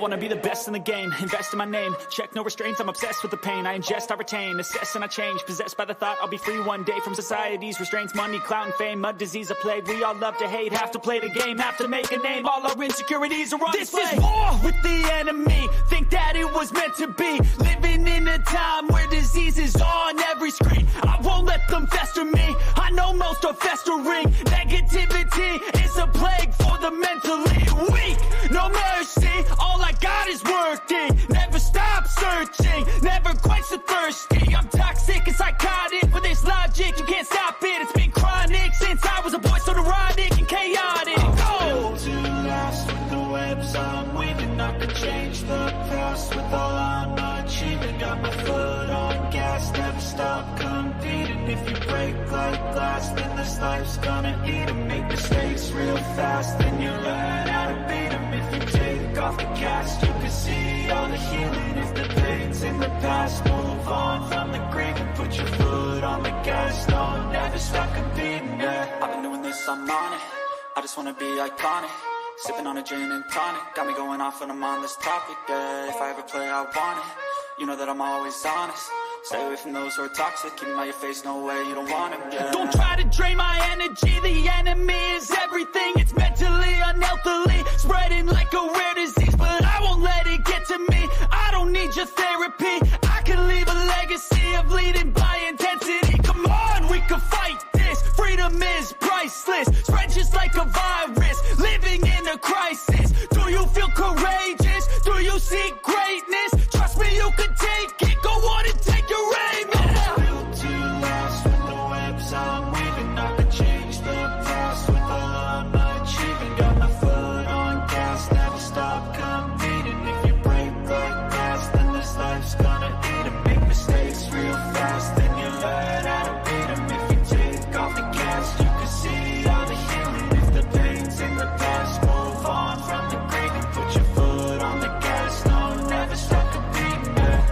wanna be the best in the game, invest in my name, check no restraints, I'm obsessed with the pain. I ingest, I retain, assess and I change, possessed by the thought I'll be free one day from society's restraints. Money, clout and fame, mud, disease, a plague. We all love to hate, have to play the game, have to make a name. All our insecurities are on display. This is war with the enemy, think that it was meant to be. Living in a time where disease is on every screen. I won't let them fester me, I know most are festering. Negativity is a plague for the mentally weak. No mercy, all I got is working. Never stop searching, never quite so thirsty. I'm toxic and psychotic, with this logic, you can't stop it. It's been chronic since I was a boy, so neurotic and chaotic. Built to last with the webs I'm weaving. I could change the past with all I'm achieving. Got my foot on gas, never stop competing. If you break like glass, then this life's gonna eat 'em. Make mistakes real fast, then you learn how to beat 'em. If you take off the cast, you can see all the healing. If the pain's in the past, move on from the grave and put your foot on the gas. No, never stop competing, yeah. I've been doing this, I'm on it. I just wanna be iconic. Sipping on a gin and tonic, got me going off when I'm on this topic, yeah. If I ever play, I want it. You know that I'm always honest. Stay away from those who are toxic. Keep them out your face, no way, you don't want them, yeah. Don't try to drain my energy. The enemy is everything. It's mentally, unhealthily, spreading like a rare disease. But I won't let it get to me. I don't need your therapy. I can leave a legacy of leading by intensity. Come on, we can fight this. Freedom is priceless. Spread just like a virus. Living in a crisis. Do you feel courageous? Do you seek greatness? Trust me, you can take it. Go on and take your aim. Yeah. Built to last with the webs I'm weaving. I could change the past with all I'm achieving. Got my foot on gas, never stop competing. If you break like glass, then this life's gonna eat 'em. Make mistakes real fast, then you learn how to beat 'em. If you take off the cast, you can see all the healing. If the pain's in the past, move on from the grave and put your foot on the gas. No, never stop competing, yeah.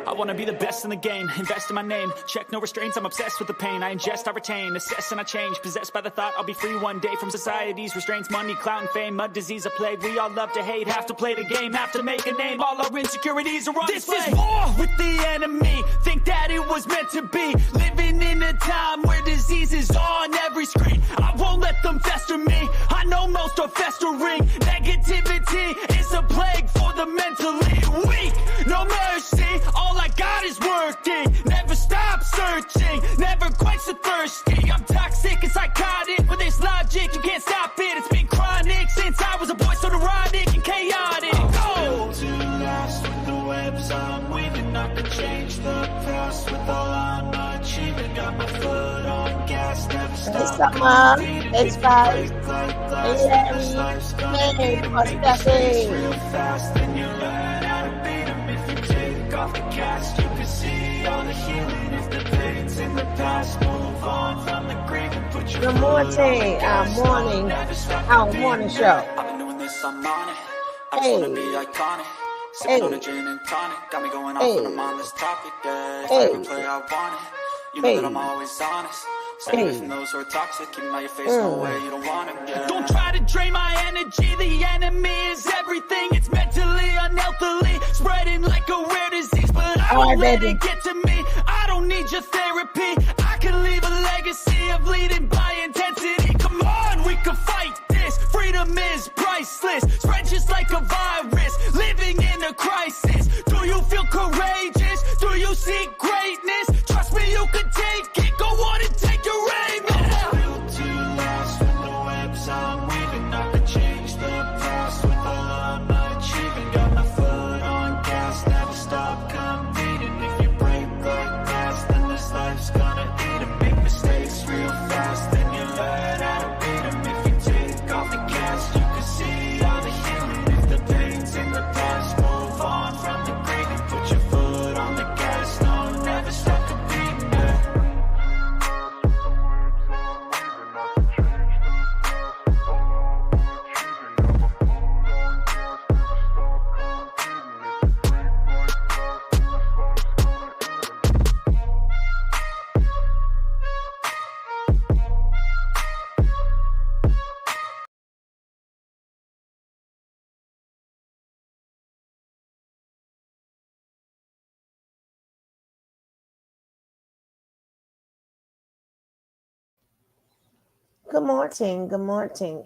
I wanna be the best in the game, invest in my name, check no restraints, I'm obsessed with the pain. I ingest, I retain, assess and I change, possessed by the thought I'll be free one day from society's restraints. Money, clout and fame, mud, disease, a plague. We all love to hate, have to play the game, have to make a name. All our insecurities are on display. This is war with the enemy, think that it was meant to be. Living in a time where disease is on every screen. I won't let them fester me, I know most are festering. Negativity is a plague for the mentally weak. No mercy, all I got is working. Never stop searching, never quite so thirsty. I'm toxic and psychotic, with this logic, you can't stop it. It's been chronic since I was a boy, so neurotic and chaotic. Built to last with the webs I'm weaving. I could change the past with all I'm achieving. Got my foot on gas, never stop competing. It's 5 a.m. Real fast, then you learn how to beat 'em. If you take off the cast, you can see all the healing. If the pain's in the past, move on from the grave and put your Good morning, our morning show. I've been doing this, I'm on it. I just wanna be iconic. Sipping on a gin and tonic, got me going off when I'm on this topic, yeah. If I ever play, I want it. You know that I'm always honest. Stay away from those who are toxic. Keep them out your face, no way, you don't want them, yeah. Don't try to drain my energy. The enemy is everything. It's mentally, unhealthily, spreading like a rare disease. But I won't let it get to me. I don't need your therapy. I can leave a legacy of leading by intensity. Come on, we can fight this. Freedom is priceless. Spread just like a virus. Living in a crisis. Do you feel courageous? Do you seek greatness? Trust me, you can take it. Go on and take your aim. Yeah. Built to last with the webs I'm weaving. I could change the past with all I'm achieving. Got my foot on gas, never stop competing. If good morning,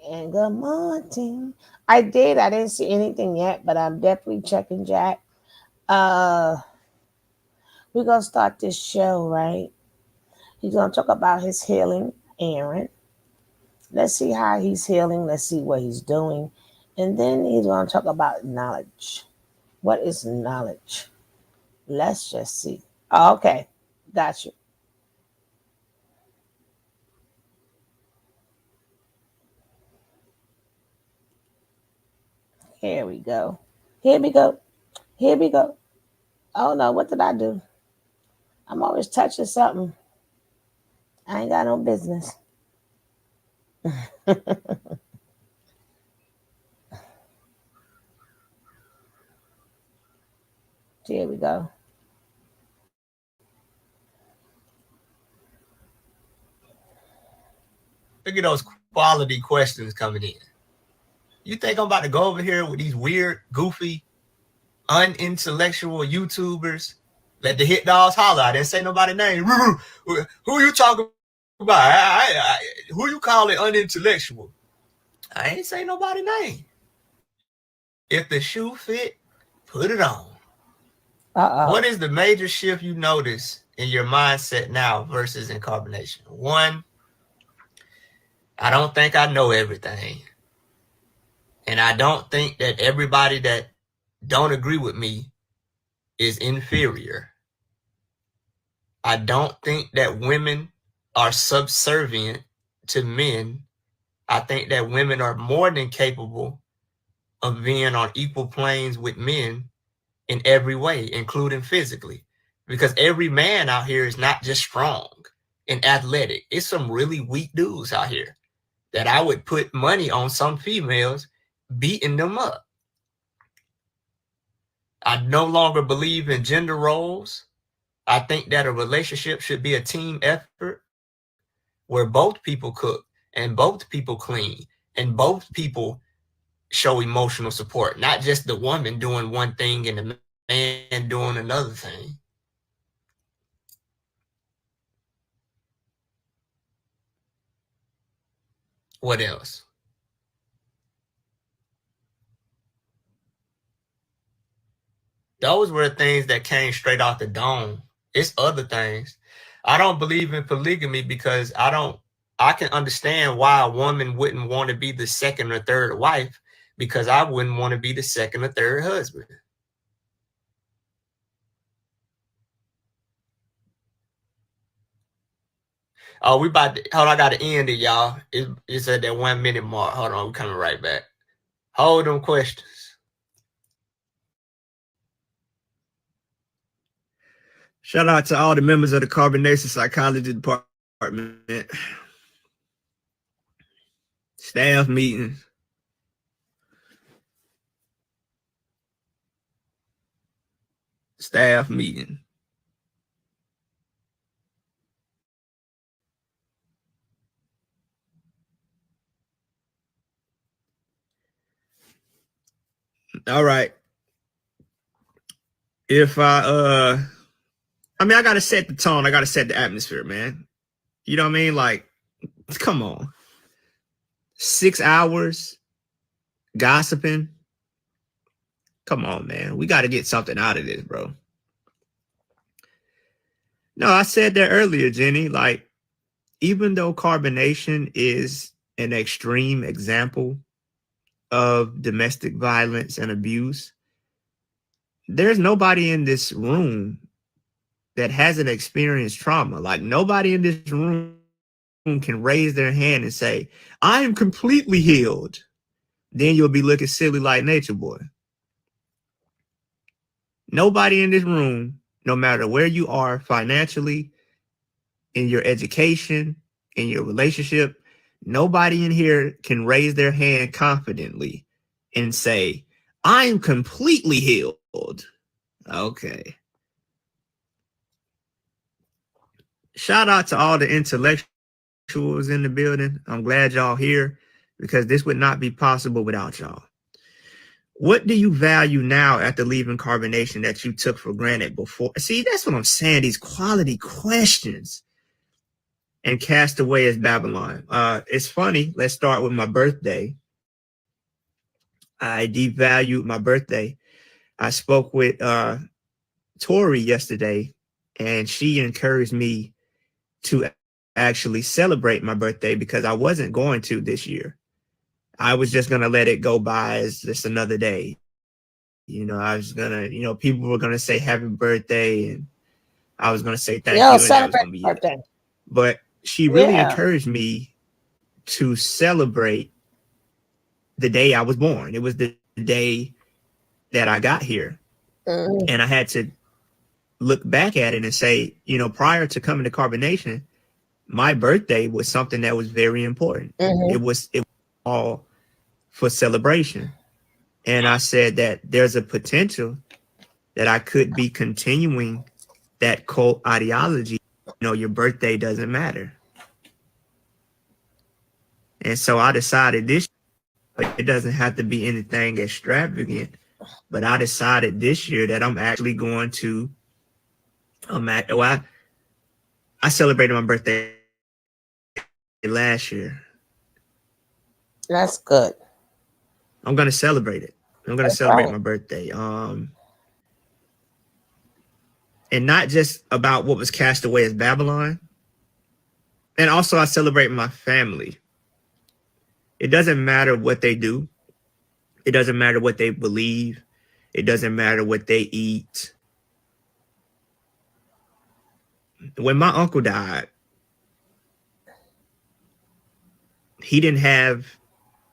and good morning. I didn't see anything yet, but I'm definitely checking Jack. We're gonna start this show, right? He's gonna talk about his healing, Aaron. Let's see how he's healing. Let's see what he's doing. And then he's gonna talk about knowledge. What is knowledge? Let's just see. Oh, okay, got you. Here we go. Here we go. Here we go. Oh no, what did I do? I'm always touching something. I ain't got no business. Here we go. Look at those quality questions coming in. You think I'm about to go over here with these weird, goofy, unintellectual YouTubers? Let the hit dogs holler. I didn't say nobody's name. Who you talking about? Who you calling unintellectual? I ain't say nobody's name. If the shoe fit, put it on. What is the major shift you notice in your mindset now versus in carbonation? One, I don't think I know everything. And I don't think that everybody that don't agree with me is inferior. I don't think that women are subservient to men. I think that women are more than capable of being on equal planes with men in every way, including physically. Because every man out here is not just strong and athletic. It's some really weak dudes out here that I would put money on some females beating them up. I no longer believe in gender roles. I think that a relationship should be a team effort where both people cook and both people clean and both people show emotional support, not just the woman doing one thing and the man doing another thing. What else? Those were things that came straight off the dome. It's other things. I don't believe in polygamy because I can understand why a woman wouldn't want to be the second or third wife, because I wouldn't want to be the second or third husband. Oh, we about to, hold on, I got to end it, y'all. It's at that 1 minute mark. Hold on, we're coming right back. Hold them questions. Shout out to all the members of the Carbonation Psychology Department. Staff meetings. Staff meeting. All right. If I gotta set the tone, I gotta set the atmosphere, man. You know what I mean? Like, come on. 6 hours gossiping. Come on, man. We got to get something out of this, bro. No, I said that earlier, Jenny. Like, even though carbonation is an extreme example of domestic violence and abuse, there's nobody in this room that hasn't experienced trauma. Like, nobody in this room can raise their hand and say, I am completely healed. Then you'll be looking silly like Nature Boy. Nobody in this room, no matter where you are financially, in your education, in your relationship, nobody in here can raise their hand confidently and say, I'm completely healed. Okay. Shout out to all the intellectuals in the building. I'm glad y'all here, because this would not be possible without y'all. What do you value now after leaving carbonation that you took for granted before? See, that's what I'm saying. These quality questions. and cast away as Babylon. It's funny. Let's start with my birthday. I devalued my birthday. I spoke with Tori yesterday, and she encouraged me to actually celebrate my birthday because I wasn't going to this year. I was just going to let it go by as just another day. You know, I was going to, you know, people were going to say happy birthday, and I was going to say thank you, and that was going to be birthday. It. But she really encouraged me to celebrate the day I was born. It was the day that I got here. And I had to look back at it and say, you know, prior to coming to Caebonnaton, my birthday was something that was very important. It was all for celebration. And I said that there's a potential that I could be continuing that cult ideology. You know, your birthday doesn't matter. And so I decided this, it doesn't have to be anything extravagant, but I decided this year that I'm actually going to, I celebrated my birthday last year. That's good. I'm going to celebrate it. I'm going to celebrate my birthday. And not just about what was cast away as Babylon. And also I celebrate my family. It doesn't matter what they do. It doesn't matter what they believe. It doesn't matter what they eat. When my uncle died, he didn't have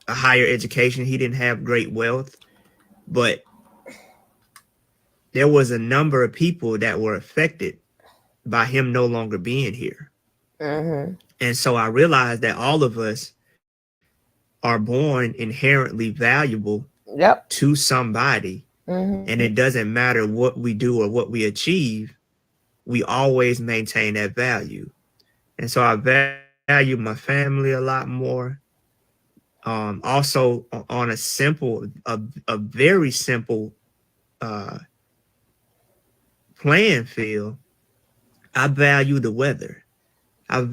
a higher education. He didn't have great wealth, but there was a number of people that were affected by him no longer being here. And so I realized that all of us are born inherently valuable to somebody. And it doesn't matter what we do or what we achieve, we always maintain that value. And so I value my family a lot more. Also on a very simple playing field, I value the weather. I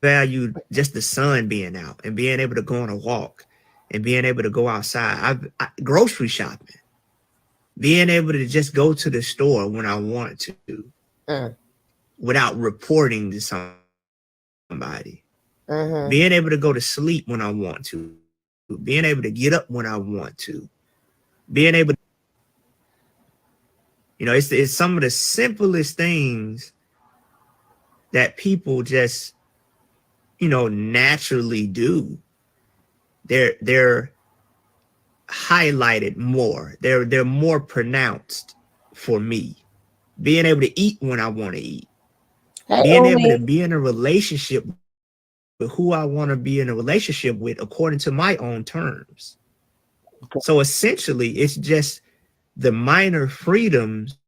value just the sun being out and being able to go on a walk and being able to go outside. Grocery shopping, being able to just go to the store when I want to without reporting to somebody. Being able to go to sleep when I want to. Being able to get up when I want to. Being able to, you know, it's some of the simplest things that people just, you know, naturally do. They're highlighted more. They're more pronounced for me. Being able to eat when I want to eat. Being able to be in a relationship with who I want to be in a relationship with according to my own terms. So essentially, it's just the minor freedoms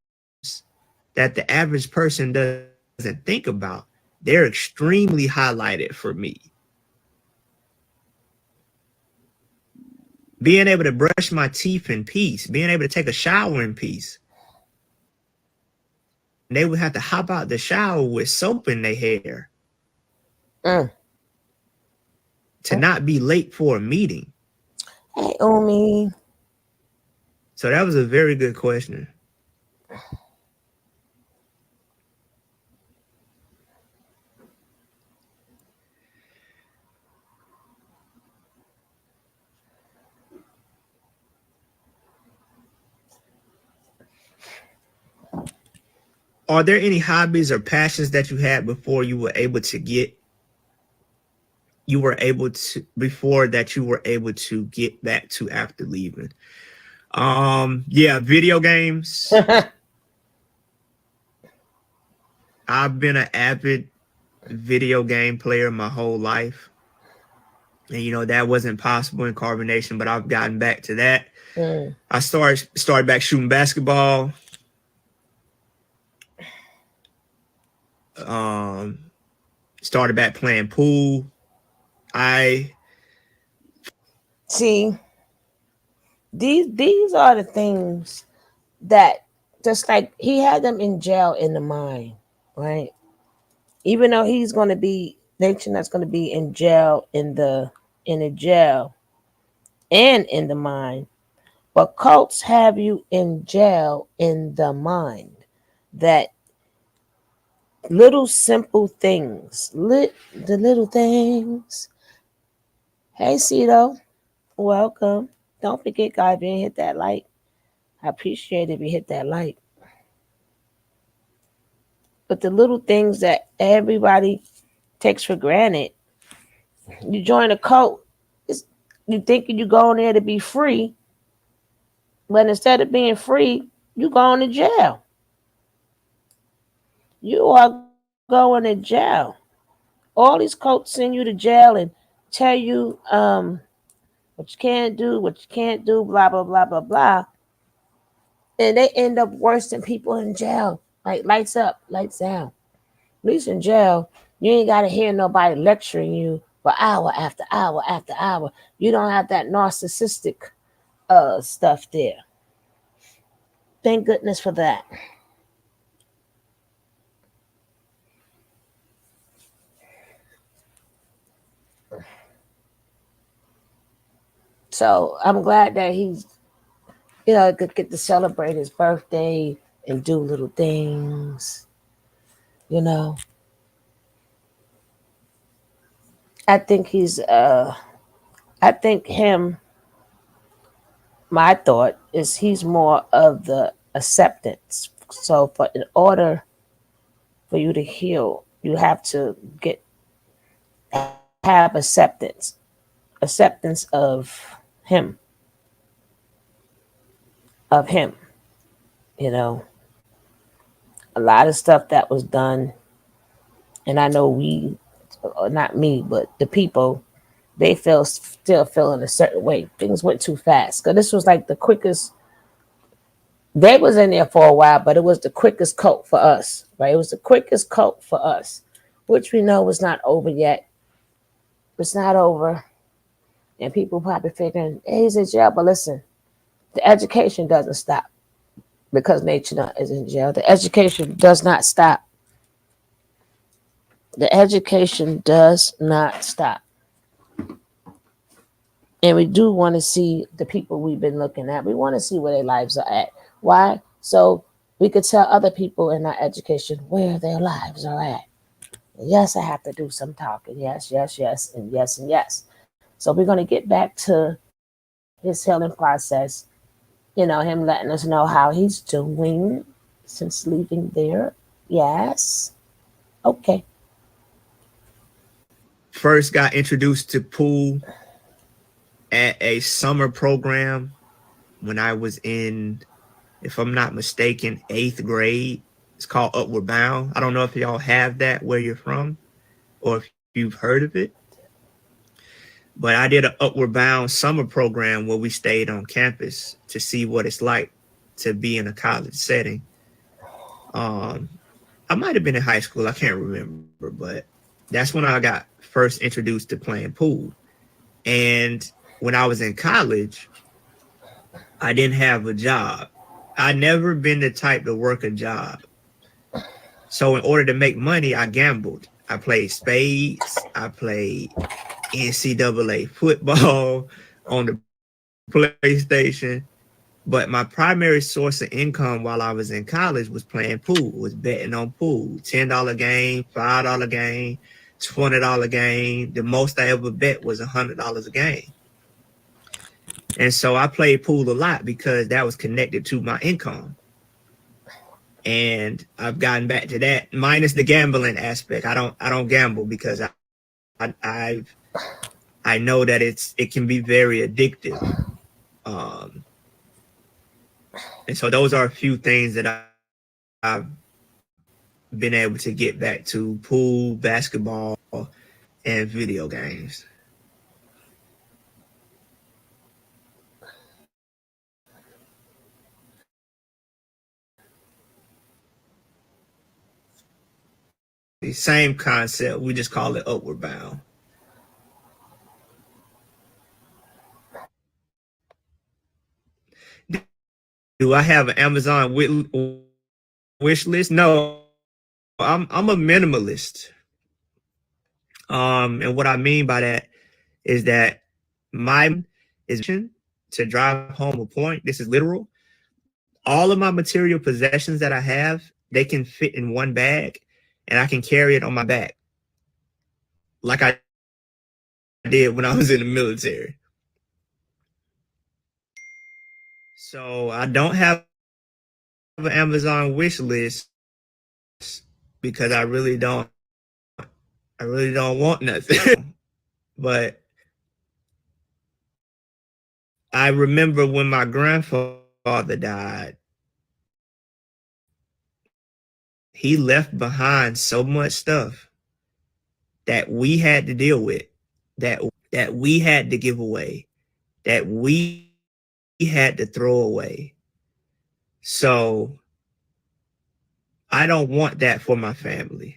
that the average person doesn't think about. They're extremely highlighted for me. Being able to brush my teeth in peace, being able to take a shower in peace. They would have to hop out the shower with soap in their hair to not be late for a meeting. Hey, Omi. So that was a very good question. Are there any hobbies or passions that you had before you were able to get back to after leaving? Yeah, video games. I've been an avid video game player my whole life. And you know, that wasn't possible in Caebonnaton, but I've gotten back to that. I started back shooting basketball. Started back playing pool. I see these are the things that just like he had them in jail in the mind, right? Even though he's going to be Nation that's going to be in jail in the jail and in the mind. But cults have you in jail in the mind. That little simple things, the little things. Hey, Cito, welcome. Don't forget, guys, if you hit that like, I appreciate it if you hit that like. But the little things that everybody takes for granted, you join a cult, you thinking you go in there to be free, but instead of being free, you going to jail. You are going to jail. All these cults send you to jail and tell you what you can't do, what you can't do, blah, blah, blah, blah, blah. And they end up worse than people in jail. Like lights up, lights down. At least in jail, you ain't got to hear nobody lecturing you for hour after hour after hour. You don't have that narcissistic stuff there. Thank goodness for that. So I'm glad that he's, could get to celebrate his birthday and do little things. I think my thought is he's more of the acceptance. So in order for you to heal, you have to have acceptance of him. A lot of stuff that was done, and I know not me, but the people, they still feeling a certain way. Things went too fast. Because this was like the quickest. They was in there for a while, but it was the quickest cult for us, right? It was the quickest cult for us, which we know was not over yet. It's not over. And people probably figuring, hey, he's in jail. But listen, the education doesn't stop because nature is in jail. The education does not stop. The education does not stop. And we do want to see the people we've been looking at. We want to see where their lives are at. Why? So we could tell other people in our education where their lives are at. Yes, I have to do some talking. Yes, yes, yes, and yes, and yes. So we're going to get back to his healing process. Him letting us know how he's doing since leaving there. Yes. Okay. First got introduced to pool at a summer program when I was in, if I'm not mistaken, 8th grade. It's called Upward Bound. I don't know if y'all have that where you're from or if you've heard of it. But I did an Upward Bound summer program where we stayed on campus to see what it's like to be in a college setting. I might have been in high school. I can't remember, but that's when I got first introduced to playing pool. And when I was in college, I didn't have a job. I never been the type to work a job. So in order to make money, I gambled. I played spades. I played NCAA football on the PlayStation. But my primary source of income while I was in college was playing pool, was betting on pool. $10 game, $5 game, $20 game. The most I ever bet was $100 a game. And so I played pool a lot because that was connected to my income. And I've gotten back to that, minus the gambling aspect. I don't gamble because I know that it can be very addictive. And so those are a few things that I've been able to get back to: pool, basketball, and video games. The same concept, we just call it Upward Bound. Do I have an Amazon wish list? No, I'm a minimalist. And what I mean by that is that my is to drive home a point. This is literal. All of my material possessions that I have, they can fit in one bag, and I can carry it on my back, like I did when I was in the military. So I don't have an Amazon wish list because I really don't want nothing. But I remember when my grandfather died, he left behind so much stuff that we had to deal with, that we had to give away, that we had to throw away. So I don't want that for my family.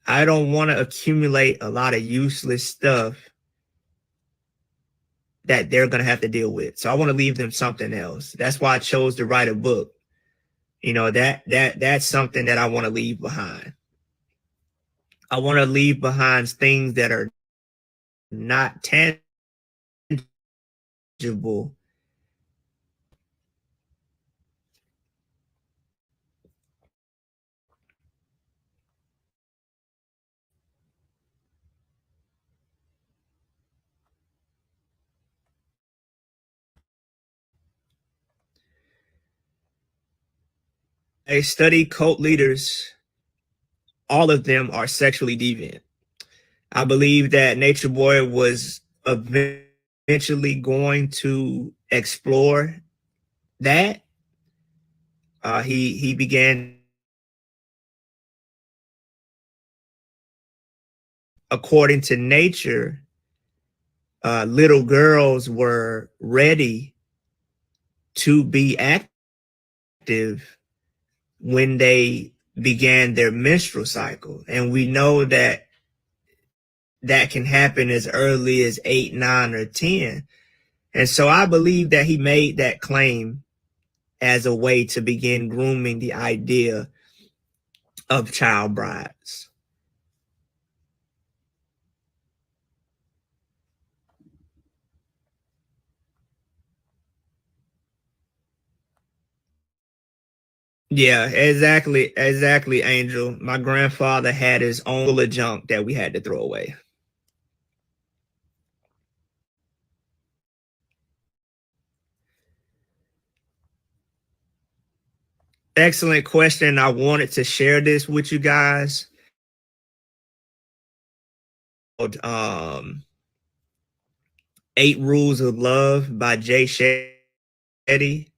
I don't want to accumulate a lot of useless stuff that they're going to have to deal with. So I want to leave them something else. That's why I chose to write a book. You know, that's something that I want to leave behind. I want to leave behind things that are not tangible. I study cult leaders. All of them are sexually deviant. I believe that Nature Boy was eventually going to explore that. He began, according to Nature, little girls were ready to be active when they began their menstrual cycle, and we know that that can happen as early as 8, 9, or 10. And so I believe that he made that claim as a way to begin grooming the idea of child brides. Yeah, exactly, Angel. My grandfather had his own little junk that we had to throw away. Excellent question. I wanted to share this with you guys. Um, 8 Rules of Love by Jay Shetty,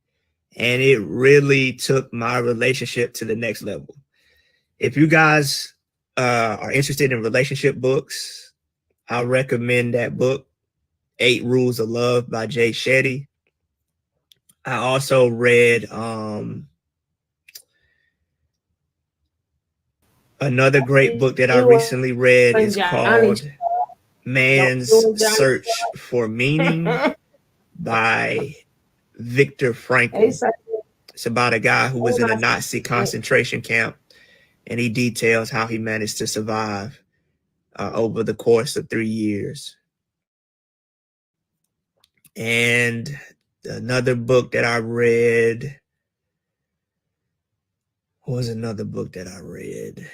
and it really took my relationship to the next level. If you guys are interested in relationship books, I recommend that book, 8 Rules of Love by Jay Shetty. I also read another great book that I recently read is called Man's Search for Meaning by Viktor Frankl. It's about a guy who was in a Nazi concentration camp, and he details how he managed to survive over the course of 3 years. And another book that I read, what was another book that I read?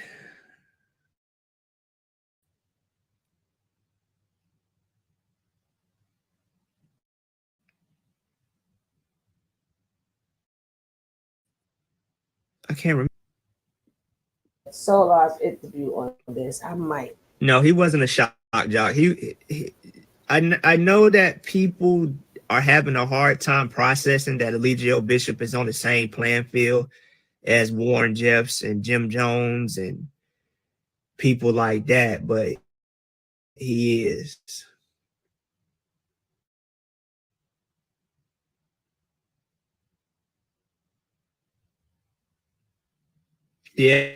I can't remember. Solar's interview on this. I might. No, he wasn't a shock jock. I know that people are having a hard time processing that Eligio Bishop is on the same playing field as Warren Jeffs and Jim Jones and people like that, but he is. Yeah.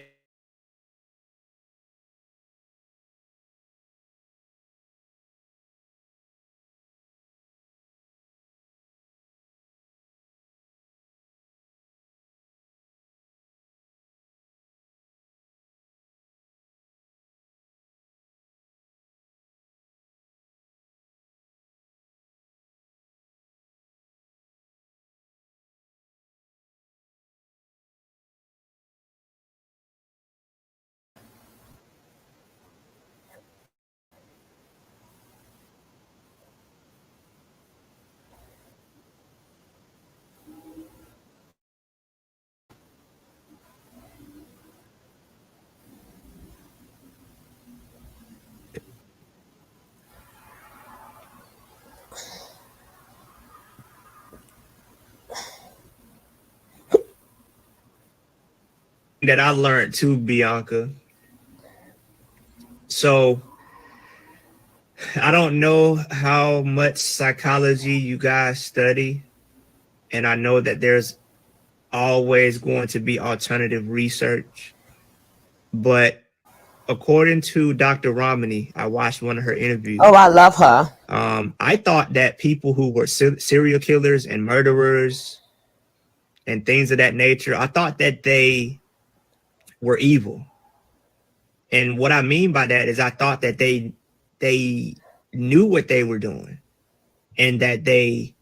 that I learned too, Bianca. So I don't know how much psychology you guys study, and I know that there's always going to be alternative research, but according to Dr. Romney, I watched one of her interviews. Oh, I love her. I thought that people who were serial killers and murderers and things of that nature, I thought that they were evil. And what I mean by that is I thought that they knew what they were doing and that they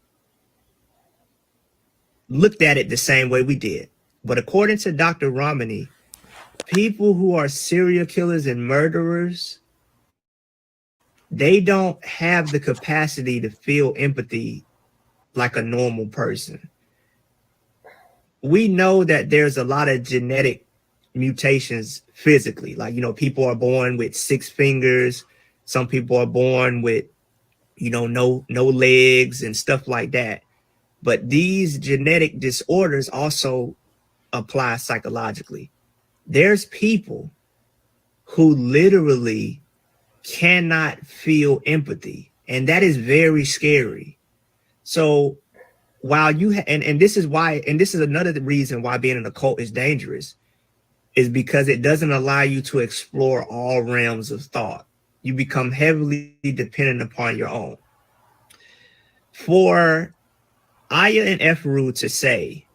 looked at it the same way we did. But according to Dr. Romney, people who are serial killers and murderers, they don't have the capacity to feel empathy like a normal person. We know that there's a lot of genetic mutations physically. Like, you know, people are born with 6 fingers. Some people are born with, you know, no legs and stuff like that. But these genetic disorders also apply psychologically. There's people who literally cannot feel empathy, and that is very scary. So while you and this is why, and this is another reason why being in a cult is dangerous, is because it doesn't allow you to explore all realms of thought. You become heavily dependent upon your own. For Aya and Efru to say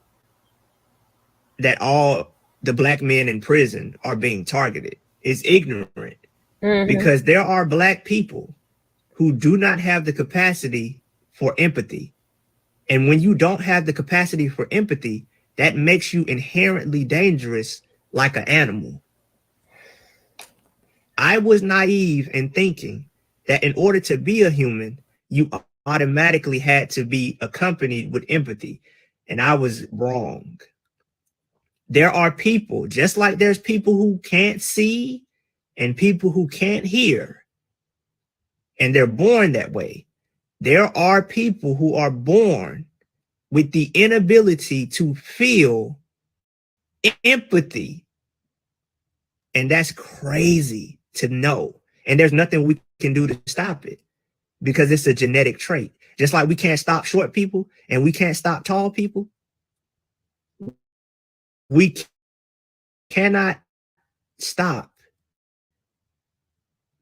that all the Black men in prison are being targeted is ignorant, because there are Black people who do not have the capacity for empathy. And when you don't have the capacity for empathy, that makes you inherently dangerous like an animal. I was naive in thinking that in order to be a human, you automatically had to be accompanied with empathy. And I was wrong. There are people, just like there's people who can't see and people who can't hear, and they're born that way. There are people who are born with the inability to feel empathy. And that's crazy to know. And there's nothing we can do to stop it because it's a genetic trait. Just like we can't stop short people and we can't stop tall people, we cannot stop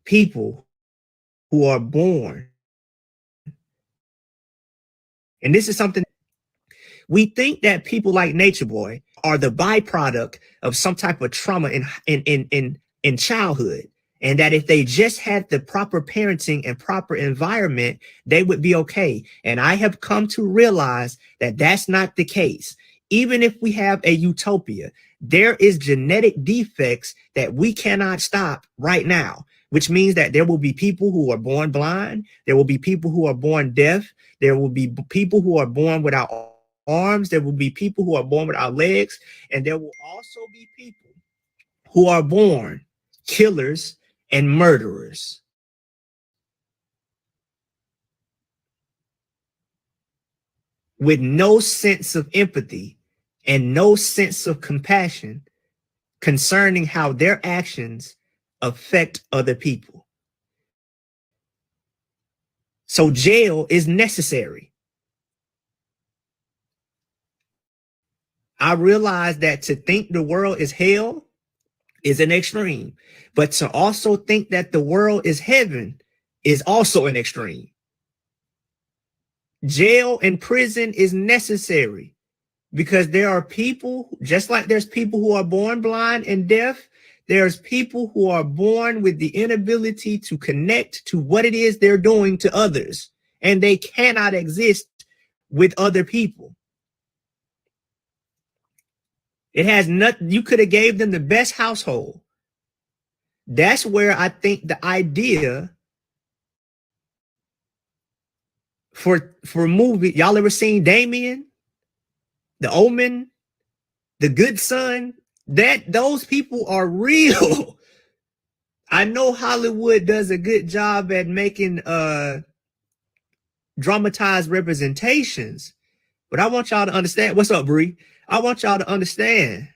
people who are born. And this is something we think that people like Nature Boy are the byproduct of some type of trauma in childhood, and that if they just had the proper parenting and proper environment, they would be okay. And I have come to realize that that's not the case. Even if we have a utopia, there is genetic defects that we cannot stop right now, which means that there will be people who are born blind. There will be people who are born deaf. There will be people who are born without arms. There will be people who are born without legs. And there will also be people who are born killers and murderers. With no sense of empathy and no sense of compassion concerning how their actions affect other people. So jail is necessary. I realize that to think the world is hell is an extreme, but to also think that the world is heaven is also an extreme. Jail and prison is necessary because there are people, just like there's people who are born blind and deaf, there's people who are born with the inability to connect to what it is they're doing to others, and they cannot exist with other people. It has nothing, you could have gave them the best household. That's where I think the idea for movie, y'all ever seen Damien, The Omen, The Good Son? That those people are real. I know Hollywood does a good job at making dramatized representations, but I want y'all to understand. What's up, Bree? I want y'all to understand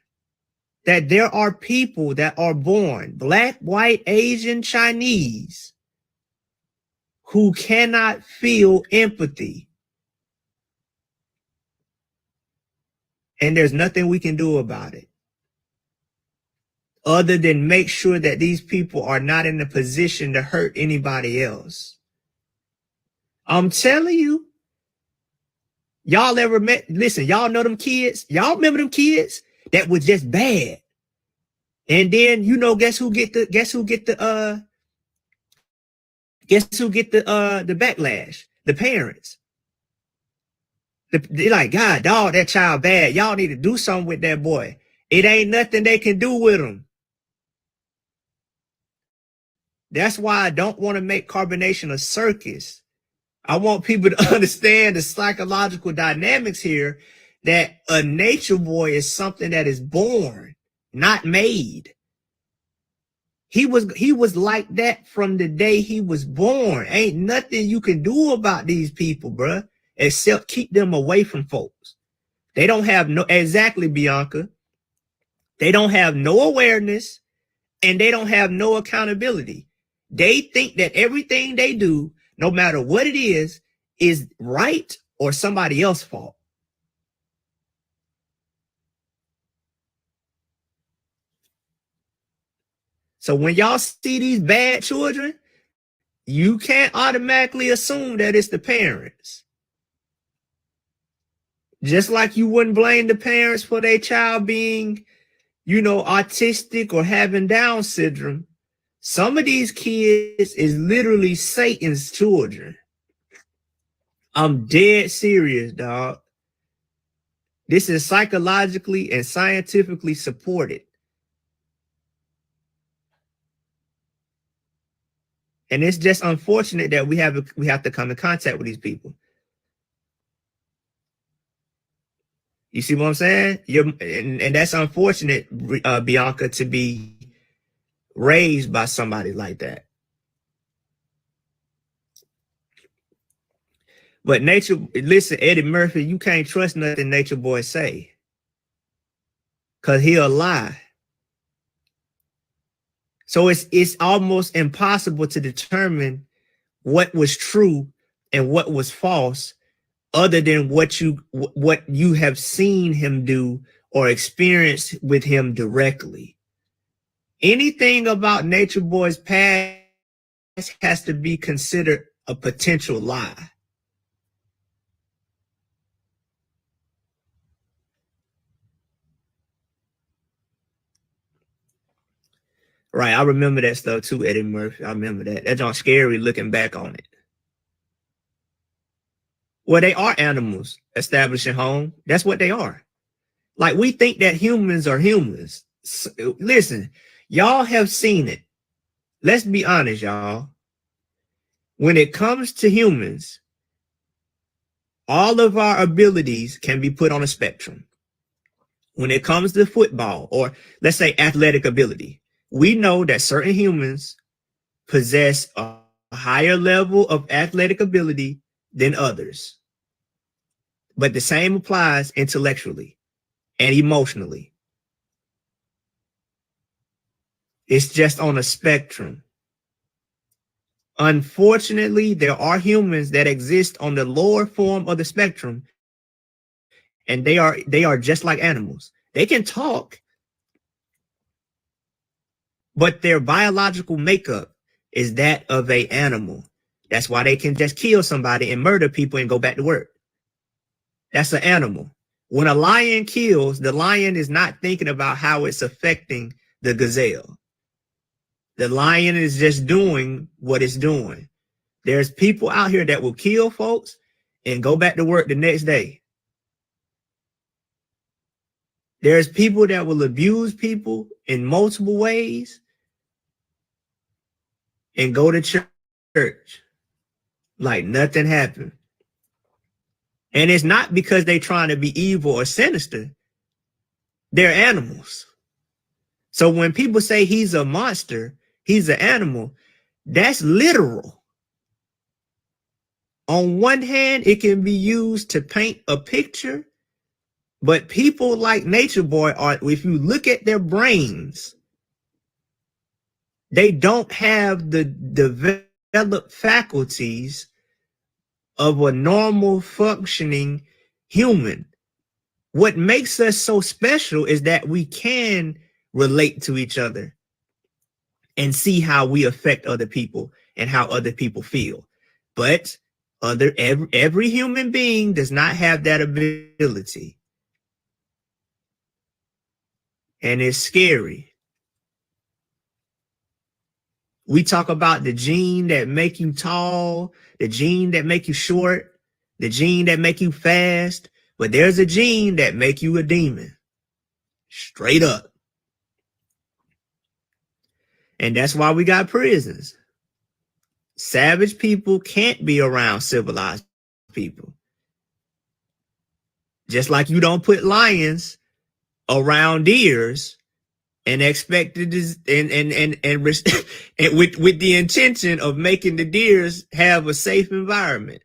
that there are people that are born Black, white, Asian, Chinese who cannot feel empathy. And there's nothing we can do about it other than make sure that these people are not in a position to hurt anybody else. I'm telling you, y'all ever met, listen, y'all know them kids? Y'all remember them kids that was just bad? And then, you know, guess who get the backlash? The parents. They're like, God, dog, that child bad. Y'all need to do something with that boy. It ain't nothing they can do with him. That's why I don't want to make carbonation a circus. I want people to understand the psychological dynamics here, that a nature boy is something that is born, not made. He was like that from the day he was born. Ain't nothing you can do about these people, bruh, except keep them away from folks. They don't have no, exactly, Bianca. They don't have no awareness and they don't have no accountability. They think that everything they do, no matter what it is right or somebody else's fault. So when y'all see these bad children, you can't automatically assume that it's the parents. Just like you wouldn't blame the parents for their child being, you know, autistic or having Down syndrome. Some of these kids is literally Satan's children. I'm dead serious, dog. This is psychologically and scientifically supported. And it's just unfortunate that we have to come in contact with these people. You see what I'm saying? And that's unfortunate, Bianca, to be raised by somebody like that. But nature, listen, Eddie Murphy, you can't trust nothing Nature Boy say, because he'll lie. So it's almost impossible to determine what was true and what was false, other than what you have seen him do or experienced with him directly. Anything about Nature Boy's past has to be considered a potential lie. Right, I remember that stuff too, Eddie Murphy. I remember that. That's all scary looking back on it. Well, they are animals establishing home. That's what they are. Like, we think that humans are humans. So, listen, y'all have seen it. Let's be honest, y'all. When it comes to humans, all of our abilities can be put on a spectrum. When it comes to football, or let's say athletic ability, we know that certain humans possess a higher level of athletic ability than others. But the same applies intellectually and emotionally. It's just on a spectrum. Unfortunately, there are humans that exist on the lower form of the spectrum, and they are just like animals. They can talk, but their biological makeup is that of an animal. That's why they can just kill somebody and murder people and go back to work. That's an animal. When a lion kills, the lion is not thinking about how it's affecting the gazelle. The lion is just doing what it's doing. There's people out here that will kill folks and go back to work the next day. There's people that will abuse people in multiple ways and go to church like nothing happened. And it's not because they're trying to be evil or sinister. They're animals. So when people say he's a monster, he's an animal, that's literal. On one hand, it can be used to paint a picture But people like Nature Boy are, if you look at their brains, they don't have the developed faculties of a normal functioning human. What makes us so special is that we can relate to each other and see how we affect other people and how other people feel. But every human being does not have that ability. And it's scary. We talk about the gene that make you tall, the gene that make you short, the gene that make you fast, but there's a gene that make you a demon. Straight up. And that's why we got prisons. Savage people can't be around civilized people. Just like you don't put lions around deers and expect it and with the intention of making the deers have a safe environment.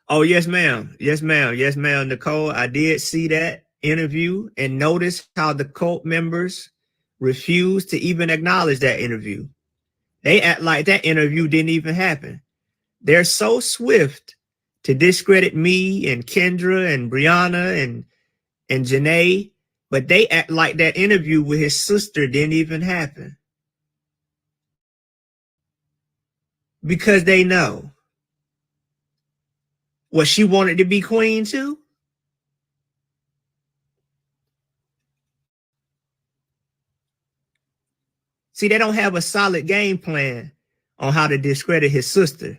Oh, yes, ma'am. Yes, ma'am. Yes, ma'am. Nicole, I did see that interview and notice how the cult members refused to even acknowledge that interview. They act like that interview didn't even happen. They're so swift to discredit me and Kendra and Brianna and Janae, but they act like that interview with his sister didn't even happen. Because they know. What, she wanted to be queen too? See, they don't have a solid game plan on how to discredit his sister.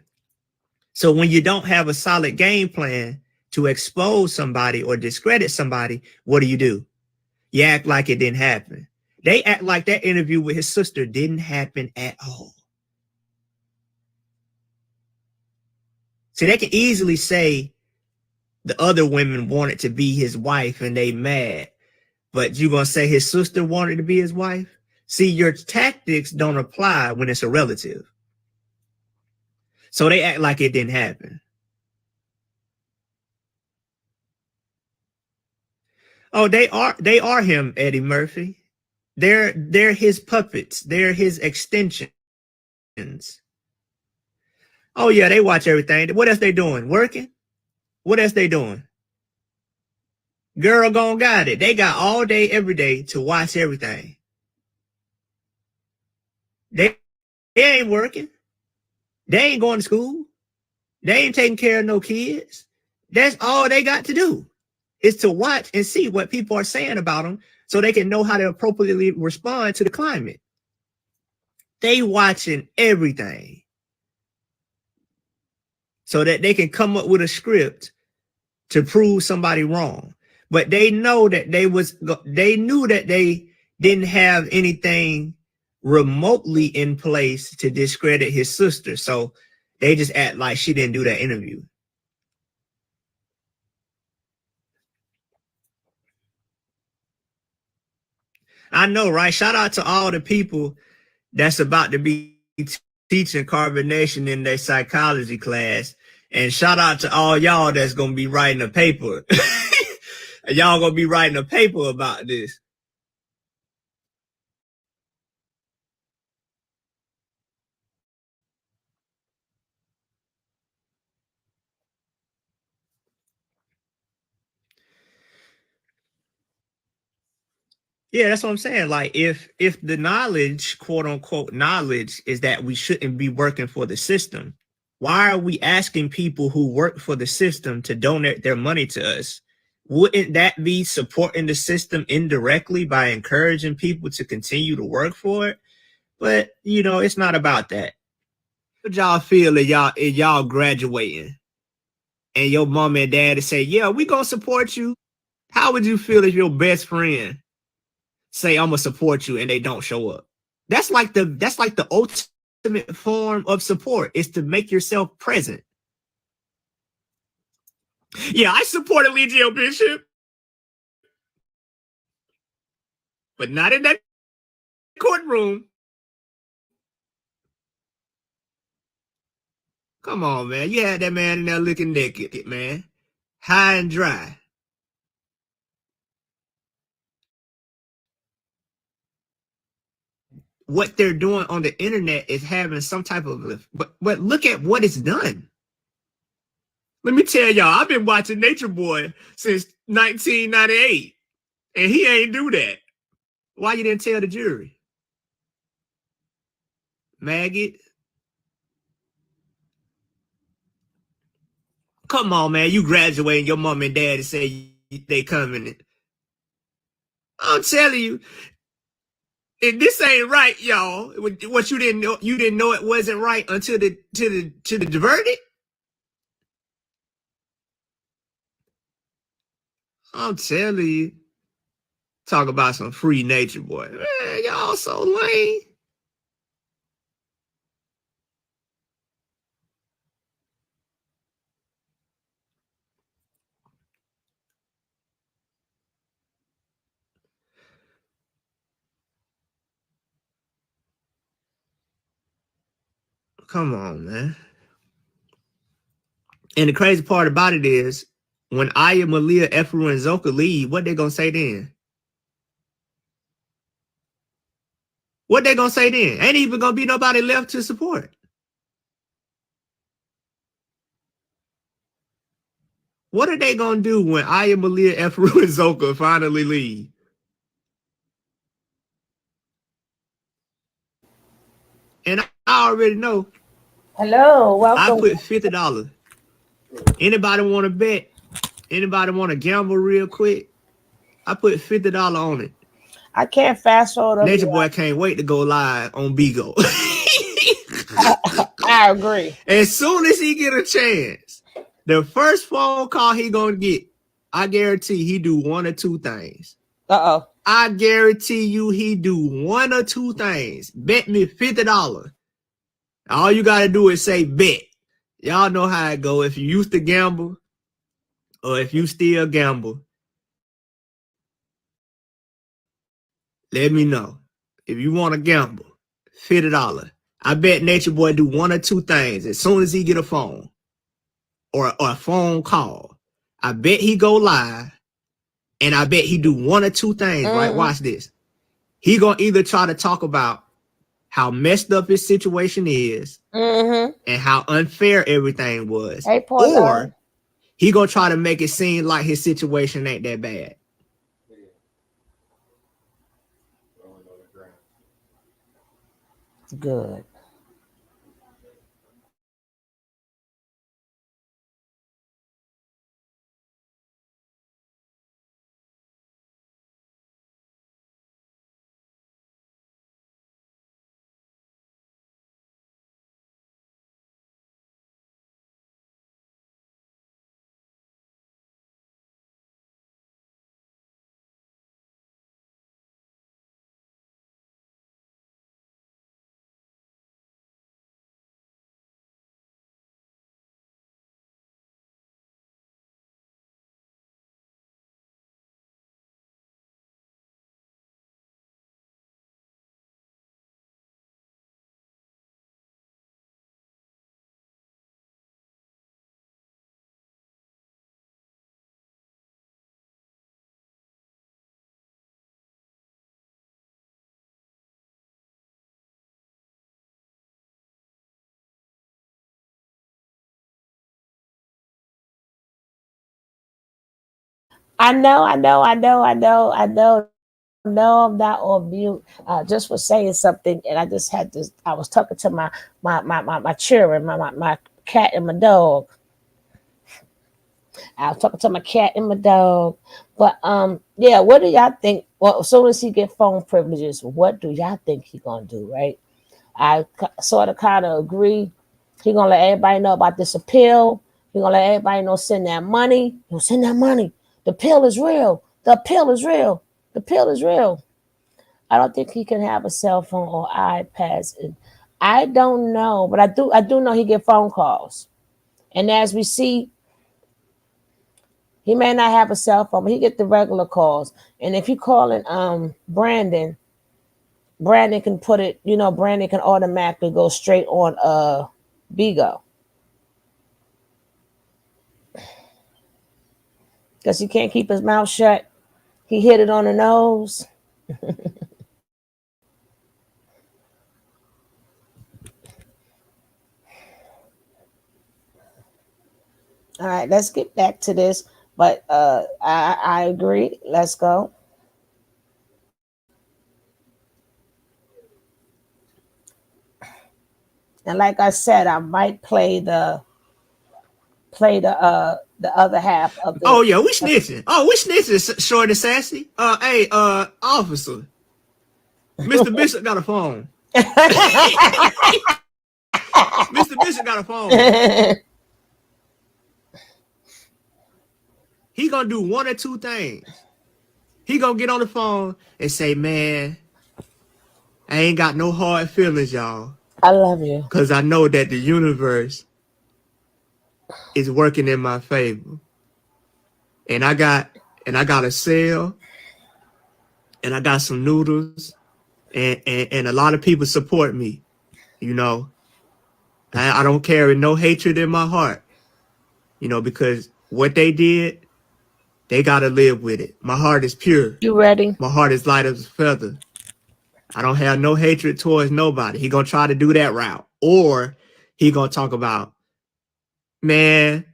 So when you don't have a solid game plan to expose somebody or discredit somebody, what do? You act like it didn't happen. They act like that interview with his sister didn't happen at all. See, they can easily say the other women wanted to be his wife and they mad, but you gonna say his sister wanted to be his wife? See, your tactics don't apply when it's a relative. So they act like it didn't happen. Oh, they are him, Eddie Murphy. They're his puppets. They're his extensions. Oh yeah, they watch everything. What else they doing? Working? What else they doing? Girl gone got it. They got all day, every day to watch everything. They ain't working. They ain't going to school. They ain't taking care of no kids. That's all they got to do is to watch and see what people are saying about them so they can know how to appropriately respond to the climate. They watching everything so that they can come up with a script to prove somebody wrong. But they know that they knew that they didn't have anything remotely in place to discredit his sister. So they just act like she didn't do that interview. I know, right? Shout out to all the people that's about to be teaching carbonation in their psychology class. And shout out to all y'all that's going to be writing a paper. Y'all going to be writing a paper about this. Yeah, that's what I'm saying. Like if the knowledge, quote unquote knowledge, is that we shouldn't be working for the system, why are we asking people who work for the system to donate their money to us? Wouldn't that be supporting the system indirectly by encouraging people to continue to work for it? But you know, it's not about that. What y'all feel if y'all graduating and your mom and dad say, yeah, we gonna support you? How would you feel if your best friend say I'm gonna support you and they don't show up? That's like the ultimate form of support, is to make yourself present. Yeah, I support Eligio Bishop, but not in that courtroom. Come on, man. You had that man in there looking naked, man. high and dry. What they're doing on the internet is having some type of, but look at what it's done. Let me tell y'all, I've been watching Nature Boy since 1998, and he ain't do that. Why you didn't tell the jury? Maggot. Come on, man. You graduating, your mom and dad say they coming. I'm telling you, and this ain't right, y'all. What you didn't know it wasn't right until the verdict. I'm telling you. Talk about some free Nature Boy. Man, y'all so lame. Come on, man. And the crazy part about it is, when Aya, Malia, Efru, and Zoka leave, what they gonna say then? What they gonna say then? Ain't even gonna be nobody left to support. What are they gonna do when Aya, Malia, Efru, and Zoka finally leave? And I already know. Hello, welcome. I put $50. Anybody want to bet? Anybody want to gamble real quick? I put $50 on it. I can't fast forward. Nature Boy can't wait to go live on Bigo. I agree. As soon as he get a chance, the first phone call he gonna get, I guarantee he do one or two things. I guarantee you he do one or two things. Bet me $50. All you gotta do is say bet. Y'all know how it go. If you used to gamble, or if you still gamble, let me know. If you want to gamble, $50. I bet Nature Boy do one or two things as soon as he get a phone or a phone call. I bet he go live, and I bet he do one or two things. Right? Watch this. He gonna either try to talk about how messed up his situation is and how unfair everything was, or he gonna try to make it seem like his situation ain't that bad. Good. I know. No, I'm not on mute. Just for saying something, and I just had to. I was talking to my children, my cat and my dog. I was talking to my cat and my dog. But yeah, what do y'all think? Well, as soon as he get phone privileges, what do y'all think he gonna do? Right? I sort of kind of agree. He gonna let everybody know about this appeal. He gonna let everybody know send that money. He'll send that money. The pill is real. The pill is real. The pill is real. I don't think he can have a cell phone or iPads. I don't know, but I do know he get phone calls. And as we see, he may not have a cell phone, but he get the regular calls. And if you calling Brandon can put it, Brandon can automatically go straight on Bigo. because he can't keep his mouth shut. He hit it on the nose. All right, let's get back to this. But I agree. Let's go. And like I said, I might play the other half of the. Oh yeah, we snitching. Oh, we snitching, short and sassy. Hey, officer, Mr. Bishop got a phone. Mr. Bishop got a phone. He gonna do one or two things. He gonna get on the phone and say, "Man, I ain't got no hard feelings, y'all. I love you. Because I know that the universe is working in my favor. And I got a sale, and I got some noodles, and a lot of people support me. You know, I don't carry no hatred in my heart, you know, because what they did, they got to live with it. My heart is pure. You ready? My heart is light as a feather. I don't have no hatred towards nobody. He gonna try to do that route. Or he gonna talk about, man,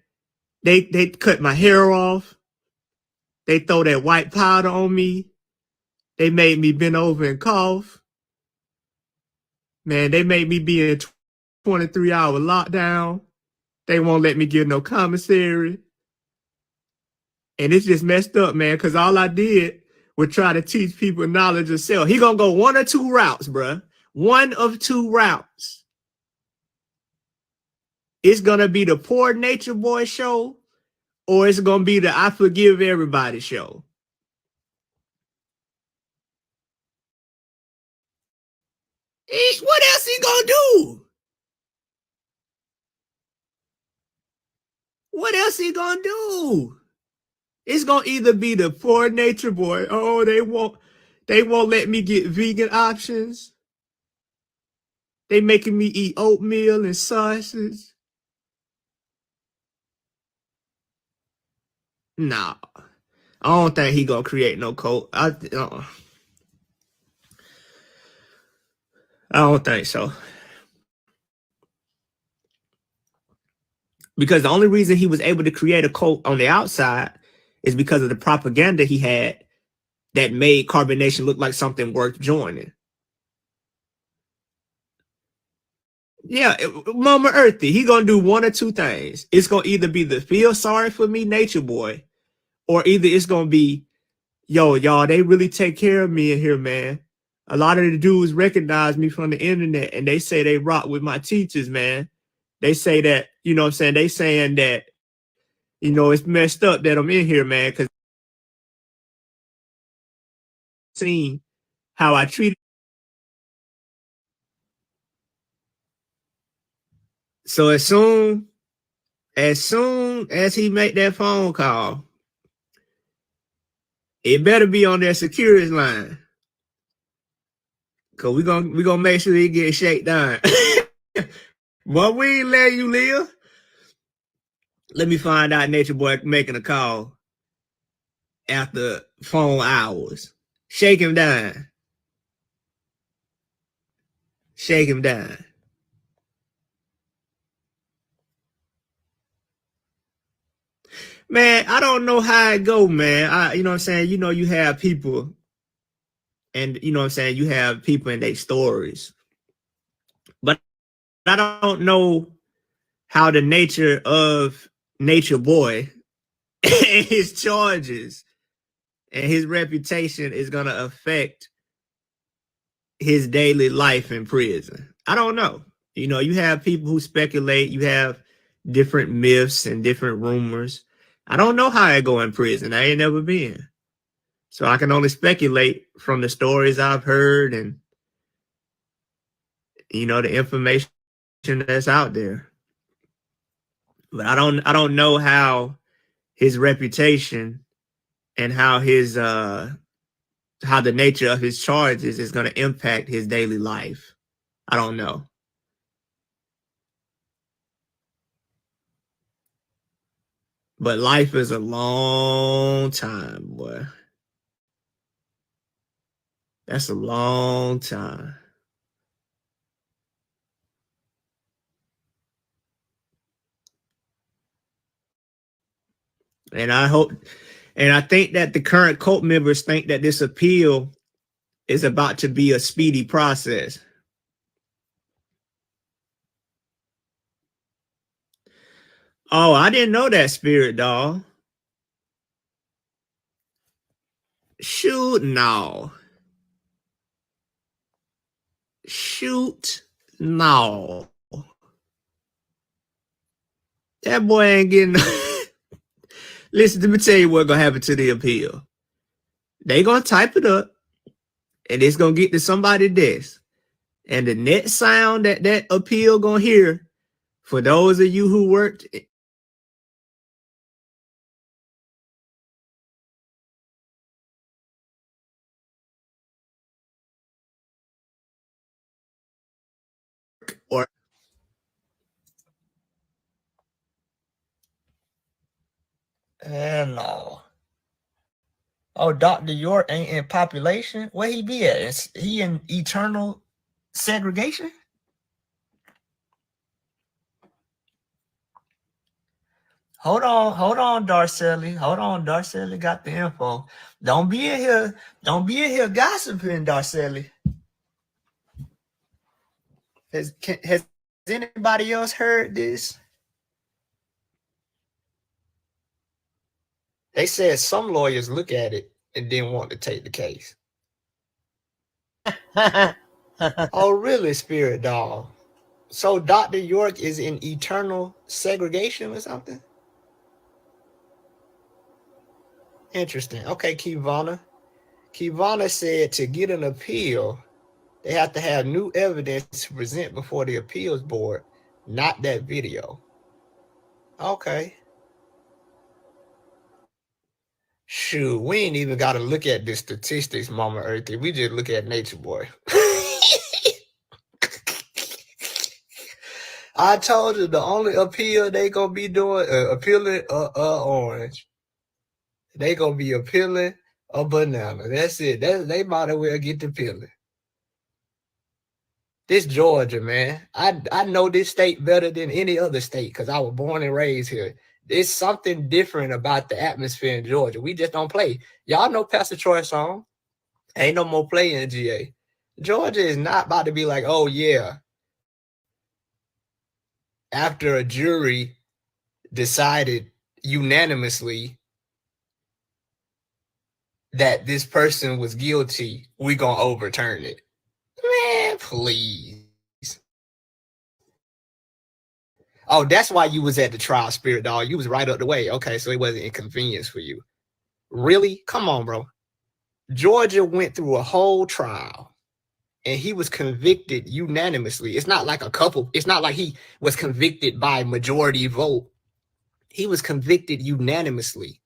they cut my hair off. They throw that white powder on me. They made me bend over and cough. Man, they made me be in 23-hour lockdown. They won't let me give no commissary. And it's just messed up, man, because all I did was try to teach people knowledge of self. He gonna go one or two routes, bruh. One of two routes. It's gonna be the Poor Nature Boy show, or it's gonna be the I Forgive Everybody show. What else he gonna do? What else he gonna do? It's gonna either be the Poor Nature Boy. Oh, they won't let me get vegan options. They making me eat oatmeal and sausage. Nah, I don't think he gonna create no cult. I don't think so. Because the only reason he was able to create a cult on the outside is because of the propaganda he had that made carbonation look like something worth joining. Yeah, Mama Earthy, he gonna do one or two things. It's gonna either be the feel sorry for me nature boy, or either it's gonna be, yo, y'all, they really take care of me in here, man. A lot of the dudes recognize me from the internet, and they say they rock with my teachers, man. They say that, you know what I'm saying? They saying that, you know, it's messed up that I'm in here, man, because seeing how I treated. So as soon as he make that phone call, it better be on their security line. Cause we gonna make sure he get shaken down. But we ain't letting you live. Let me find out Nature Boy making a call after phone hours. Shake him down. Shake him down. Man, I don't know how it go, man. You know what I'm saying? You know, you have people, and you know what I'm saying, you have people in their stories. But I don't know how the nature of Nature Boy and his charges and his reputation is going to affect his daily life in prison. I don't know. You know, you have people who speculate, you have different myths and different rumors. I don't know how it go in prison. I ain't never been. So I can only speculate from the stories I've heard and, you know, the information that's out there. But I don't know how his reputation and how his how the nature of his charges is going to impact his daily life. I don't know. But life is a long time, boy. That's a long time. And I think that the current cult members think that this appeal is about to be a speedy process. Oh, I didn't know that, Spirit Doll. Shoot, no. Shoot, no. That boy ain't getting. Listen, let me tell you what's gonna happen to the appeal. They gonna type it up, and it's gonna get to somebody's desk. And the next sound that appeal gonna hear, for those of you who worked or no. Oh, Dr. York ain't in population? Where he be at? Is he in eternal segregation? Hold on, Darcelli. Hold on, Darcelli got the info. Don't be in here gossiping, Darcelli. Has anybody else heard this? They said some lawyers look at it and didn't want to take the case. Oh, really, Spirit Doll? So Dr. York is in eternal segregation or something? Interesting. Okay, Kivana. Kivana said to get an appeal, they have to have new evidence to present before the appeals board, not that video. Okay. Shoot, we ain't even got to look at the statistics, Mama Earthy. We just look at Nature Boy. I told you the only appeal they gonna be doing, appealing orange. They gonna be appealing a banana. That's it. They might as well get the peeling. This Georgia, man. I know this state better than any other state because I was born and raised here. There's something different about the atmosphere in Georgia. We just don't play. Y'all know Pastor Troy's song. Ain't no more play in GA. Georgia is not about to be like, oh yeah. After a jury decided unanimously that this person was guilty, we gonna overturn it. Man, please. Oh, that's why you was at the trial, Spirit Doll. You was right up the way. Okay, so it wasn't inconvenience for you. Really? Come on, bro. Georgia went through a whole trial and he was convicted unanimously. It's not like it's not like he was convicted by majority vote. He was convicted unanimously.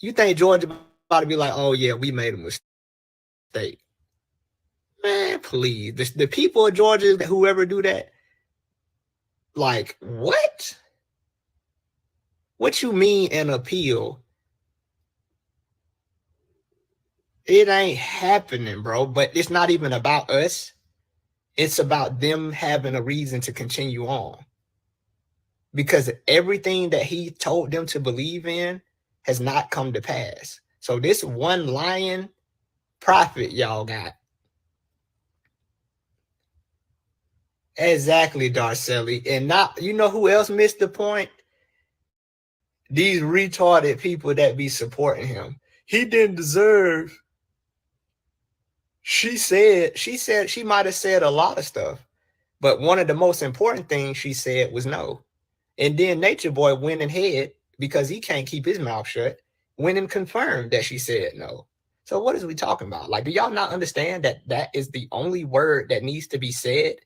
You think Georgia about to be like, oh yeah, we made a mistake? Man, please. The people of Georgia, whoever do that, like, what? What you mean an appeal? It ain't happening, bro. But it's not even about us. It's about them having a reason to continue on. Because everything that he told them to believe in has not come to pass. So this one lying prophet y'all got. Exactly, Darcelli. And not, you know who else missed the point? These retarded people that be supporting him. He didn't deserve. She said she might have said a lot of stuff, but one of the most important things she said was no. And then Nature Boy went ahead, because he can't keep his mouth shut, went and confirmed that she said no. So what is we talking about? Like, do y'all not understand that that is the only word that needs to be said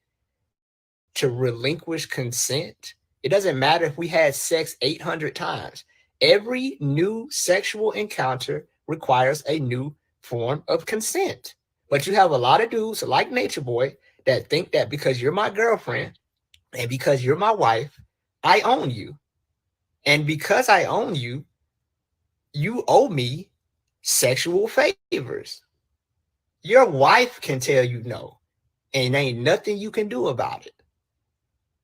to relinquish consent? It doesn't matter if we had sex 800 times. Every new sexual encounter requires a new form of consent. But you have a lot of dudes like Nature Boy that think that because you're my girlfriend and because you're my wife, I own you. And because I own you, you owe me sexual favors. Your wife can tell you no, and ain't nothing you can do about it.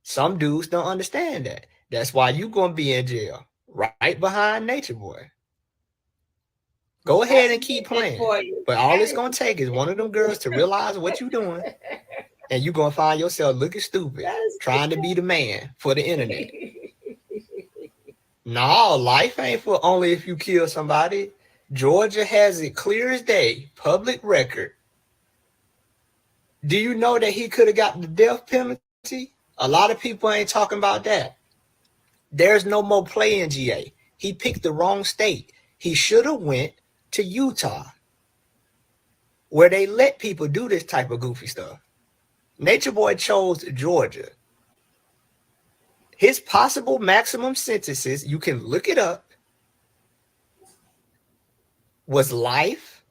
Some dudes don't understand that. That's why you gonna be in jail, right behind Nature Boy. Go ahead and keep playing. But all it's gonna take is one of them girls to realize what you're doing, and you're gonna find yourself looking stupid, trying to be the man for the internet. No, life ain't for only if you kill somebody. Georgia has it clear as day, public record. Do you know that he could have got the death penalty? A lot of people ain't talking about that. There's no more play in GA. He picked the wrong state. He should have went to Utah, where they let people do this type of goofy stuff. Nature Boy chose Georgia. His possible maximum sentences, you can look it up, was life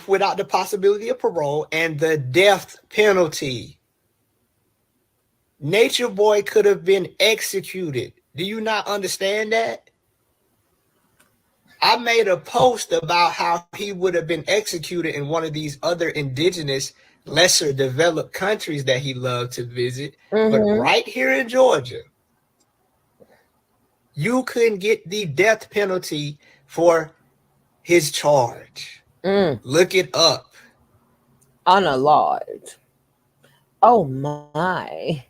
without the possibility of parole, and the death penalty. Nature Boy could have been executed. Do you not understand that? I made a post about how he would have been executed in one of these other indigenous, lesser developed countries that he loved to visit. But right here in Georgia, you couldn't get the death penalty for his charge. Look it up. Unallowed. Oh my.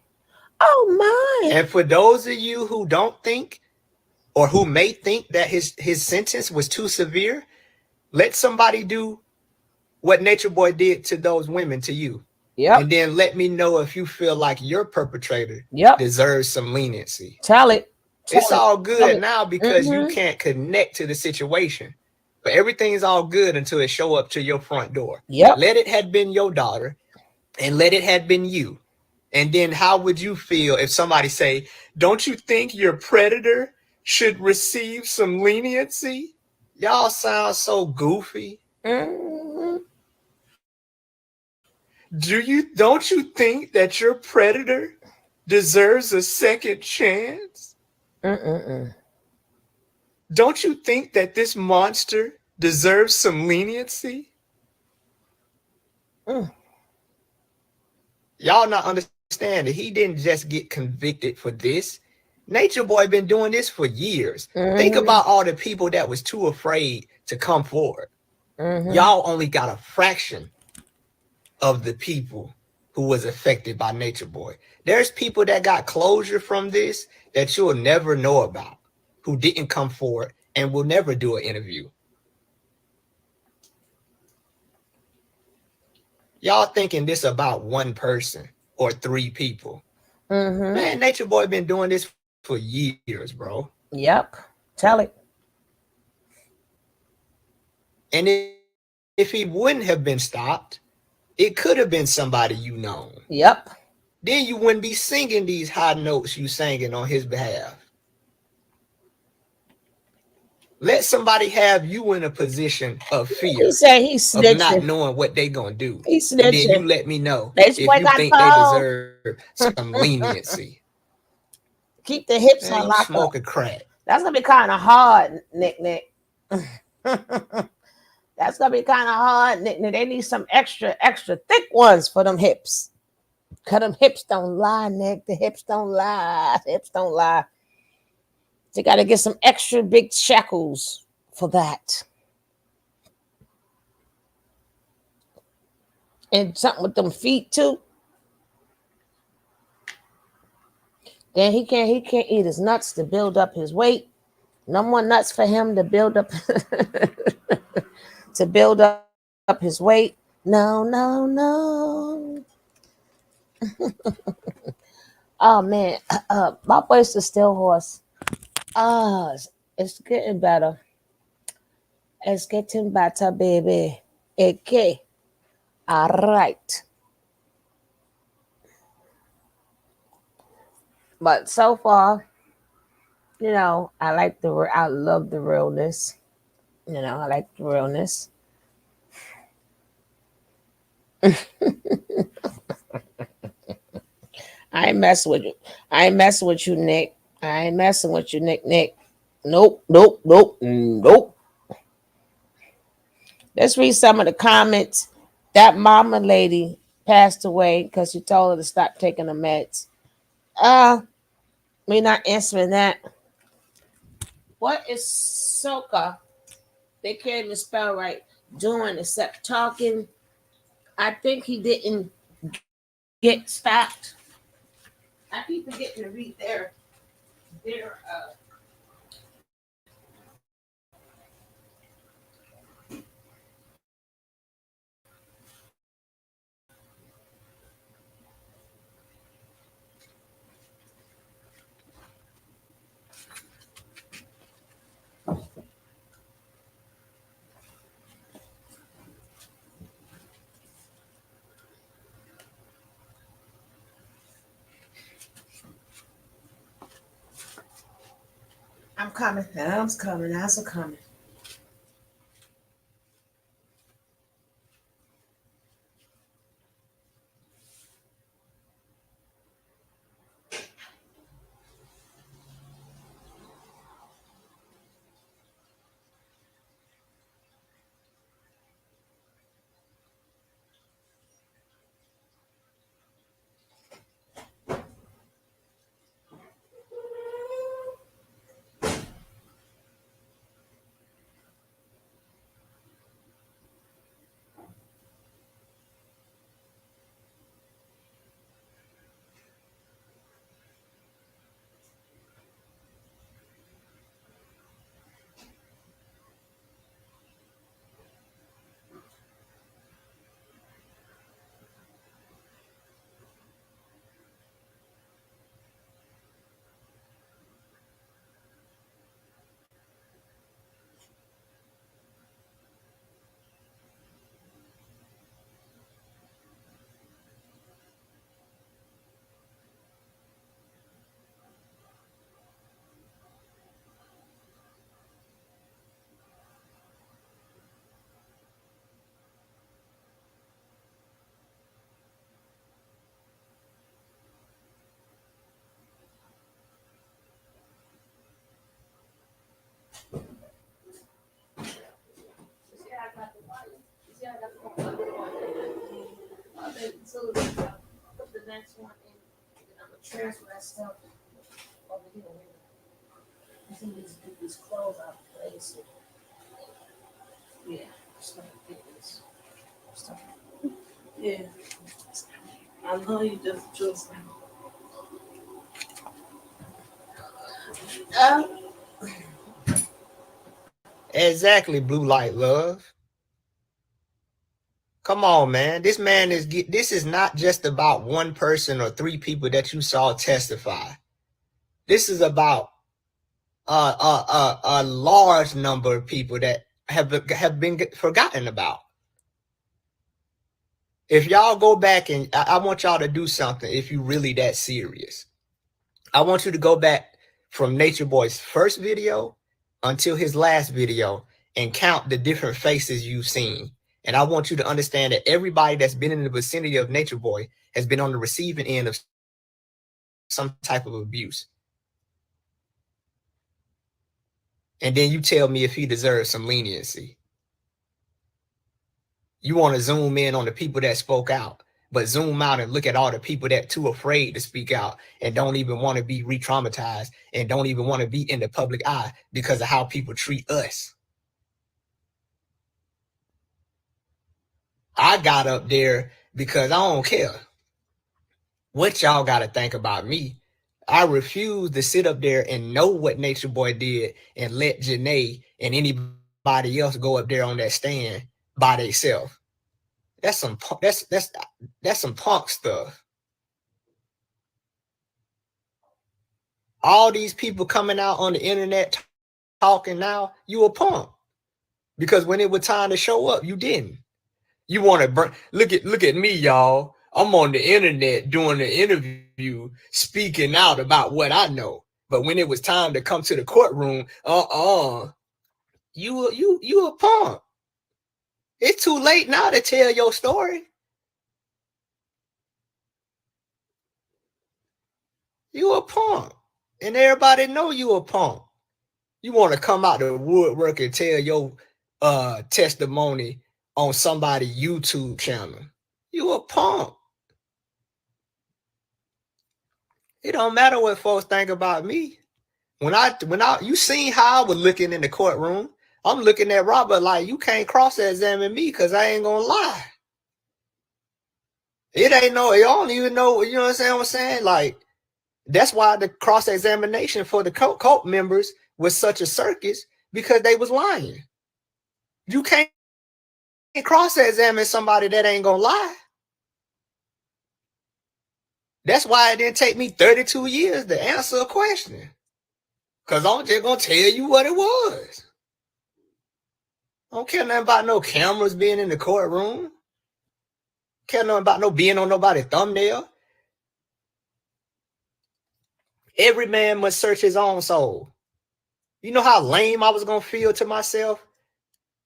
Oh my. And for those of you who don't think, or who may think that his sentence was too severe, let somebody do what Nature Boy did to those women to you. Yep. And then let me know if you feel like your perpetrator deserves some leniency. Tell it. It's all good now because you can't connect to the situation. But everything's all good until it show up to your front door. Yep. Let it had been your daughter, and let it had been you. And then how would you feel if somebody say, don't you think your predator should receive some leniency? Y'all sound so goofy. Don't you think that your predator deserves a second chance? Don't you think that this monster deserves some leniency? Y'all not understanding. He didn't just get convicted for this. Nature Boy been doing this for years. Think about all the people that was too afraid to come forward. Y'all only got a fraction of the people who was affected by Nature Boy. There's people that got closure from this that you'll never know about, who didn't come forward and will never do an interview. Y'all thinking this about one person or three people. Man, Nature Boy been doing this for years, bro. Yep. Tell it. And if he wouldn't have been stopped, it could have been somebody you know. Yep. Then you wouldn't be singing these high notes you singing on his behalf. Let somebody have you in a position of fear. He said he's snitching. Of not knowing what they gonna do. He's snitching. And then you let me know if you think they deserve some leniency. Keep the hips on lock up. Smoking crack. That's gonna be kind of hard, Nick. That's gonna be kind of hard, Nick. They need some extra thick ones for them hips. Cause them hips don't lie, Nick. The hips don't lie. Hips don't lie. They gotta get some extra big shackles for that. And something with them feet too. Then he can't eat his nuts to build up his weight. No more nuts for him to build up to build up his weight. No. Oh man, my voice is still hoarse. It's getting better. It's getting better, baby. Okay. All right. But so far, you know, I love the realness. You know, I like the realness. I ain't messing with you. I ain't messing with you, Nick. I ain't messing with you, Nick. Nope, nope, nope, nope. Let's read some of the comments. That mama lady passed away because she told her to stop taking the meds. We're not answering that. What is soca? They can't even spell right. Doing except talking. I think he didn't get stopped. I keep forgetting to read their I'm coming. I'm coming. I'm coming. Put the next one in. I'm gonna transfer that stuff over here. I think these clothes out of place. Yeah, stuff like this. Stuff. Yeah, I know you just. Exactly, blue light love. Come on, man. This is not just about one person or three people that you saw testify. This is about a large number of people that have been forgotten about. If y'all go back and I want y'all to do something, if you really that serious, I want you to go back from Nature Boy's first video until his last video and count the different faces you've seen. And I want you to understand that everybody that's been in the vicinity of Nature Boy has been on the receiving end of some type of abuse. And then you tell me if he deserves some leniency. You want to zoom in on the people that spoke out, but zoom out and look at all the people that too afraid to speak out and don't even want to be re-traumatized and don't even want to be in the public eye because of how people treat us. I got up there because I don't care what y'all got to think about me. I refuse to sit up there and know what Nature Boy did and let Janae and anybody else go up there on that stand by themselves. That's some punk stuff. All these people coming out on the internet talking now, you a punk. Because when it was time to show up, you didn't. You want to burn. Look at me, y'all. I'm on the internet doing the interview, speaking out about what I know. But when it was time to come to the courtroom, you a punk. It's too late now to tell your story. You a punk. And everybody know you a punk. You want to come out the woodwork and tell your testimony on somebody's YouTube channel. You a punk. It don't matter what folks think about me. When I you seen how I was looking in the courtroom. I'm looking at Robert like, you can't cross-examine me because I ain't gonna lie. It ain't no, you don't even know, you know what I'm saying? Like, that's why the cross-examination for the cult members was such a circus, because they was lying. You can't cross-examine somebody that ain't gonna lie. That's why it didn't take me 32 years to answer a question. Because I'm just gonna tell you what it was. I don't care nothing about no cameras being in the courtroom. Don't care nothing about no being on nobody's thumbnail. Every man must search his own soul. You know how lame I was gonna feel to myself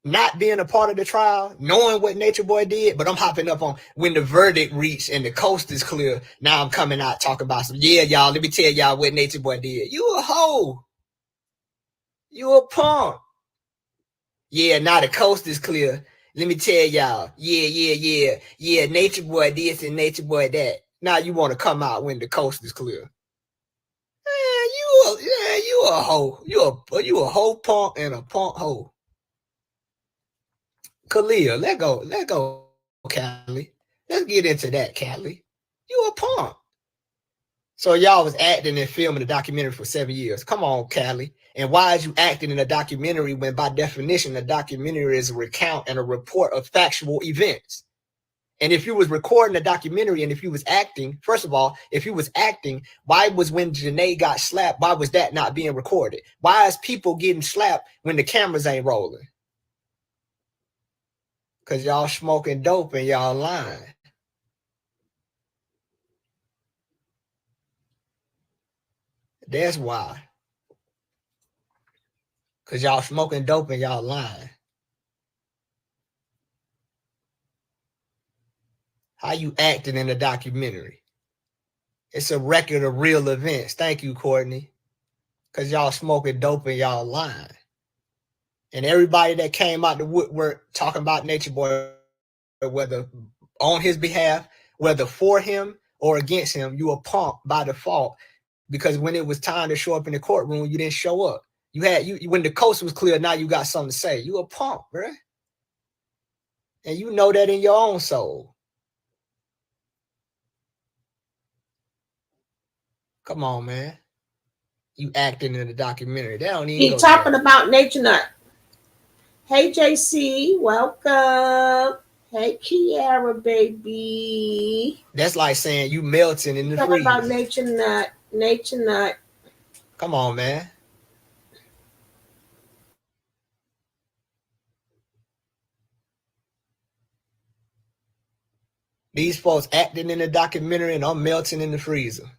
not being a part of the trial, knowing what Nature Boy did, but I'm hopping up on when the verdict reached and the coast is clear. Now I'm coming out talking about some, yeah, y'all, let me tell y'all what Nature Boy did. You a hoe. You a punk. Yeah, now the coast is clear. Let me tell y'all. Yeah, Nature Boy this and Nature Boy that. Now you want to come out when the coast is clear. You a hoe. You a hoe punk and a punk hoe. Khalil, let go, Callie. Let's get into that, Callie. You a punk. So y'all was acting and filming a documentary for 7 years. Come on, Callie. And why is you acting in a documentary when by definition a documentary is a recount and a report of factual events? And if you was recording a documentary and if you was acting, first of all, if you was acting, why was when Janae got slapped, why was that not being recorded? Why is people getting slapped when the cameras ain't rolling? Because y'all smoking dope and y'all lying. That's why. Because y'all smoking dope and y'all lying. How you acting in a documentary? It's a record of real events. Thank you, Courtney. Because y'all smoking dope and y'all lying. And everybody that came out the woodwork talking about Nature Boy, whether on his behalf, whether for him or against him, you a punk by default. Because when it was time to show up in the courtroom, you didn't show up. When the coast was clear, now you got something to say. You a punk, bro. And you know that in your own soul. Come on, man. You acting in the documentary. That don't even Keep talking about Nature Nut. Hey, JC, welcome. Hey, Kiara, baby. That's like saying you melting in the freezer. Talking about Nature Nut. Nature Nut. Come on, man. These folks acting in the documentary and I'm melting in the freezer.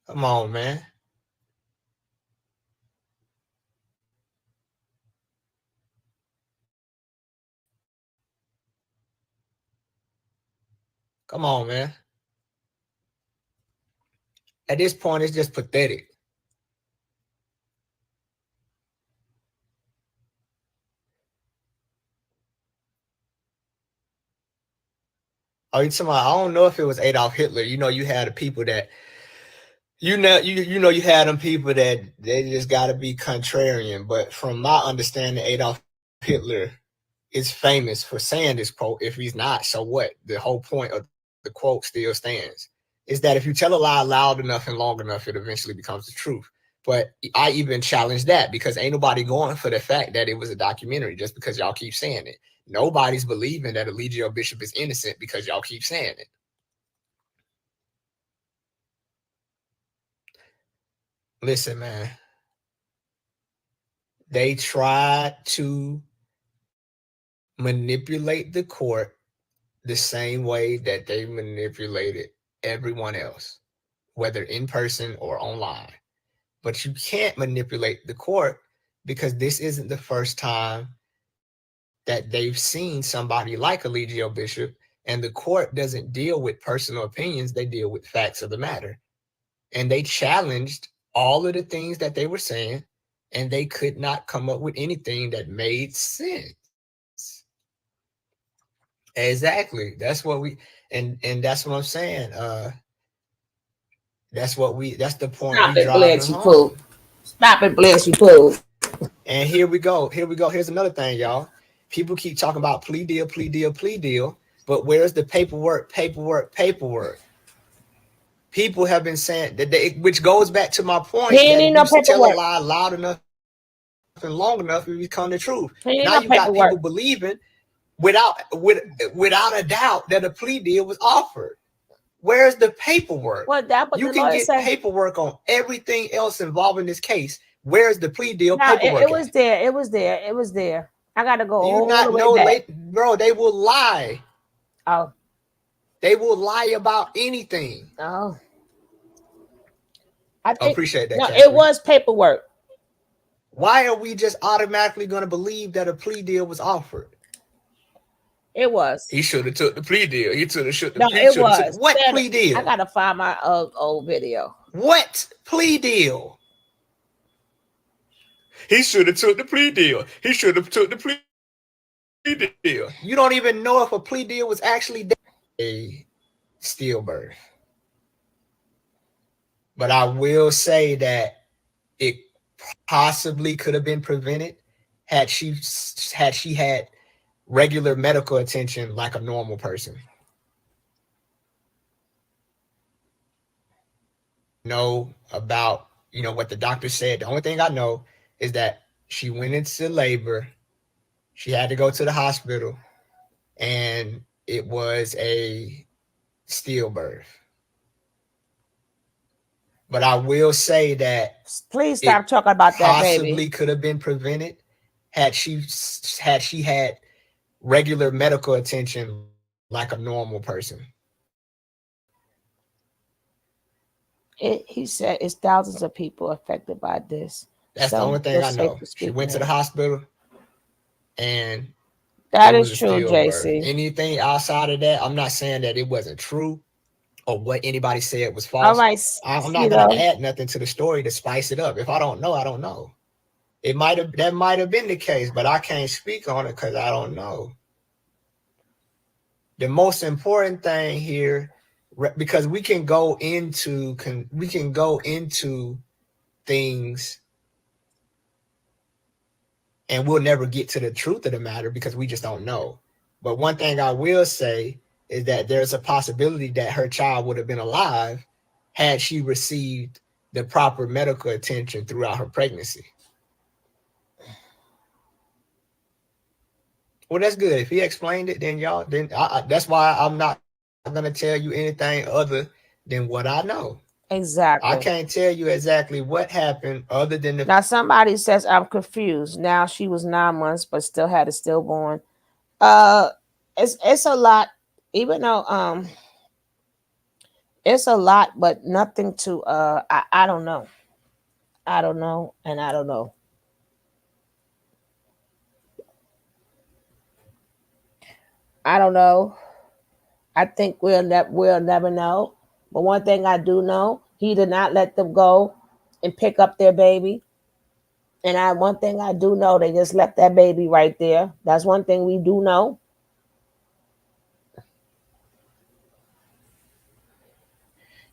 Come on, man. Come on, man. At this point, it's just pathetic. Oh, you talking about, I don't know if it was Adolf Hitler. You know, you had the people that, you had them people that they just got to be contrarian. But from my understanding, Adolf Hitler is famous for saying this quote. If he's not, so what? The whole point of the quote still stands. Is that if you tell a lie loud enough and long enough, it eventually becomes the truth. But I even challenge that because ain't nobody going for the fact that it was a documentary just because y'all keep saying it. Nobody's believing that Eligio Bishop is innocent because y'all keep saying it. Listen, man. They tried to manipulate the court the same way that they manipulated everyone else, whether in person or online. But you can't manipulate the court because this isn't the first time that they've seen somebody like Eligio Bishop And the court doesn't deal with personal opinions. They deal with facts of the matter. And they challenged all of the things that they were saying, and they could not come up with anything that made sense. Exactly. That's what we and that's what I'm saying. That's the point Stop we it, driving bless you, home. fool. Stop it, bless you, fool. And here we go. Here's another thing, y'all. People keep talking about plea deal, but where's the paperwork? People have been saying that which goes back to my point He ain't that need if no you tell a paperwork. lie loud enough and long enough, it become the truth. He ain't Now no you got paperwork. people believing without a doubt that a plea deal was offered. Where's the paperwork? Well, that what You the can lawyer get said. paperwork on everything else involving this case. Where's the plea deal No, paperwork? it was there. It was there. It was there. I got to go Do you all not the way know, back. bro? They will lie. Oh, They will lie about anything. oh. I appreciate that. No, Catherine. it was paperwork. Why are we just automatically going to believe that a plea deal was offered? It was. He should have took the plea deal. He should have. No, it was. What plea deal? I got to find my old video. What plea deal? He should have took the plea deal. He should have took the plea deal. You don't even know if a plea deal was actually a stillbirth. But I will say that it possibly could have been prevented had she had regular medical attention like a normal person. Know about, what the doctor said. The only thing I know is that she went into labor. She had to go to the hospital, and it was a stillbirth. But I will say that please stop talking about that baby. Possibly could have been prevented had she had regular medical attention like a normal person. He said it's thousands of people affected by this. That's the only thing I know. She went to the hospital, and that is true, JC. Anything outside of that, I'm not saying that it wasn't true or what anybody said was false. All right, I'm not going to add nothing to the story to spice it up. If I don't know, I don't know. That might have been the case, but I can't speak on it because I don't know. The most important thing here, because we can go into things and we'll never get to the truth of the matter because we just don't know. But one thing I will say is that there's a possibility that her child would have been alive had she received the proper medical attention throughout her pregnancy. Well, that's good. If he explained it, then that's why I'm not going to tell you anything other than what I know. Exactly. I can't tell you exactly what happened other than Now somebody says I'm confused. Now she was 9 months, but still had a stillborn. It's a lot, even though it's a lot, but nothing to I don't know. I don't know, and I don't know. I don't know. I think we'll never know. But one thing I do know, he did not let them go and pick up their baby. And one thing I do know, they just left that baby right there. That's one thing we do know.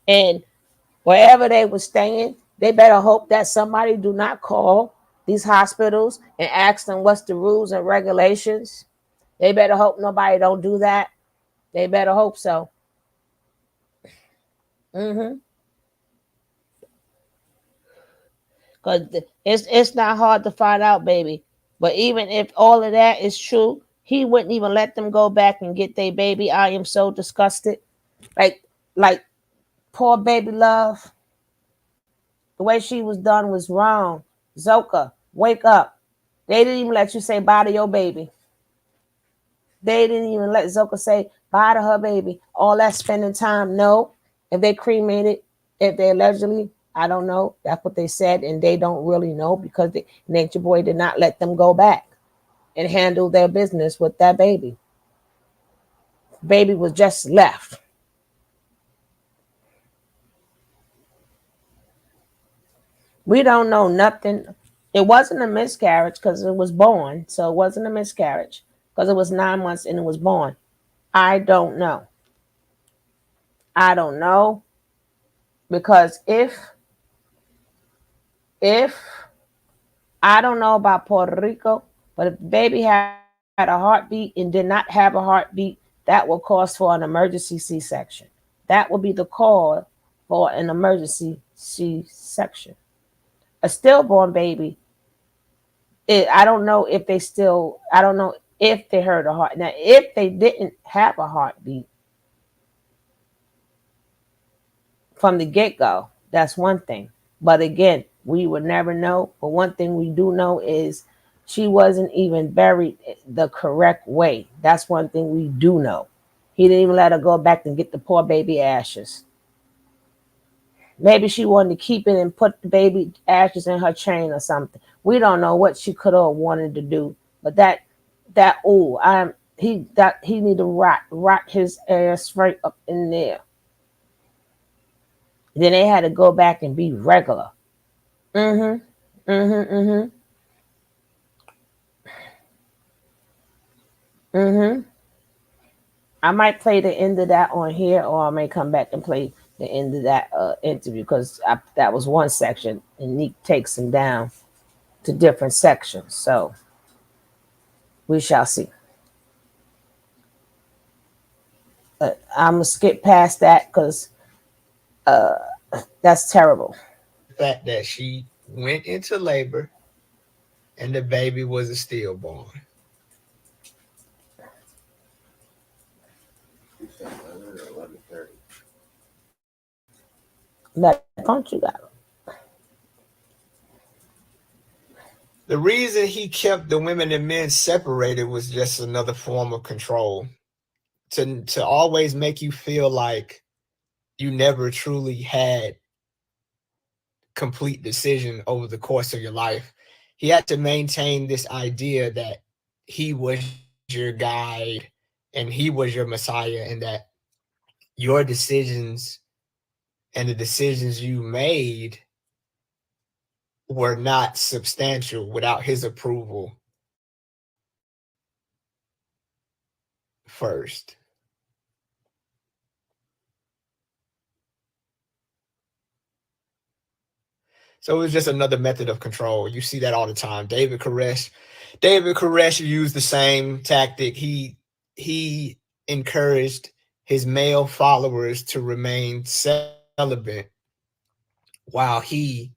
And wherever they were staying, they better hope that somebody do not call these hospitals and ask them what's the rules and regulations. They better hope nobody don't do that. They better hope so. Because it's not hard to find out, baby. But even if all of that is true, he wouldn't even let them go back and get their baby. I am so disgusted. Like poor baby love. The way she was done was wrong. Zoka, wake up. They didn't even let you say bye to your baby. They didn't even let Zoka say bye to her baby. All that spending time, no. If they cremated, if they allegedly, I don't know. That's what they said, and they don't really know because Nature Boy did not let them go back and handle their business with that baby. Baby was just left. We don't know nothing. It wasn't a miscarriage because it was born. So it wasn't a miscarriage because it was 9 months and it was born. I don't know. I don't know because if I don't know about Puerto Rico, but if the baby had a heartbeat and did not have a heartbeat, that will cause for an emergency C-section. That will be the cause for an emergency C-section. A stillborn baby, I don't know if they still, I don't know if they heard a heart. Now, if they didn't have a heartbeat from the get-go, that's one thing. But again, we would never know. But one thing we do know is she wasn't even buried the correct way. That's one thing we do know. He didn't even let her go back and get the poor baby ashes. Maybe she wanted to keep it and put the baby ashes in her chain or something. We don't know what she could have wanted to do. But he need to rot his ass right up in there. Then they had to go back and be regular. Mm-hmm. Mm-hmm. Mm-hmm. Mm-hmm. I might play the end of that on here, or I may come back and play the end of that interview because that was one section, and Neek takes him down to different sections. So we shall see. I'm gonna skip past that because that's terrible. The fact that she went into labor and the baby was a stillborn. That don't you got? The reason he kept the women and men separated was just another form of control. To always make you feel like you never truly had complete decision over the course of your life. He had to maintain this idea that he was your guide and he was your Messiah, and that your decisions and the decisions you made were not substantial without his approval first. So it was just another method of control. You see that all the time. David Koresh used the same tactic. He encouraged his male followers to remain celibate while he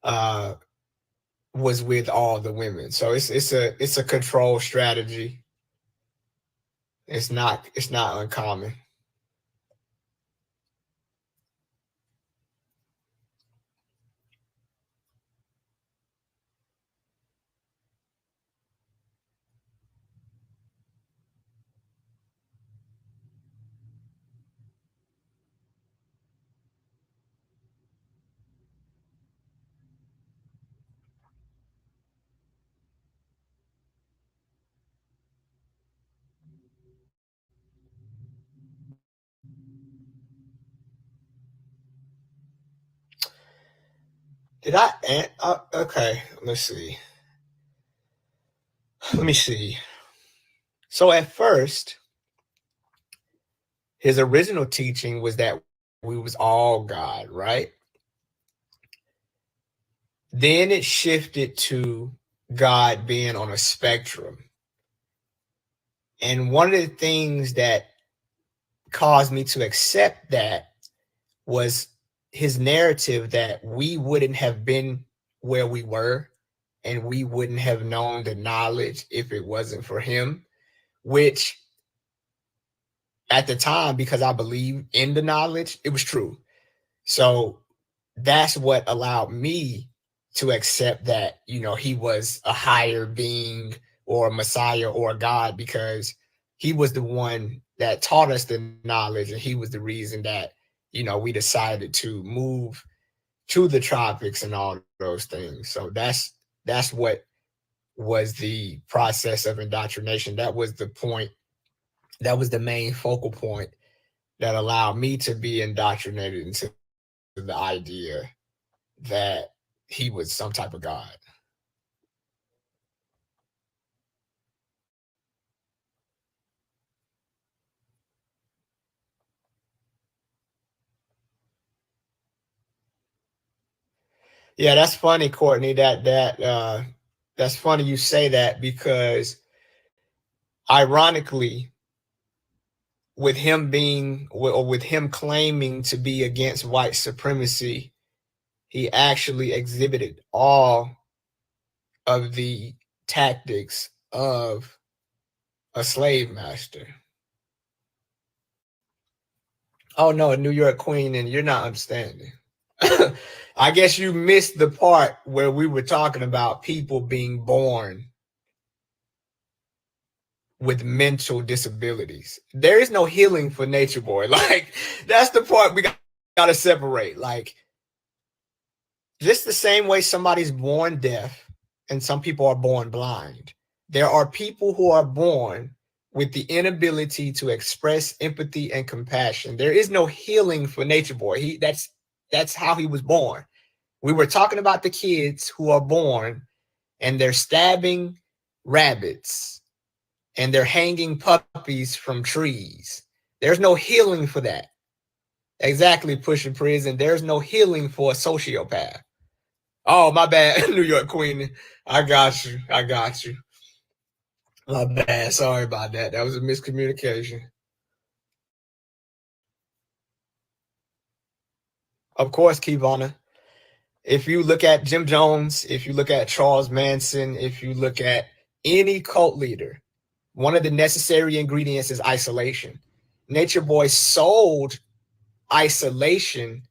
was with all the women. So it's a control strategy. It's not uncommon. Did I? Okay, let's see. Let me see. So at first, his original teaching was that we was all God, right? Then it shifted to God being on a spectrum. And one of the things that caused me to accept that was his narrative that we wouldn't have been where we were and we wouldn't have known the knowledge if it wasn't for him, which at the time, because I believed in the knowledge, it was true. So that's what allowed me to accept that, he was a higher being or a Messiah or a God, because he was the one that taught us the knowledge, and he was the reason that, we decided to move to the tropics and all those things. So that's what was the process of indoctrination. That was the point That was the main focal point that allowed me to be indoctrinated into the idea that he was some type of God. Yeah, that's funny, Courtney. That's funny you say that, because ironically, with him being, or with him claiming to be against white supremacy, he actually exhibited all of the tactics of a slave master. Oh no, New York Queen, and you're not understanding. I guess you missed the part where we were talking about people being born with mental disabilities. There is no healing for Nature Boy. Like, that's the part we got to separate. Like, just the same way somebody's born deaf and some people are born blind, there are people who are born with the inability to express empathy and compassion. There is no healing for Nature Boy. That's how he was born. We were talking about the kids who are born and they're stabbing rabbits and they're hanging puppies from trees. There's no healing for that. Exactly, pushing prison. There's no healing for a sociopath. Oh, my bad, New York Queen. I got you. I got you. My bad. Sorry about that. That was a miscommunication. Of course, Caebonna. If you look at Jim Jones, if you look at Charles Manson, if you look at any cult leader, one of the necessary ingredients is isolation. Nature Boy sold isolation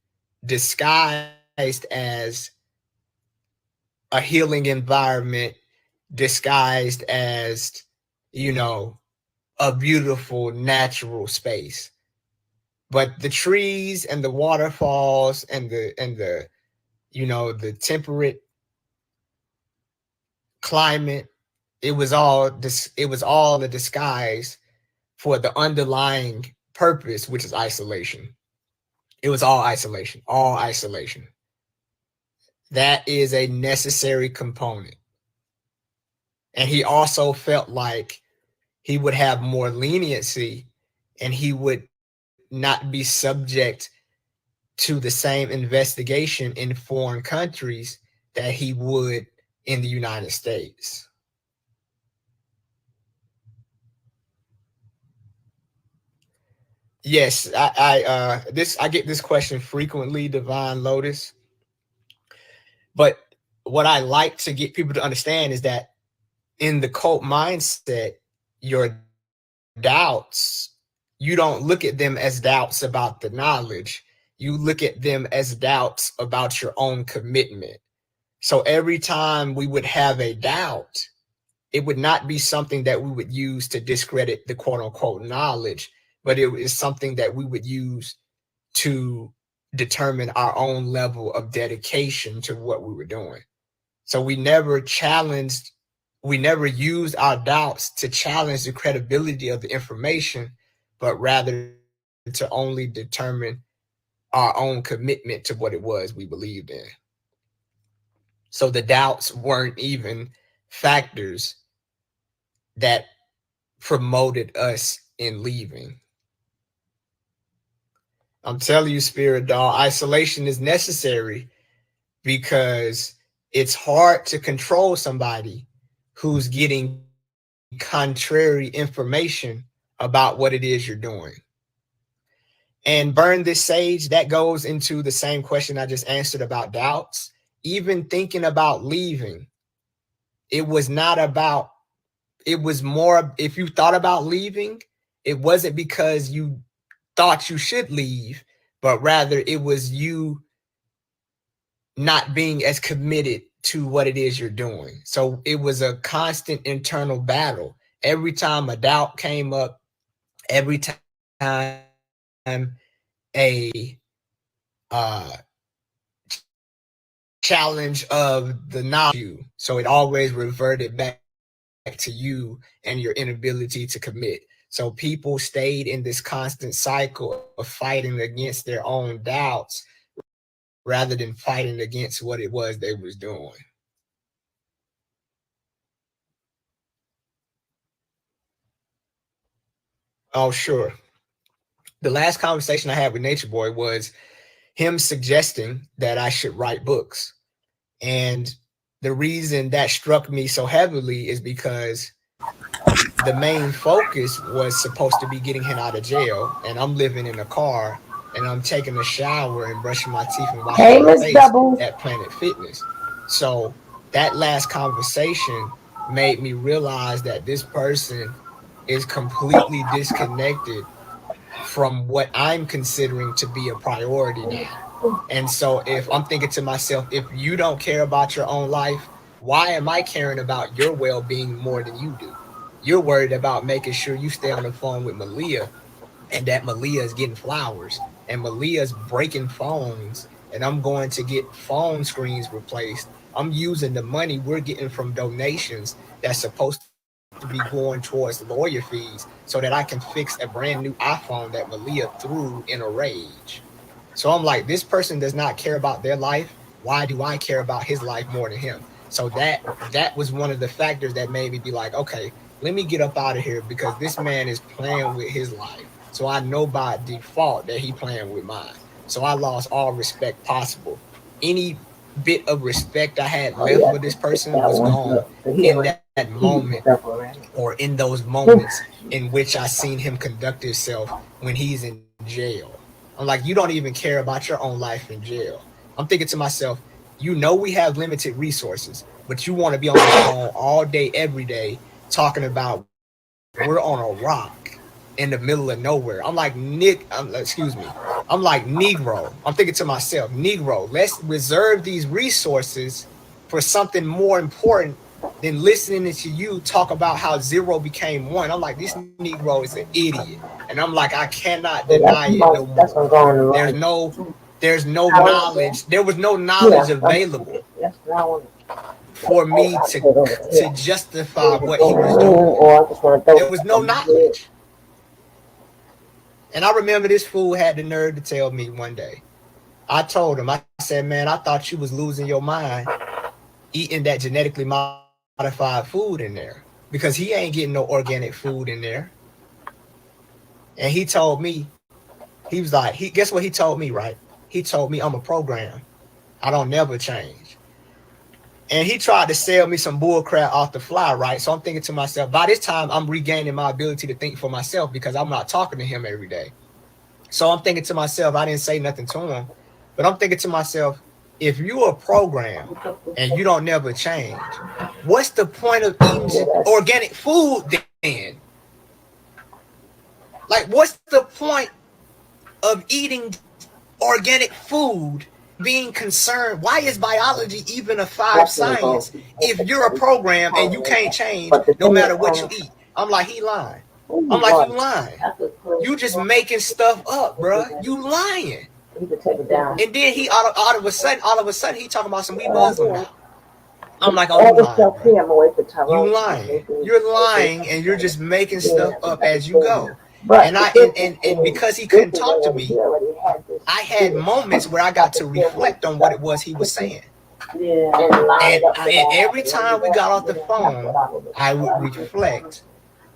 disguised as a healing environment, disguised as, you know, a beautiful natural space. But the trees and the waterfalls and the you know, the temperate climate, it was all a disguise for the underlying purpose, which is isolation. It was all isolation, all isolation. That is a necessary component. And he also felt like he would have more leniency and he would not be subject to the same investigation in foreign countries that he would in the United States. Yes, I get this question frequently, Divine Lotus. But what I like to get people to understand is that in the cult mindset, your doubts, you don't look at them as doubts about the knowledge. You look at them as doubts about your own commitment. So every time we would have a doubt, it would not be something that we would use to discredit the quote unquote knowledge, but it is something that we would use to determine our own level of dedication to what we were doing. So we never used our doubts to challenge the credibility of the information, but rather to only determine our own commitment to what it was we believed in. So the doubts weren't even factors that promoted us in leaving. I'm telling you, Spirit Doll, isolation is necessary because it's hard to control somebody who's getting contrary information about what it is you're doing. And burn this sage, that goes into the same question I just answered about doubts. Even thinking about leaving, it was more, if you thought about leaving, it wasn't because you thought you should leave, but rather it was you not being as committed to what it is you're doing. So it was a constant internal battle. Every time a doubt came up, every time a challenge of the knowledge, so it always reverted back to you and your inability to commit. So people stayed in this constant cycle of fighting against their own doubts rather than fighting against what it was they was doing. Oh, sure. The last conversation I had with Nature Boy was him suggesting that I should write books. And the reason that struck me so heavily is because the main focus was supposed to be getting him out of jail. And I'm living in a car and I'm taking a shower and brushing my teeth and washing my face at Planet Fitness. So that last conversation made me realize that this person is completely disconnected from what I'm considering to be a priority now. And so if I'm thinking to myself, if you don't care about your own life, why am I caring about your well-being more than you do? You're worried about making sure you stay on the phone with Malia and that Malia is getting flowers and Malia's breaking phones and I'm going to get phone screens replaced. I'm using the money we're getting from donations that's supposed to be going towards lawyer fees so that I can fix a brand new iPhone that Malia threw in a rage. So I'm like, this person does not care about their life. Why do I care about his life more than him? So that was one of the factors that made me be like, okay, let me get up out of here because this man is playing with his life. So I know by default that he playing with mine. So I lost all respect possible. Any bit of respect I had left for this person was gone in that moment or in those moments in which I seen him conduct himself when he's in jail. I'm like, you don't even care about your own life in jail. I'm thinking to myself, you know we have limited resources, but you want to be on the phone all day, every day, talking about we're on a rock in the middle of nowhere. I'm like, I'm like, Negro. I'm thinking to myself, Negro, let's reserve these resources for something more important than listening to you talk about how 0 became 1. I'm like, this Negro is an idiot. And I'm like, I cannot deny it no more. There's no knowledge. There was no knowledge available for me to justify what he was doing. There was no knowledge. And I remember this fool had the nerve to tell me one day. I told him, I said, man, I thought you was losing your mind eating that genetically modified food in there because he ain't getting no organic food in there. And he told me, he was like, guess what he told me, right? He told me I'm a program. I don't never change. And he tried to sell me some bull crap off the fly, right? So I'm thinking to myself, by this time, I'm regaining my ability to think for myself because I'm not talking to him every day. So I'm thinking to myself, I didn't say nothing to him, but I'm thinking to myself, if you're a program and you don't never change, what's the point of eating organic food then? Like, what's the point of eating organic food, being concerned? Why is biology even a 5 science if you're a program and you can't change no matter what you eat? I'm like, he lying. I'm like, you lying. You just making stuff up, bro. You lying. And then he all of a sudden he talking about some we Muslim now. I'm like, oh, you lying, bro. You lying. You're lying and you're just making stuff up as you go. And and because he couldn't talk to me, I had moments where I got to reflect on what it was he was saying. And every time we got off the phone, I would reflect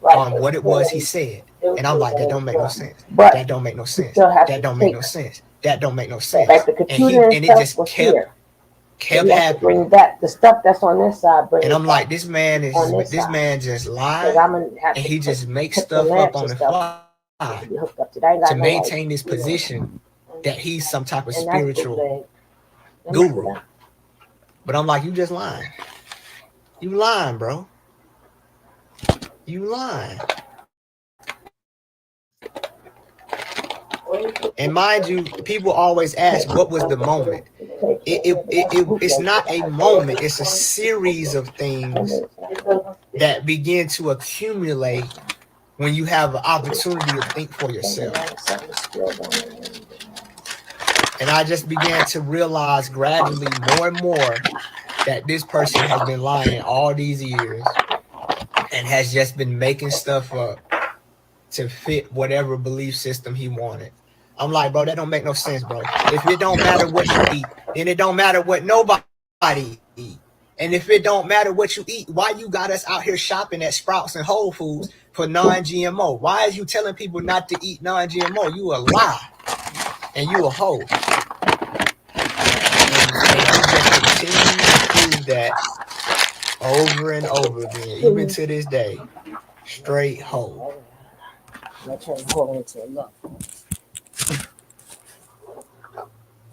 on what it was he said. And I'm like, that don't make no sense. That don't make no sense. That don't make no sense. That don't make no sense. And it just kept happening. Bring back the stuff that's on this side. And I'm like, this man just lied, and he just makes stuff up on the fly to maintain this position that he's some type of spiritual guru. But I'm like, you just lying. You lying, bro. You lying. And mind you, people always ask, what was the moment? It's not a moment. It's a series of things that begin to accumulate when you have an opportunity to think for yourself. And I just began to realize gradually more and more that this person has been lying all these years and has just been making stuff up to fit whatever belief system he wanted. I'm like, bro, that don't make no sense, bro. If it don't matter what you eat, then it don't matter what nobody eat. And if it don't matter what you eat, why you got us out here shopping at Sprouts and Whole Foods for non-GMO? Why is you telling people not to eat non-GMO? You a lie. And you a hoe. And you just continue to prove that over and over again, even to this day. Straight hoe. Let's turn the whole into a look.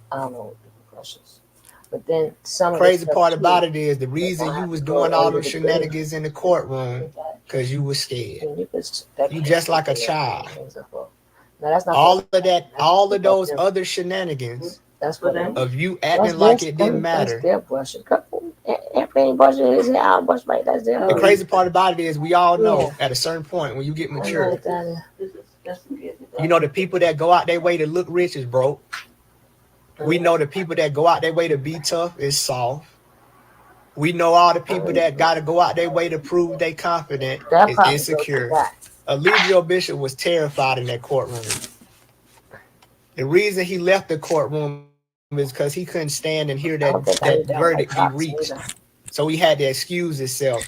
I don't know what the brushes. But then some crazy part about it is the reason you was doing all them shenanigans in the courtroom because you was scared. You just like a child. No, that's not all of that, all of those other shenanigans that's for them. Of you acting like it didn't matter. That's their brush. Everything brushing his hair, I'll brush right. That's their. The crazy part about it is we all know at a certain point when you get mature, you know the people that go out their way to look rich is broke. We know the people that go out their way to be tough is soft. We know all the people that got to go out their way to prove they confident is insecure. Eligio Bishop was terrified in that courtroom. The reason he left the courtroom is because he couldn't stand and hear that verdict be reached. So he had to excuse himself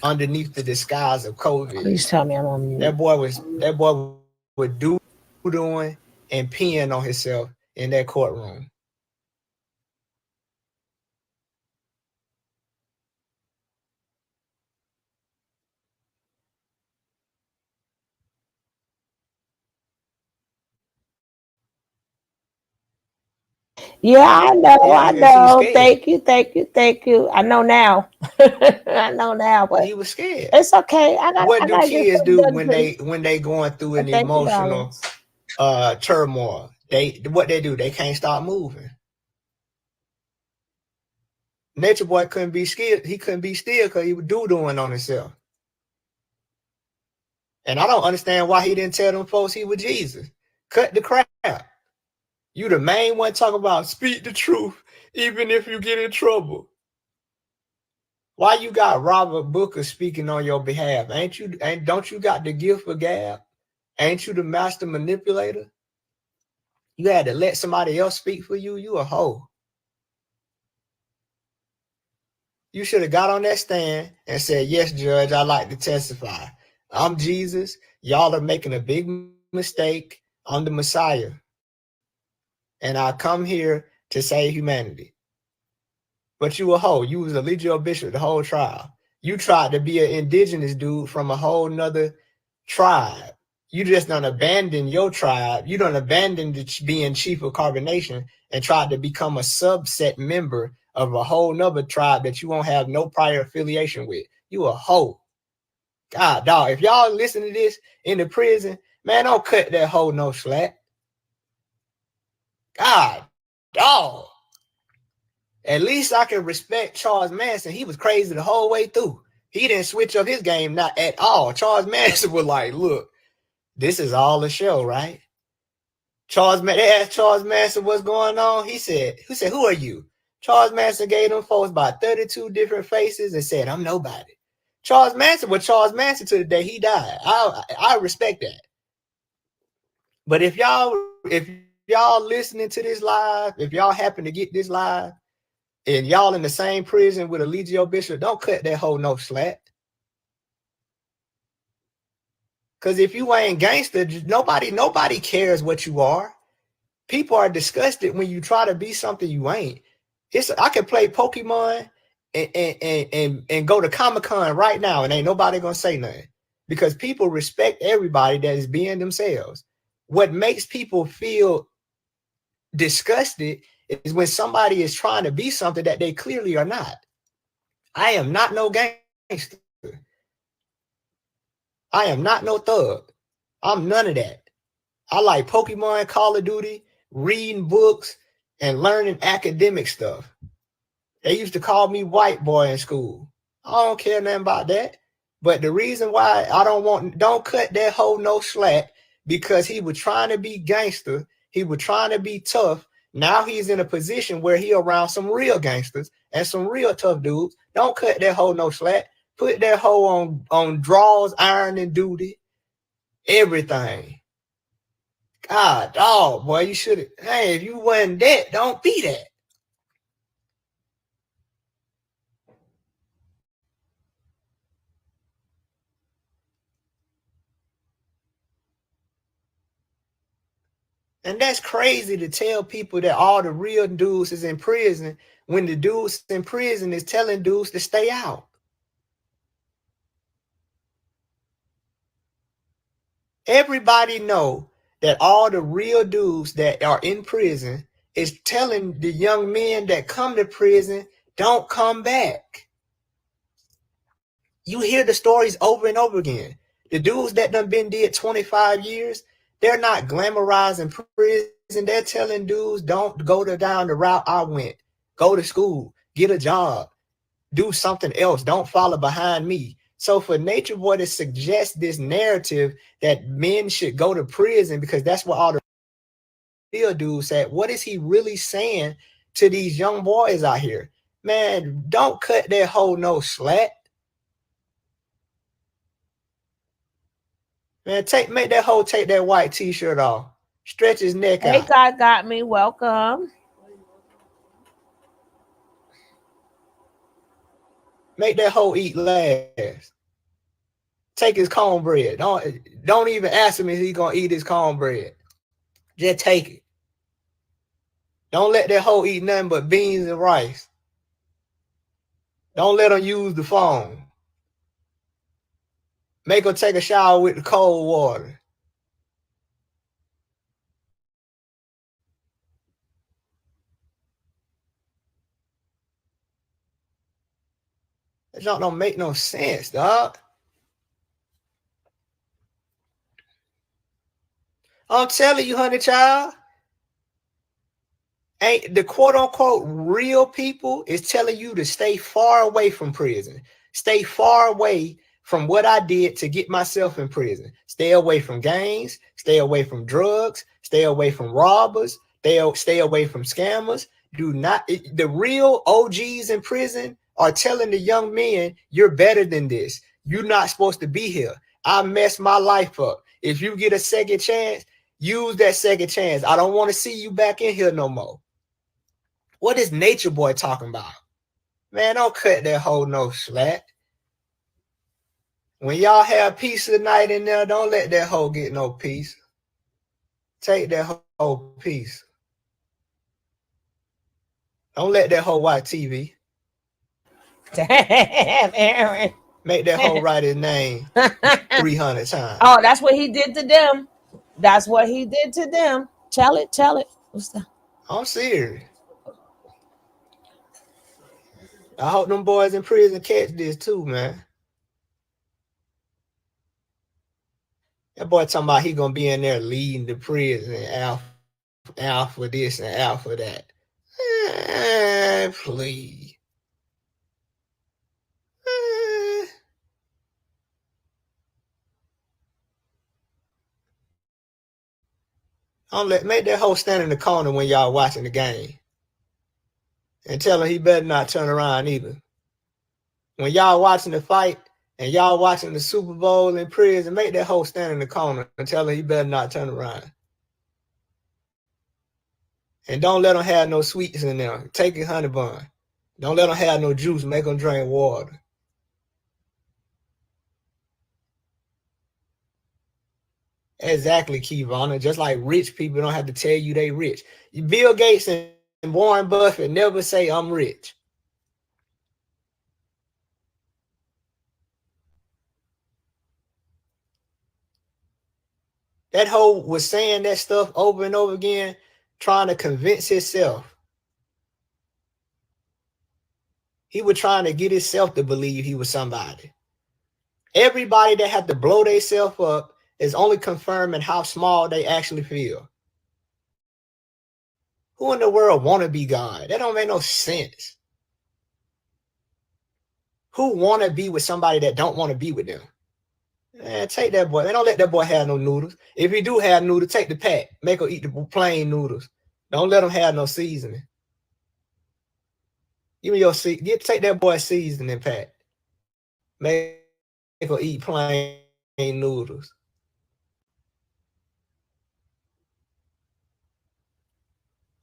underneath the disguise of COVID. Please tell me I'm on mute. That boy would doing and peeing on himself in that courtroom. Yeah, I know. Thank you. I know now. I know now, but he was scared. It's okay. What do kids do when they going through an emotional turmoil? What they do? They can't stop moving. Nature Boy couldn't be scared. He couldn't be still because he was doing on himself. And I don't understand why he didn't tell them folks he was Jesus. Cut the crap. You the main one talking about speak the truth, even if you get in trouble. Why you got Robert Booker speaking on your behalf? Don't you got the gift of gab? Ain't you the master manipulator? You had to let somebody else speak for you. You a hoe. You should have got on that stand and said, yes, Judge, I like to testify. I'm Jesus. Y'all are making a big mistake. I'm the Messiah. And I come here to save humanity. But you a hoe. You was Eligio Bishop the whole trial. You tried to be an indigenous dude from a whole nother tribe. You just done abandoned your tribe. You done abandoned being chief of Carbonation and tried to become a subset member of a whole nother tribe that you won't have no prior affiliation with. You a hoe. God, dog, if y'all listen to this in the prison, man, don't cut that hoe no slack. God, dog. At least I can respect Charles Manson. He was crazy the whole way through. He didn't switch up his game, not at all. Charles Manson was like, look, this is all a show, right? They asked Charles Manson what's going on. He said, who are you? Charles Manson gave them folks about 32 different faces and said, I'm nobody. Charles Manson was Charles Manson to the day he died. I respect that. But if y'all listening to this live, if y'all happen to get this live, and y'all in the same prison with Eligio Bishop, don't cut that whole no slack. Because if you ain't gangster, nobody cares what you are. People are disgusted when you try to be something you ain't. I can play Pokemon and go to Comic-Con right now and ain't nobody gonna say nothing. Because people respect everybody that is being themselves. What makes people feel disgusted is when somebody is trying to be something that they clearly are not. I am not no gangster. I am not no thug. I'm none of that. I like Pokemon, Call of Duty, reading books, and learning academic stuff. They used to call me white boy in school. I don't care nothing about that. But the reason why don't cut that whole no slack, because he was trying to be gangster. He was trying to be tough. Now he's in a position where he around some real gangsters and some real tough dudes. Don't cut that hoe no slack. Put that hoe on draws, iron, and duty. everything. God, dog, boy, you should have. Hey, if you wasn't that, don't be that. And that's crazy to tell people that all the real dudes is in prison when the dudes in prison is telling dudes to stay out. Everybody know that all the real dudes that are in prison is telling the young men that come to prison, don't come back. You hear the stories over and over again. The dudes that done been dead 25 years, they're not glamorizing prison. They're telling dudes, don't go down the route I went. Go to school, get a job, do something else. Don't follow behind me. So for Nature Boy to suggest this narrative that men should go to prison because that's what all the real dudes said, what is he really saying to these young boys out here? Man, don't cut their whole no slack. Man, make that hoe take that white t-shirt off. Stretch his neck Hey, out. God got me. Welcome. Make that hoe eat last. Take his cornbread. Don't even ask him if he's gonna eat his cornbread. Just take it. Don't let that hoe eat nothing but beans and rice. Don't let him use the phone. Make him take a shower with the cold water. That don't make no sense, dog. I'm telling you, honey child. Ain't the quote unquote real people is telling you to stay far away from prison. Stay far away from what I did to get myself in prison. Stay away from gangs, stay away from drugs, stay away from robbers, stay away from scammers. Do not, the real OGs in prison are telling the young men, you're better than this. You're not supposed to be here. I messed my life up. If you get a second chance, use that second chance. I don't want to see you back in here no more. What is Nature Boy talking about? Man, don't cut that whole no slack. When y'all have peace tonight in there, don't let that hoe get no peace. Take that whole peace. Don't let that hoe watch TV. Damn, Aaron. Make that hoe write his name 300 times. Oh, that's what he did to them. That's what he did to them. Tell it. What's that? I'm serious. I hope them boys in prison catch this too, man. That boy talking about he gonna be in there leading the prison out for this and out for that. Please. Make that hoe stand in the corner when y'all watching the game. And tell him he better not turn around either. When y'all watching the fight and y'all watching the Super Bowl in prison, make that hoe stand in the corner and tell him he better not turn around. And don't let him have no sweets in there. Take his honey bun. Don't let him have no juice. Make him drink water. Exactly, Caebonnaton. Just like rich people don't have to tell you they rich. Bill Gates and Warren Buffett never say I'm rich. That hoe was saying that stuff over and over again, trying to convince himself. He was trying to get himself to believe he was somebody. Everybody that had to blow themselves up is only confirming how small they actually feel. Who in the world want to be God? That don't make no sense. Who want to be with somebody that don't want to be with them? Man, take that boy. Man, don't let that boy have no noodles. If he do have noodles, take the pack. Make him eat the plain noodles. Don't let him have no seasoning. Give me your take that boy seasoning pack. Make him eat plain noodles.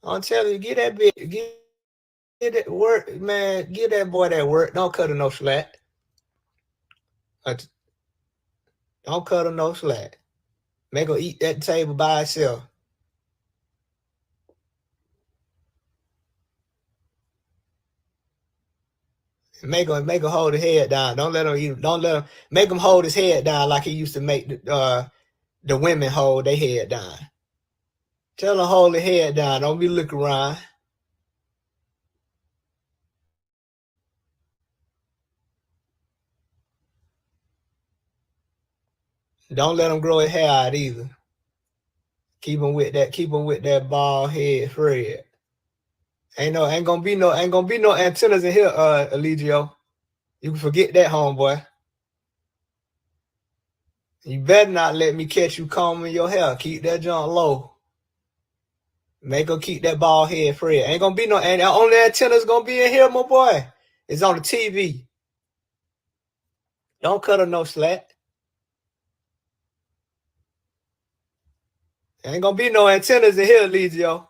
I'm telling you, get that bitch, get that work, man. Get that boy that work. Don't cut her no slack. Don't cut her no slack. Make her eat that table by herself. Make her hold his head down. Don't let him eat. Don't let him make him hold his head down like he used to make the women hold their head down. Tell him hold his head down. Don't be looking around. Don't let him grow his hair out either. Keep him with that bald head, Fred. Ain't gonna be no antennas in here, Eligio. You can forget that, homeboy. You better not let me catch you combing your hair. Keep that junk low. Make her keep that bald head, Fred. Ain't gonna be no, and the only antenna's gonna be in here, my boy. It's on the TV. Don't cut her no slack. Ain't gonna be no antennas in here, Eligio.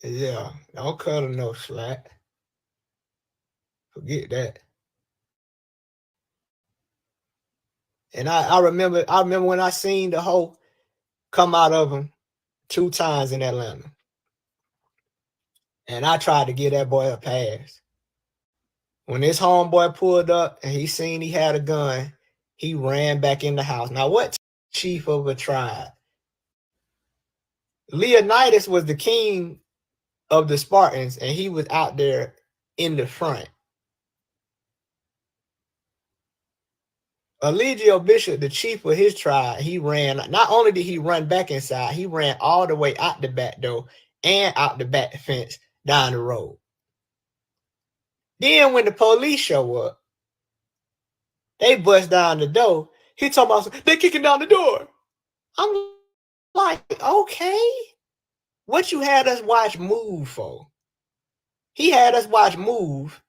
Yeah, don't cut her no slack. Forget that. And I remember when I seen the hoe come out of him 2 times in Atlanta. And I tried to give that boy a pass. When this homeboy pulled up and he seen he had a gun, he ran back in the house. Now, what chief of a tribe? Leonidas was the king of the Spartans, and he was out there in the front. Eligio Bishop, the chief of his tribe, he ran. Not only did he run back inside, he ran all the way out the back door and out the back fence down the road. Then when the police show up, they bust down the door. He talking about, they kicking down the door. I'm like, okay. What you had us watch Move for? He had us watch Move,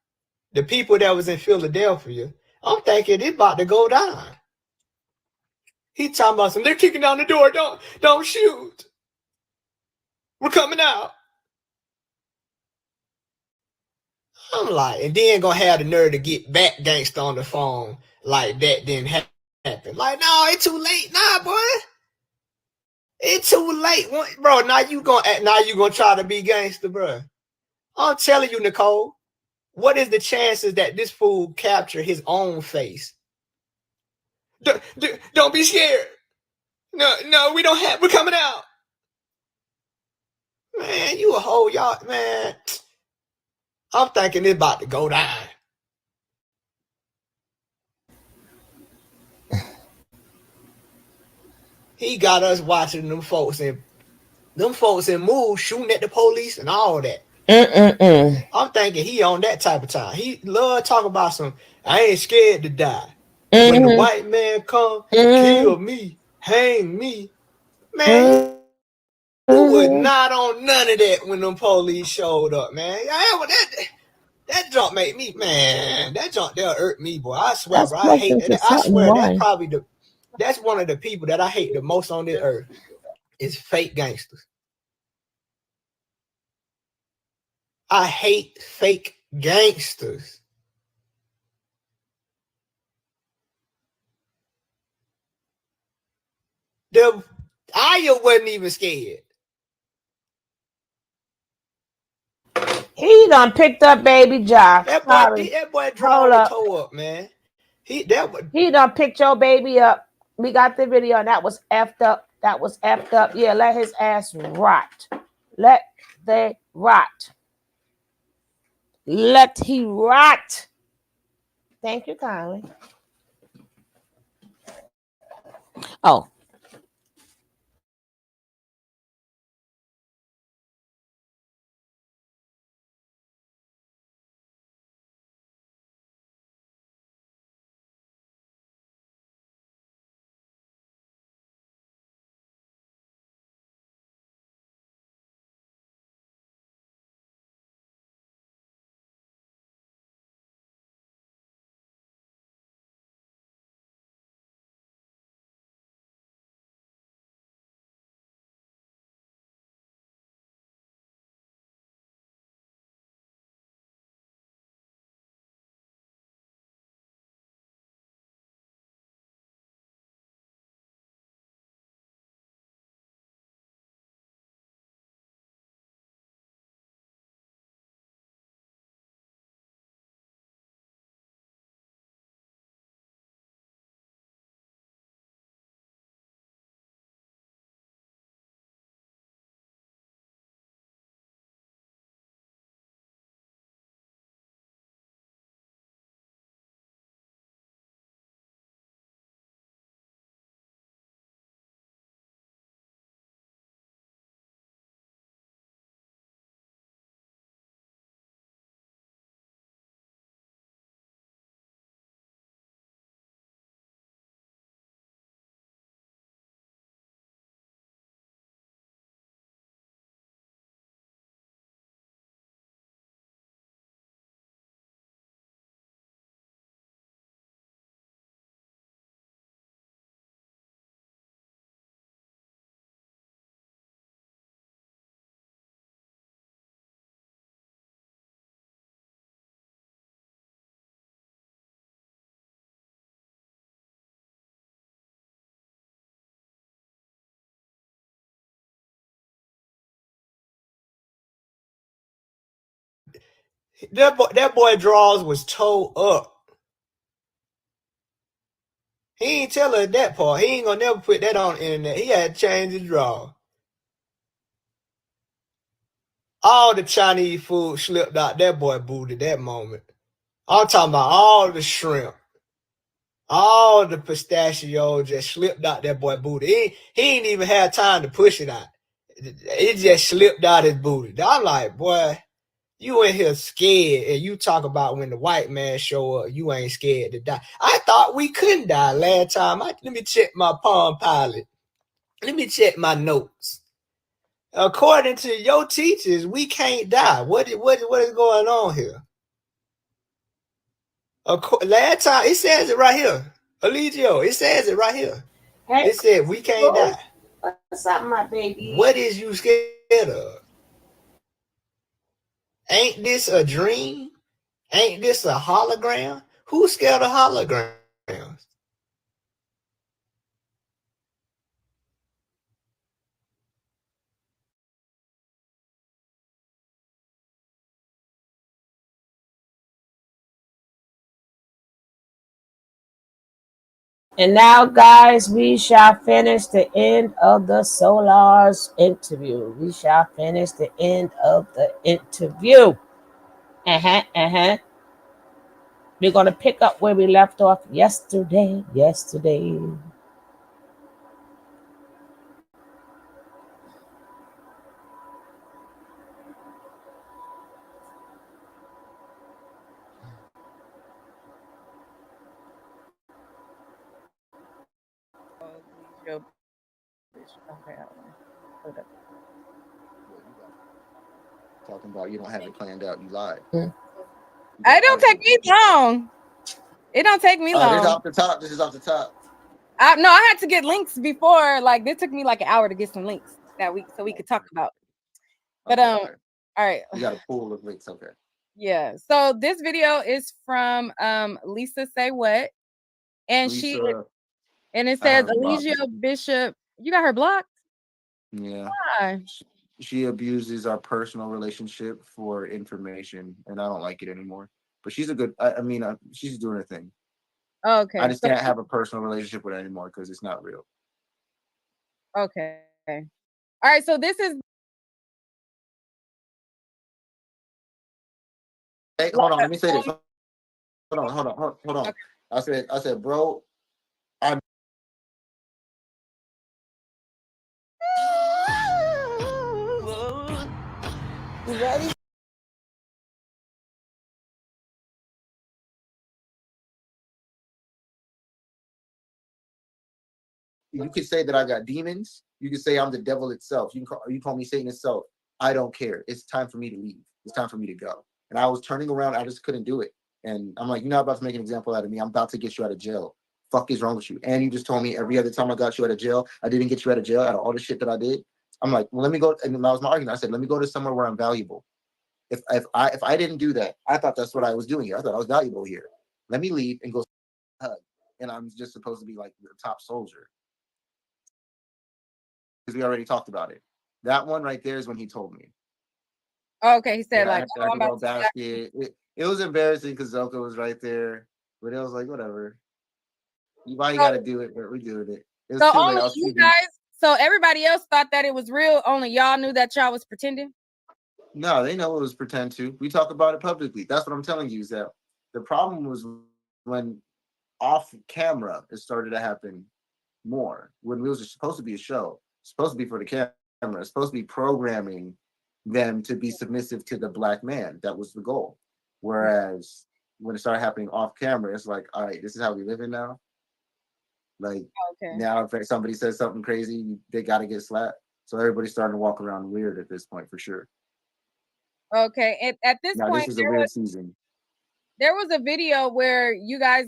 the people that was in Philadelphia. I'm thinking it's about to go down. He talking about some, they're kicking down the door. Don't shoot. We're coming out. I'm like, and then gonna have the nerve to get back gangster on the phone like that didn't happen. Like, no, it's too late. Nah, boy. It's too late. Bro, now you gonna try to be gangster, bro. I'm telling you, Nicole, what is the chances that this fool capture his own face? Don't be scared. No, we don't have, we're coming out. Man, you a whole y'all, man. I'm thinking it's about to go down. He got us watching them folks in Move shooting at the police and all that. I'm thinking he on that type of time. He love talking about some, I ain't scared to die. When the white man come, kill me, hang me. Man, you was not on none of that when them police showed up, man. That junk make me, man, that junk they'll hurt me, boy. I swear, bro. I hate that. I swear that's one of the people that I hate the most on this earth is fake gangsters. I hate fake gangsters. Aya wasn't even scared. He done picked up baby Josh. That boy dragged the toe up, man. He done picked your baby up. We got the video, and that was effed up. Yeah, let his ass rot. Let they rot. Let he rot. Thank you kindly. Oh. That boy drawers was towed up. He ain't tell her that part. He ain't gonna never put that on the internet. He had to change his draw. All the Chinese food slipped out that boy booty that moment. I'm talking about all the shrimp. All the pistachio just slipped out that boy booty. He ain't even had time to push it out. It just slipped out his booty. I'm like, boy, you in here scared, and you talk about when the white man show up, you ain't scared to die. I thought we couldn't die last time. Let me check my Palm Pilot. Let me check my notes. According to your teachers, we can't die. What is going on here? Last time, it says it right here. Eligio, it says it right here. Hey, it said we can't die. What's up, my baby? What is you scared of? Ain't this a dream? Ain't this a hologram? Who's scared of holograms? And now, guys, we shall finish the end of the Solar's interview. We shall finish the end of the interview. We're going to pick up where we left off yesterday. Talking about you don't have it planned out, you lied. It don't take me long. It don't take me long. This is off the top. This is off the top. No, I had to get links before. Like, this took me like an hour to get some links that week so we could talk about. But okay. All right. You got a pool of links, okay. Yeah. So this video is from Lisa Say What. And Lisa, it says Alicia Bishop. You got her blocked? Yeah. Why? She abuses our personal relationship for information, and I don't like it anymore. But she's a good. She's doing her thing. Okay. I just can't have a personal relationship with her anymore because it's not real. Okay. All right. So this is. Hey, hold on. Let me say this. Hold on. Okay. I said, bro. You ready? You could say that I got demons. You could say I'm the devil itself. You call me Satan itself. I don't care. It's time for me to leave. It's time for me to go. And I was turning around. I just couldn't do it. And I'm like, you're not about to make an example out of me. I'm about to get you out of jail. Fuck is wrong with you? And you just told me every other time I got you out of jail, I didn't get you out of jail out of all the shit that I did. I'm like, well, let me go. And that was my argument. I said, let me go to somewhere where I'm valuable. If I didn't do that, I thought that's what I was doing here. I thought I was valuable here. Let me leave and go hug. And I'm just supposed to be like the top soldier. Because we already talked about it. That one right there is when he told me. Okay, he said basket. It was embarrassing because Zoka was right there, but it was like whatever. Why you gotta do it? But we're doing it. It was so too only late. you guys. So everybody else thought that it was real. Only y'all knew that y'all was pretending. No, they know it was pretend to. We talk about it publicly. That's what I'm telling you. Is that the problem was when off camera it started to happen more. When it was supposed to be a show, supposed to be for the camera, it's supposed to be programming them to be submissive to the black man. That was the goal. Whereas when it started happening off camera, it's like, all right, this is how we live in now. Like now, if somebody says something crazy, they got to get slapped. So everybody's starting to walk around weird at this point, for sure. Okay, and at this point, this is a weird season. There was a video where you guys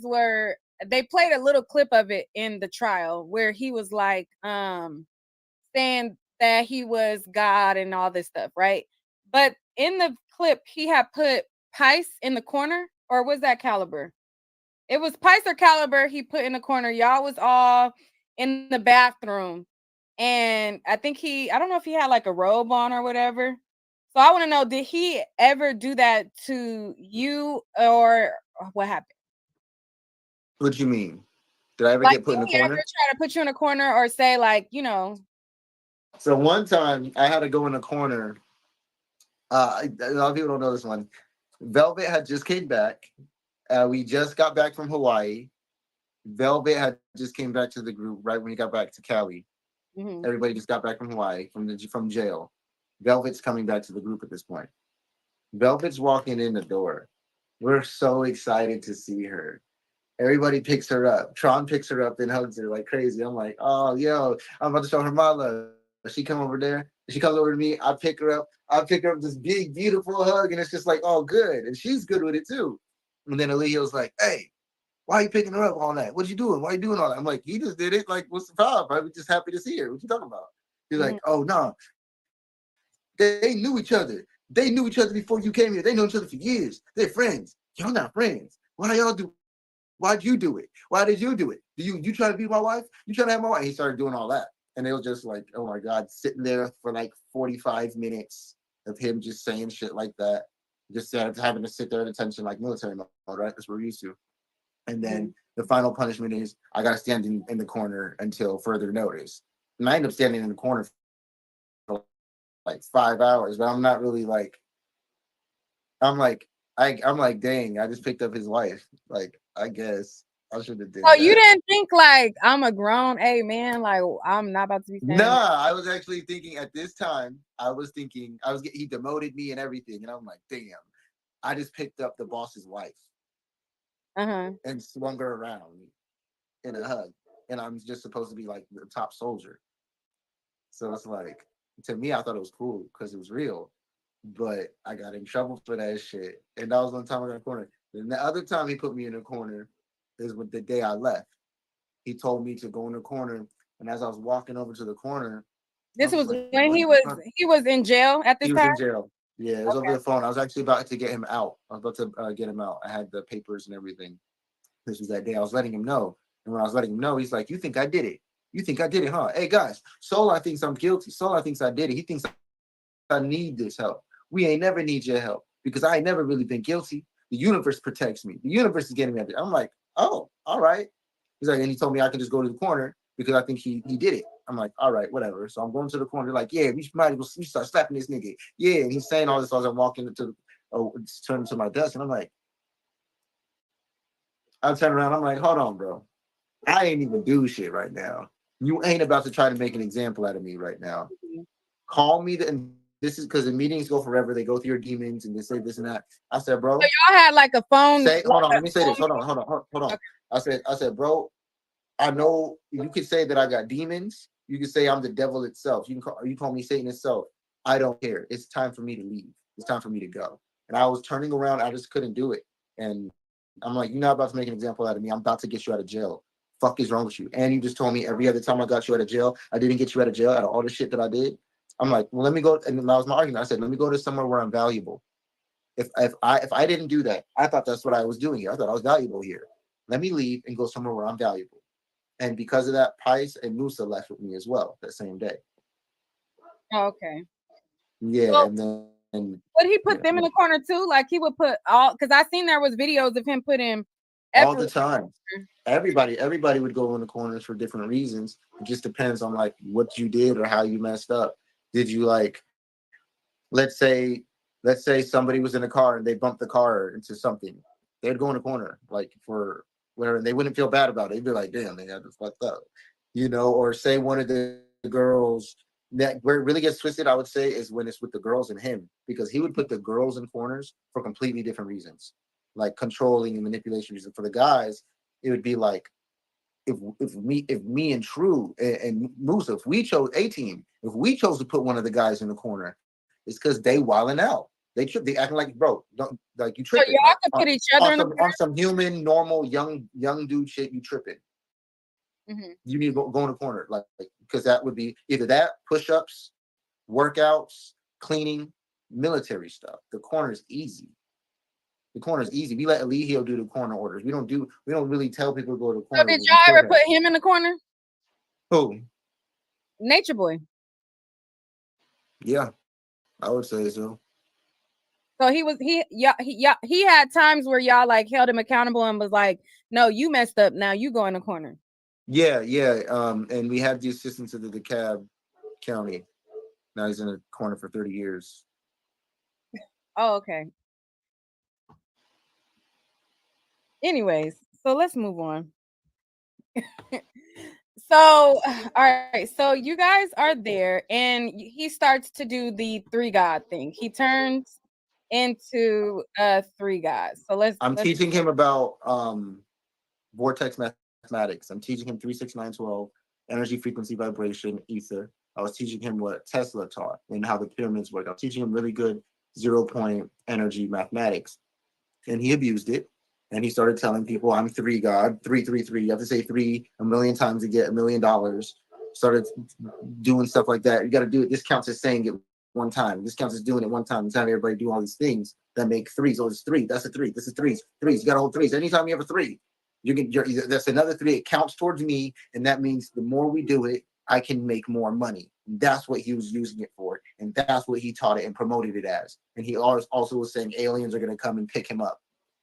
they played a little clip of it in the trial where he was like, saying that he was God and all this stuff, right? But in the clip, he had put Pice in the corner, or was that Caliber? It was Pice or Caliber he put in the corner. Y'all was all in the bathroom. And I think I don't know if he had like a robe on or whatever. So I want to know, did he ever do that to you, or what happened? What you mean? Did I ever Like, get put did in a he ever corner? try to put you in a corner or say, like, you know? So one time I had to go in a corner. A lot of people don't know this one. Velvet had just came back. We just got back from Hawaii. Velvet had just came back to the group right when he got back to Cali. Mhm. Everybody just got back from Hawaii from jail. Velvet's coming back to the group at this point. Velvet's walking in the door. We're so excited to see her. Everybody picks her up. Tron picks her up and hugs her like crazy. I'm like, oh, yo, I'm about to show her my love. She come over there. She comes over to me. I pick her up. I pick her up this big, beautiful hug, and it's just like, oh, good. And she's good with it too. And then Aaliyah's like, hey, why are you picking her up all that? What you doing? Why are you doing all that? I'm like, he just did it. Like, what's the problem? I'm just happy to see her. What you talking about? He's like, oh, no. They knew each other. They knew each other before you came here. They know each other for years. They're friends. Y'all not friends. Why y'all do? Why'd you do it? Why did you do it? Do you try to be my wife? You try to have my wife? He started doing all that. And it was just like, oh my God, sitting there for like 45 minutes of him just saying shit like that. Just having to sit there at attention like military mode, right? That's what we're used to. And then the final punishment is I got to stand in the corner until further notice. And I end up standing in the corner for like 5 hours, but I'm not really like, I'm like, dang, I just picked up his wife. Like, I guess I should have did So you that. didn't think like, I'm a grown man, like I'm not about to be standing. Nah, I was actually thinking at this time, he demoted me and everything. And I'm like, damn, I just picked up the boss's wife and swung her around in a hug. And I'm just supposed to be like the top soldier. So it's like, to me, I thought it was cool because it was real. But I got in trouble for that shit. And that was one time I got in a corner. Then the other time he put me in a corner is with the day I left. He told me to go in the corner. And as I was walking over to the corner, This was like, when he was in jail at this he was time? in jail. Yeah, it was over the phone. I was actually about to get him out. I was about to get him out. I had the papers and everything. This was that day. I was letting him know. And when I was letting him know, he's like, you think I did it? You think I did it, huh? Hey, guys, Solar thinks I'm guilty. Solar thinks I did it. He thinks I need this help. We ain't never need your help because I ain't never really been guilty. The universe protects me. The universe is getting me. I'm like, oh, all right. He's like, and he told me I can just go to the corner because I think he did it. I'm like, all right, whatever. So I'm going to the corner, like, yeah, we might as well start slapping this nigga. Yeah, and he's saying all this as I'm walking into turning to my desk, and I'm like, I turn around, I'm like, hold on, bro. I ain't even do shit right now. You ain't about to try to make an example out of me right now. Call me and this is because the meetings go forever. They go through your demons and they say this and that. I said, bro. So y'all had like a phone. Hold on, let me say this. Hold on. Okay. I said, bro, I know you could say that I got demons. You could say I'm the devil itself. You call me Satan itself. I don't care. It's time for me to leave. It's time for me to go. And I was turning around. I just couldn't do it. And I'm like, you're not about to make an example out of me. I'm about to get you out of jail. Fuck is wrong with you? And you just told me every other time I got you out of jail, I didn't get you out of jail out of all the shit that I did. I'm like, well, let me go. And that was my argument. I said, let me go to somewhere where I'm valuable. If I didn't do that, I thought that's what I was doing here. I thought I was valuable here. Let me leave and go somewhere where I'm valuable. And because of that, Pice and Musa left with me as well that same day. Oh, okay. Yeah, well, and then would he put them in the corner too? Like he would put all, because I seen there was videos of him putting all the time. Everybody would go in the corners for different reasons. It just depends on like what you did or how you messed up. Did you like, let's say somebody was in a car and they bumped the car into something. They'd go in the corner like for whatever, and they wouldn't feel bad about it. They'd be like, damn, they got this fucked up, you know. Or say one of the girls, that where it really gets twisted, I would say, is when it's with the girls and him, because he would put the girls in corners for completely different reasons, like controlling and manipulation reasons. For the guys, it would be like, if me and True and Musa, if we chose A-Team, if we chose to put one of the guys in the corner, it's because they wilding out. They acting like, bro, don't, like you tripping. So y'all could put each other on some human, normal, young dude shit. You tripping. Mm-hmm. You need to go in the corner, like because that would be either that, push-ups, workouts, cleaning, military stuff. The corner is easy. The corner is easy. We let Eligio do the corner orders. We don't really tell people to go to the corner. So did y'all ever put him in the corner? Who? Nature Boy. Yeah. I would say so. So he had times where y'all like held him accountable and was like, no, you messed up. Now you go in the corner. Yeah. And we had the assistance of the DeKalb County. Now he's in a corner for 30 years. Oh, okay. Anyways, so let's move on. So, all right. So you guys are there, and he starts to do the 3-God thing. He turns into 3 gods. So let's teaching him about vortex mathematics. I'm teaching him 3, 6, 9, 12, energy, frequency, vibration, ether. I was teaching him what Tesla taught and how the pyramids work. I was teaching him really good 0-point energy mathematics, and he abused it. And he started telling people, I'm 3 God, 3, 3, 3. You have to say 3 a million times to get $1 million. Started doing stuff like that. You got to do it. This counts as saying it one time. This counts as doing it one time. It's having everybody do all these things that make 3s. So it's 3. That's a 3. This is 3s. You got to hold 3s. Anytime you have a 3, that's another 3. It counts towards me. And that means the more we do it, I can make more money. That's what he was using it for. And that's what he taught it and promoted it as. And he also was saying aliens are going to come and pick him up.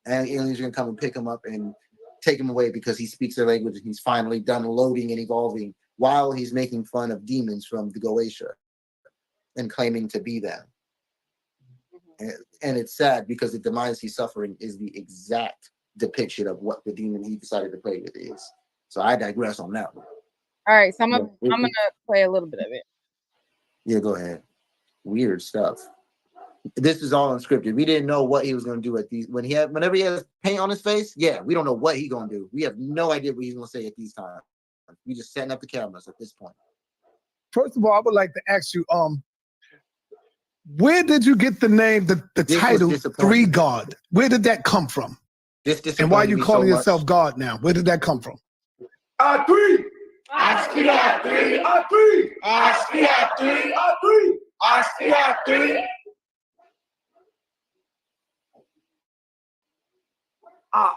And aliens are going to come and pick him up and take him away because he speaks their language and he's finally done loading and evolving while he's making fun of demons from the Goetia and claiming to be them. And it's sad because the demise he's suffering is the exact depiction of what the demon he decided to play with is. So I digress on that one. All right, so I'm gonna play a little bit of it. Yeah, go ahead. Weird stuff. This is all unscripted. We didn't know what he was going to do at these whenever he has paint on his face. Yeah, we don't know what he's going to do. We have no idea what he's going to say at these times. We just setting up the cameras at this point. First of all, I would like to ask you, where did you get the name, the title 3 God? Where did that come from? And why are you calling yourself God now? Where did that come from? 3. Asking 3. 3. Asking 3. 3. Asking 3. I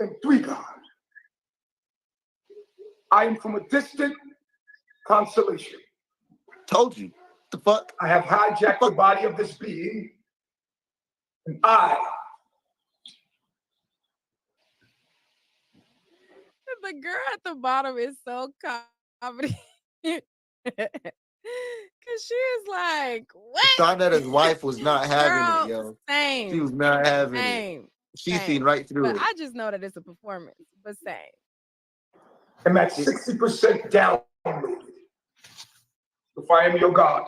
am 3 God. I am from a distant constellation. Told you. The fuck? I have hijacked the body of this being, and I. The girl at the bottom is so comedy. Cause she is like, what? Sarnetta's wife was not having Girl, it, yo. Same. She was not having it. She's seen right through but it. I just know that it's a performance, but same. I'm at 60% downloaded. If I am your God,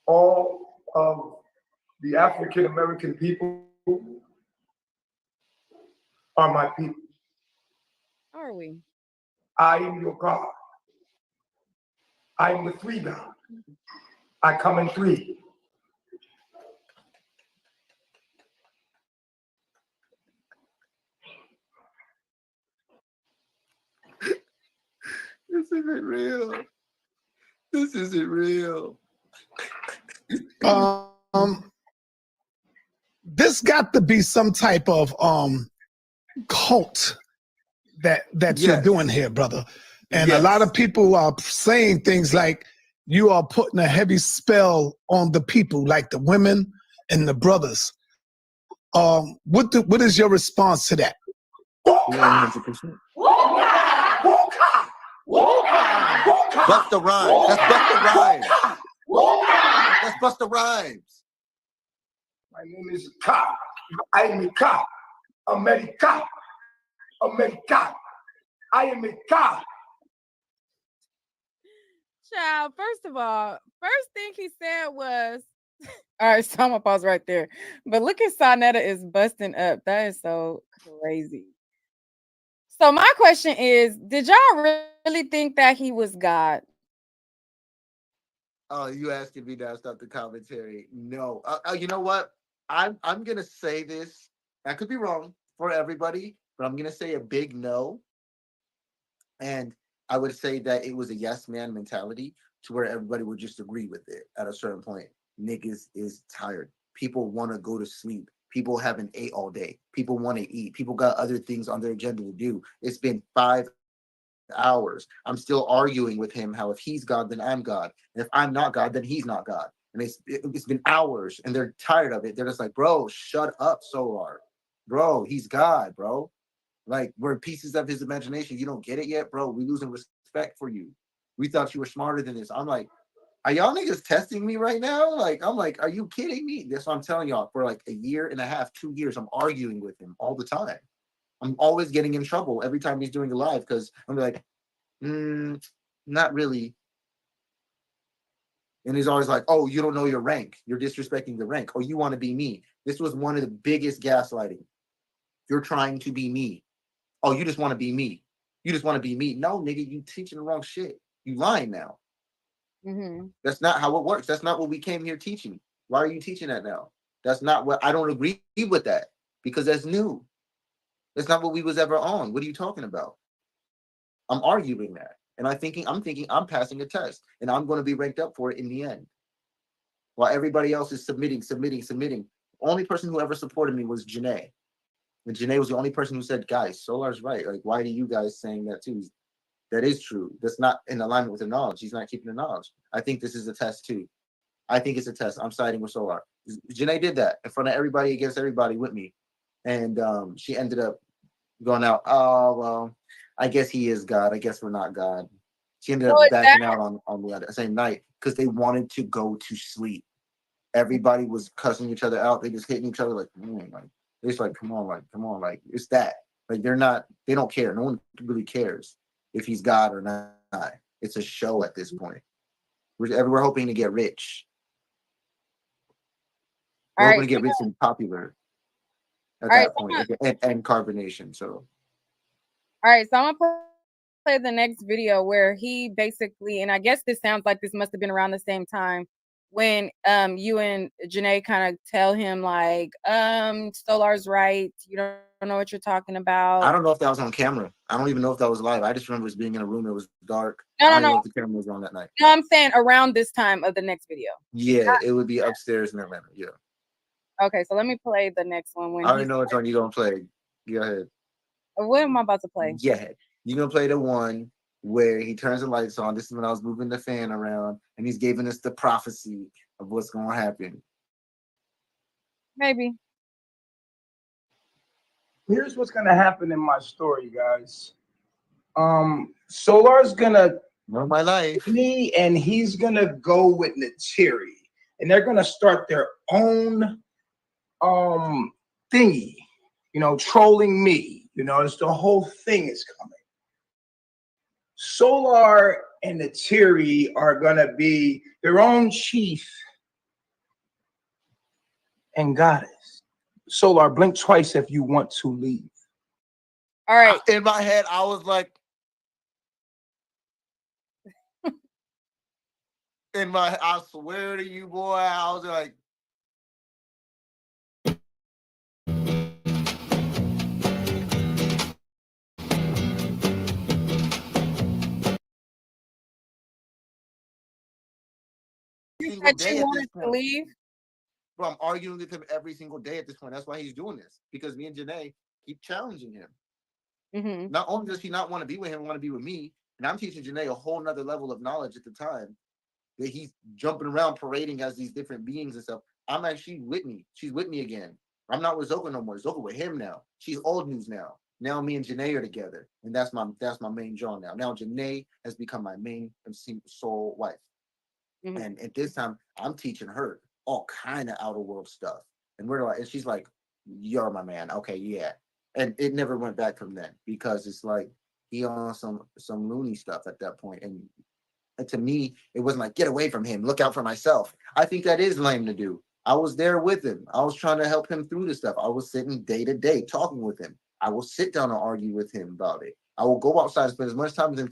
all of the African American people are my people. Are we? I am your God. I am the 3 God. I come in 3. This isn't real. This isn't real. This got to be some type of cult that you're doing here, brother. And a lot of people are saying things like you are putting a heavy spell on the people, like the women and the brothers. What is your response to that? 100%. Busta Rhymes. That's Busta Rhymes. That's Busta Rhymes. My name is Ka. I am a Ka. America. America. I am a Ka. Child, first of all, first thing he said was, all right, so I'm gonna pause right there. But look at Sarnetta is busting up. That is so crazy. So my question is, did y'all really think that he was God? Oh, you asking me now? Stop the commentary. No. You know what? I'm gonna say this. I could be wrong for everybody, but I'm gonna say a big no. And I would say that it was a yes man mentality to where everybody would just agree with it at a certain point. Niggas is tired. People want to go to sleep. People haven't ate all day. People want to eat. People got other things on their agenda to do. It's been 5 hours. I'm still arguing with him how if he's God, then I'm God. And if I'm not God, then he's not God. And it's been hours and they're tired of it. They're just like, bro, shut up, Solar. Bro, he's God, bro. Like, we're pieces of his imagination. You don't get it yet, bro. We losing respect for you. We thought you were smarter than this. I'm like, are y'all niggas testing me right now? Like, I'm like, are you kidding me? That's what I'm telling y'all. For like a year and a half, 2 years, I'm arguing with him all the time. I'm always getting in trouble every time he's doing a live because I'm like, not really. And he's always like, oh, you don't know your rank. You're disrespecting the rank. Or you want to be me. This was one of the biggest gaslighting. You're trying to be me. Oh, you just want to be me. You just want to be me. No, nigga, you teaching the wrong shit. You lying now. Mm-hmm. That's not how it works. That's not what we came here teaching. Why are you teaching that now? That's not what, I don't agree with that because that's new. That's not what we was ever on. What are you talking about? I'm arguing that. And I'm thinking I'm passing a test and I'm going to be ranked up for it in the end. While everybody else is submitting. The only person who ever supported me was Janae. And Janae was the only person who said, guys, Solar's right. Like, why are you guys saying that too? That is true. That's not in alignment with the knowledge. He's not keeping the knowledge. I think this is a test too. I think it's a test. I'm siding with Solar. Janae did that in front of everybody against everybody with me. And she ended up going out, oh, well, I guess he is God. I guess we're not God. She ended up backing out on the other same night because they wanted to go to sleep. Everybody was cussing each other out. They just hitting each other like, it's like, come on, like it's that. Like they don't care. No one really cares if he's God or not. It's a show at this point. We're hoping to get rich. We're hoping to get rich and popular at that point. And carbonation. So. All right, so I'm gonna play the next video where he basically, and I guess this sounds like this must have been around the same time when you and Janae kind of tell him like, Solar's right, you don't know what you're talking about. I don't know if that was on camera. I don't even know if that was live. I just remember us being in a room that was dark. I don't know if the camera was on that night. No, I'm saying around this time of the next video. Yeah, it would be upstairs in Atlanta. Yeah. Okay, so let me play the next one. When I already know which one you're gonna play. Go ahead. What am I about to play? Yeah, you're gonna play the one where he turns the lights on. This is when I was moving the fan around, and he's giving us the prophecy of what's gonna happen. Maybe. Here's what's gonna happen in my story, guys. Solar's gonna know my life. Me and he's gonna go with Nateri, and they're gonna start their own thingy, trolling me. It's the whole thing is coming. Solar and Nateri are gonna be their own chief and goddess. Solar, blink twice if you want to leave. All right. In my head, I was like, I swear to you, boy, I was like, you said you wanted to leave? Bro, I'm arguing with him every single day at this point. That's why he's doing this, because me and Janae keep challenging him. Mm-hmm. Not only does he not want to be with him, want to be with me, and I'm teaching Janae a whole nother level of knowledge at the time that he's jumping around parading as these different beings and stuff. I'm actually with me. She's with me again. I'm not with Zoka no more. Zoka with him now. She's old news now. Now me and Janae are together, and that's my main draw now. Now Janae has become my main and soul wife, and at this time I'm teaching her all kind of outer world stuff, and and she's like, "You're my man." Okay, yeah, and it never went back from then because it's like he on some loony stuff at that point, and to me it wasn't like get away from him, look out for myself. I think that is lame to do. I was there with him. I was trying to help him through this stuff. I was sitting day to day talking with him. I will sit down and argue with him about it. I will go outside and spend as much time with him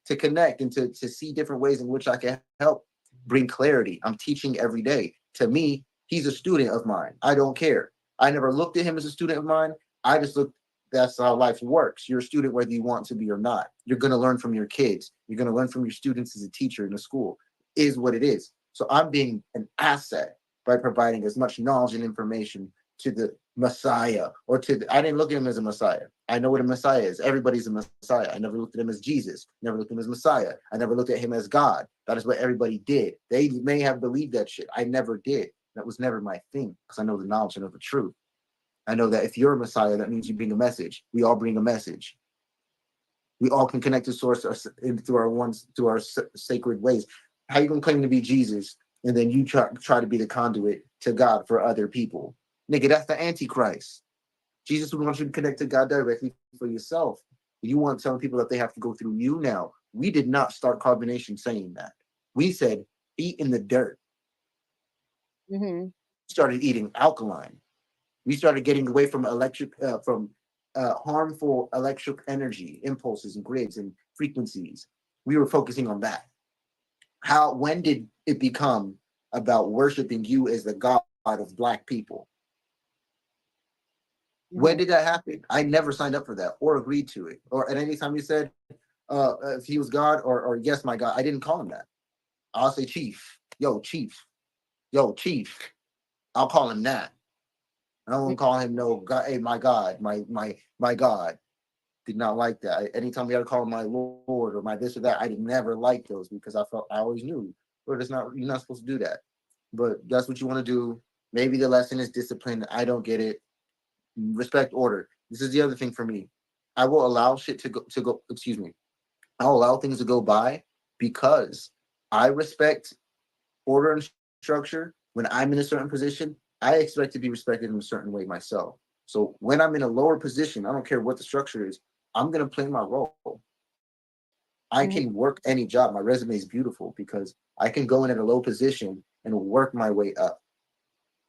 to connect and to see different ways in which I can help bring clarity. I'm teaching every day. To me, he's a student of mine. I don't care. I never looked at him as a student of mine. I just looked, that's how life works. You're a student whether you want to be or not. You're going to learn from your kids. You're going to learn from your students as a teacher in a school. Is what it is. So I'm being an asset by providing as much knowledge and information to Messiah, or I didn't look at him as a Messiah. I know what a Messiah is. Everybody's a Messiah. I never looked at him as Jesus. Never looked at him as Messiah. I never looked at him as God. That is what everybody did. They may have believed that shit. I never did. That was never my thing, because I know the knowledge, I know the truth. I know that if you're a Messiah, that means you bring a message. We all bring a message. We all can connect to source through our sacred ways. How you gonna claim to be Jesus and then you try to be the conduit to God for other people? Nigga, that's the Antichrist. Jesus would want you to connect to God directly for yourself. You want to tell people that they have to go through you now. We did not start Caebonnaton saying that. We said, eat in the dirt. Mm-hmm. Started eating alkaline. We started getting away from harmful electric energy impulses and grids and frequencies. We were focusing on that. When did it become about worshiping you as the God of Black people? When did that happen? I never signed up for that or agreed to it. Or at any time you said, if he was God or yes, my God, I didn't call him that. I'll say chief. Yo, chief. Yo, chief. I'll call him that. I won't call him no God. Hey, my God, my God. Did not like that. Anytime we had to call him my Lord or my this or that, I did never like those, because I always knew, Lord, you're not supposed to do that. But that's what you want to do. Maybe the lesson is discipline. I don't get it. Respect order. This is the other thing for me. I will allow shit to go. Excuse me. I'll allow things to go by because I respect order and structure. When I'm in a certain position, I expect to be respected in a certain way myself. So when I'm in a lower position, I don't care what the structure is, I'm going to play my role. I can work any job. My resume is beautiful because I can go in at a low position and work my way up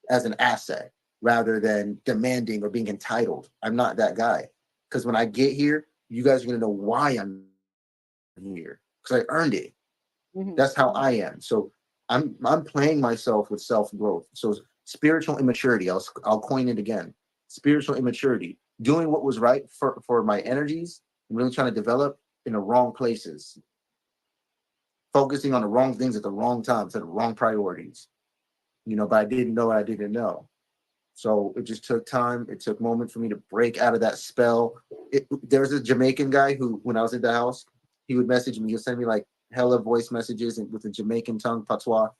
as an asset rather than demanding or being entitled. I'm not that guy. Because when I get here, you guys are going to know why I'm here, because I earned it. That's how I am. So I'm playing myself with self-growth. So spiritual immaturity, I'll coin it again. Spiritual immaturity, doing what was right for my energies and really trying to develop in the wrong places, focusing on the wrong things at the wrong times, at the wrong priorities. But I didn't know what I didn't know. So it just took time. It took moments for me to break out of that spell. There was a Jamaican guy who, when I was at the house, he would message me. He'll send me like hella voice messages with a Jamaican tongue, patois,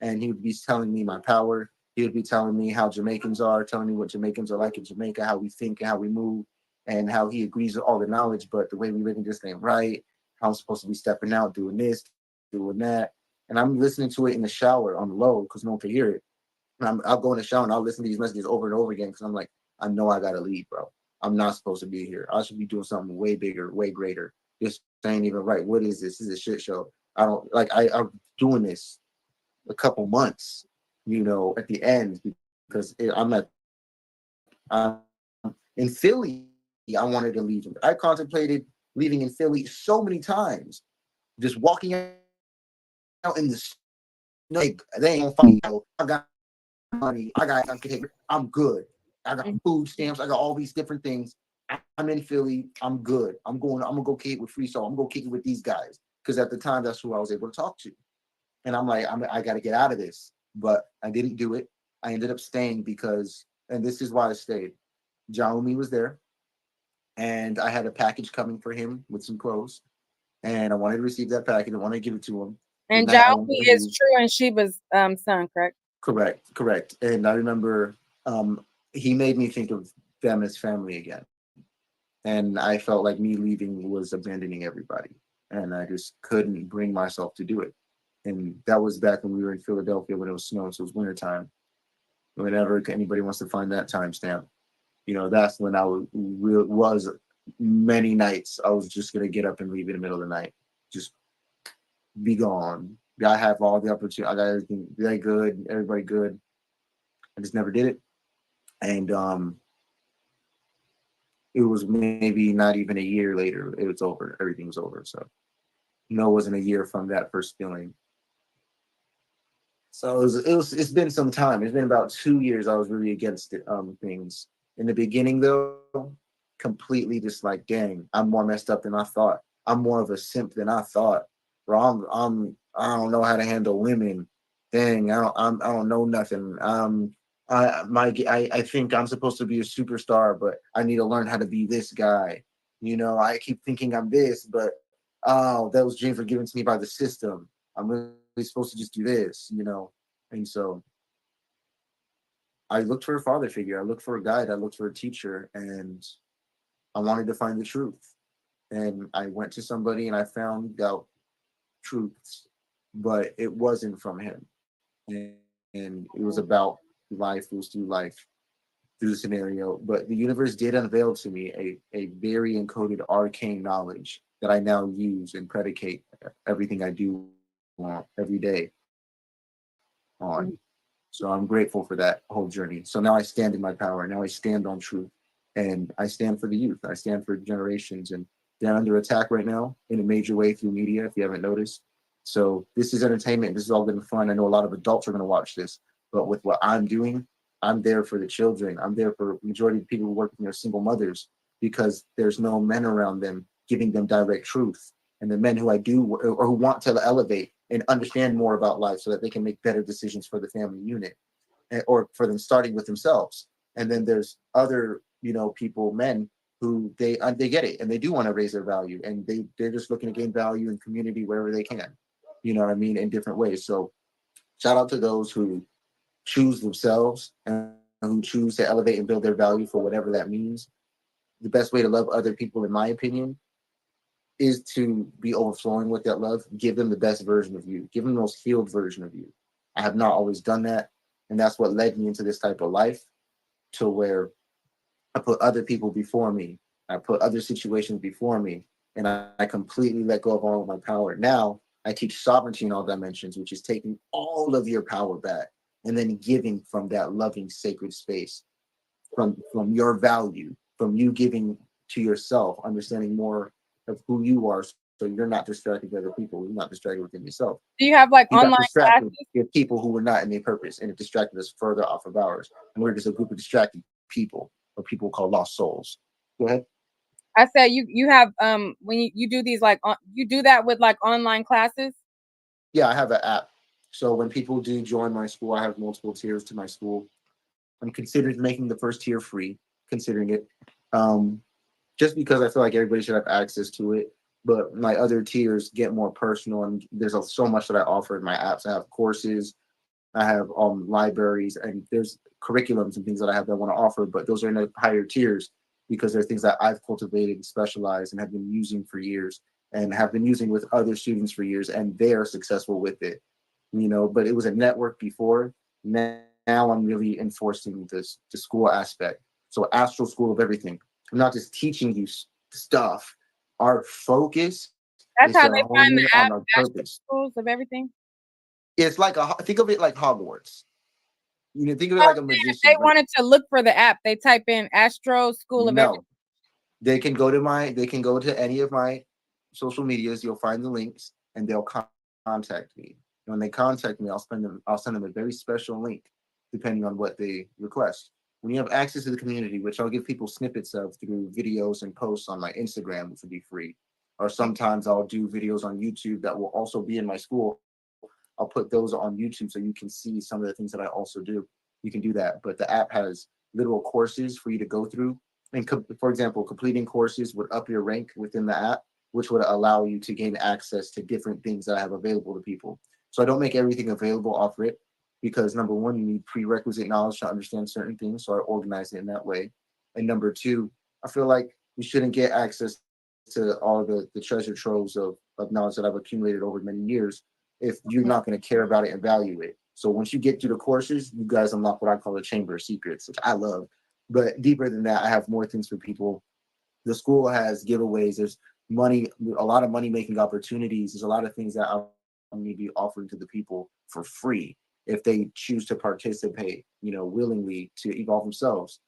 and he would be telling me my power. He would be telling me how Jamaicans are, telling me what Jamaicans are like in Jamaica, how we think and how we move, and how he agrees with all the knowledge, but the way we live in just ain't right. How I'm supposed to be stepping out, doing this, doing that. And I'm listening to it in the shower on low because no one can hear it. I'll go in the shower and I'll listen to these messages over and over again because I'm like, I know I gotta leave, bro. I'm not supposed to be here. I should be doing something way bigger, way greater. This ain't even right. What is this? This is a shit show. I don't like. I'm doing this a couple months, at the end because I'm in Philly. I wanted to leave. I contemplated leaving in Philly so many times, just walking out in the snow. Like, they ain't gonna find me. I got money. I'm good. I got food stamps. I got all these different things. I'm in Philly. I'm good. I'm gonna go kick it with Free Soul. I'm gonna go kick it with these guys because at the time that's who I was able to talk to. And I'm like, I got to get out of this, but I didn't do it. I ended up staying because, and this is why I stayed. Jaomi was there, and I had a package coming for him with some clothes, and I wanted to receive that package. I wanted to give it to him. And Jaomi is True and Sheba's son, correct? Correct. And I remember he made me think of them as family again. And I felt like me leaving was abandoning everybody. And I just couldn't bring myself to do it. And that was back when we were in Philadelphia when it was snowing, so it was wintertime. Whenever anybody wants to find that timestamp, that's when I was many nights. I was just going to get up and leave in the middle of the night. Just be gone. I have all the opportunity. I got everything. They good. Everybody good. I just never did it. And it was maybe not even a year later. It was over. Everything was over. So it wasn't a year from that first feeling. So it's been some time. It's been about 2 years. I was really against it, things. In the beginning, though, completely just like, dang, I'm more messed up than I thought. I'm more of a simp than I thought. Bro, I don't know how to handle women. Dang, I don't know nothing. I think I'm supposed to be a superstar, but I need to learn how to be this guy. You know, I keep thinking I'm this, but oh, those dreams were given to me by the system. I'm really supposed to just do this, you know. And so I looked for a father figure. I looked for a guide. I looked for a teacher, and I wanted to find the truth. And I went to somebody, and I found out truths, but it wasn't from him. And it was about life. It was through life, through the scenario. But the universe did unveil to me a very encoded arcane knowledge that I now use and predicate everything I do every day on. So I'm grateful for that whole journey. So now I stand in my power. Now I stand on truth, and I stand for the youth. I stand for generations, and they're under attack right now in a major way through media, if you haven't noticed. So this is entertainment. This has all been fun. I know a lot of adults are going to watch this, but with what I'm doing, I'm there for the children. I'm there for majority of people who work with single mothers, because there's no men around them giving them direct truth. And the men who I do, or who want to elevate and understand more about life so that they can make better decisions for the family unit, or for them starting with themselves. And then there's other, people, men who they get it, and they do want to raise their value, and they're just looking to gain value in community wherever they can, you know what I mean, in different ways. So shout out to those who choose themselves and who choose to elevate and build their value for whatever that means. The best way to love other people, in my opinion, is to be overflowing with that love. Give them the best version of you. Give them the most healed version of you. I have not always done that, and that's what led me into this type of life, to where I put other people before me. I put other situations before me, and I completely let go of all of my power. Now I teach sovereignty in all dimensions, which is taking all of your power back and then giving from that loving, sacred space, from your value, from you giving to yourself, understanding more of who you are, so you're not distracted by other people. You're not distracted within yourself. Do you have like You got online distracted classes? with people who were not in their purpose, and it distracted us further off of ours. And we're just a group of distracted people, or people called lost souls. Go ahead. I said you have when you do these like you do that with like online classes? Yeah, I have an app. So when people do join my school, I have multiple tiers to my school. I'm considering making the first tier free, considering it. Just because I feel like everybody should have access to it. But my other tiers get more personal, and there's so much that I offer in my apps. I have courses, I have libraries, and there's curriculums and things that I have that I want to offer. But those are in the higher tiers, because they're things that I've cultivated and specialized and have been using for years, and have been using with other students for years, and they're successful with it. But it was a network before. Now I'm really enforcing the school aspect. So astral school of everything. I'm not just teaching you stuff. Our focus That's is how to they hone find in the on app our Astro purpose. Schools of everything. It's like think of it like Hogwarts. Think of it Oh, like a man, if magician. they wanted to look for the app, they type in Astro School of Everything. No, they can go to any of my social medias. You'll find the links, and they'll contact me. And when they contact me, I'll send them a very special link, depending on what they request. When you have access to the community, which I'll give people snippets of through videos and posts on my Instagram, which will be free, or sometimes I'll do videos on YouTube that will also be in my school. I'll put those on YouTube so you can see some of the things that I also do. You can do that, but the app has literal courses for you to go through. And for example, completing courses would up your rank within the app, which would allow you to gain access to different things that I have available to people. So I don't make everything available off rip, because number one, you need prerequisite knowledge to understand certain things. So I organize it in that way. And number two, I feel like you shouldn't get access to all the treasure troves of knowledge that I've accumulated over many years if you're not going to care about it and value it. So once you get through the courses, you guys unlock what I call a chamber of secrets, which I love. But deeper than that, I have more things for people. The school has giveaways. There's money, a lot of money making opportunities. There's a lot of things that I'm going to be offering to the people for free if they choose to participate, willingly to evolve themselves.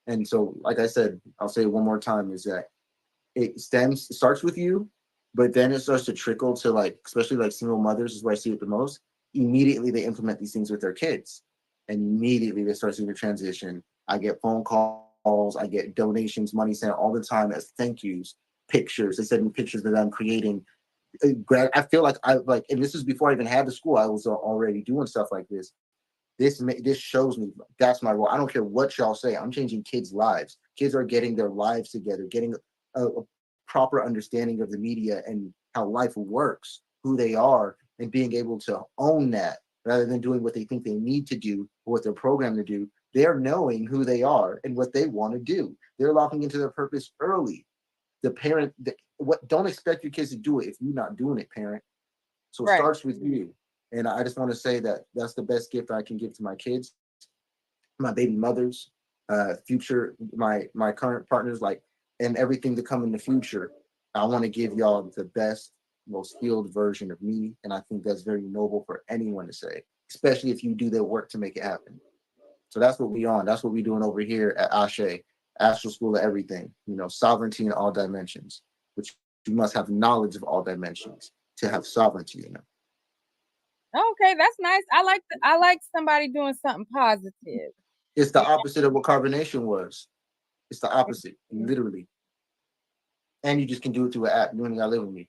And so, like I said, I'll say it one more time, is that it starts with you, but then it starts to trickle to, like, especially like single mothers is where I see it the most. Immediately they implement these things with their kids, and immediately they start seeing the transition. I get phone calls, I get donations, money sent all the time as thank yous, pictures. They send me pictures that I'm creating. I feel like and this is before I even had the school. I was already doing stuff like this. This shows me that's my role. I don't care what y'all say. I'm changing kids' lives. Kids are getting their lives together, getting a proper understanding of the media and how life works, who they are, and being able to own that rather than doing what they think they need to do or what they're programmed to do. They're knowing who they are and what they want to do. They're locking into their purpose early. The parent, don't expect your kids to do it if you're not doing it, parent. So it starts with you. And I just want to say that that's the best gift I can give to my kids, my baby mothers, future, my current partners, like, and everything to come in the future. I want to give y'all the best, most healed version of me. And I think that's very noble for anyone to say, especially if you do their work to make it happen. So that's what we on. That's what we're doing over here at Ashe, Astral School of Everything, sovereignty in all dimensions, which you must have knowledge of all dimensions to have sovereignty in them. Okay, that's nice. I like somebody doing something positive. It's the opposite of what carbonation was. It's the opposite, literally. And you just can do it through an app. You only gotta live with me.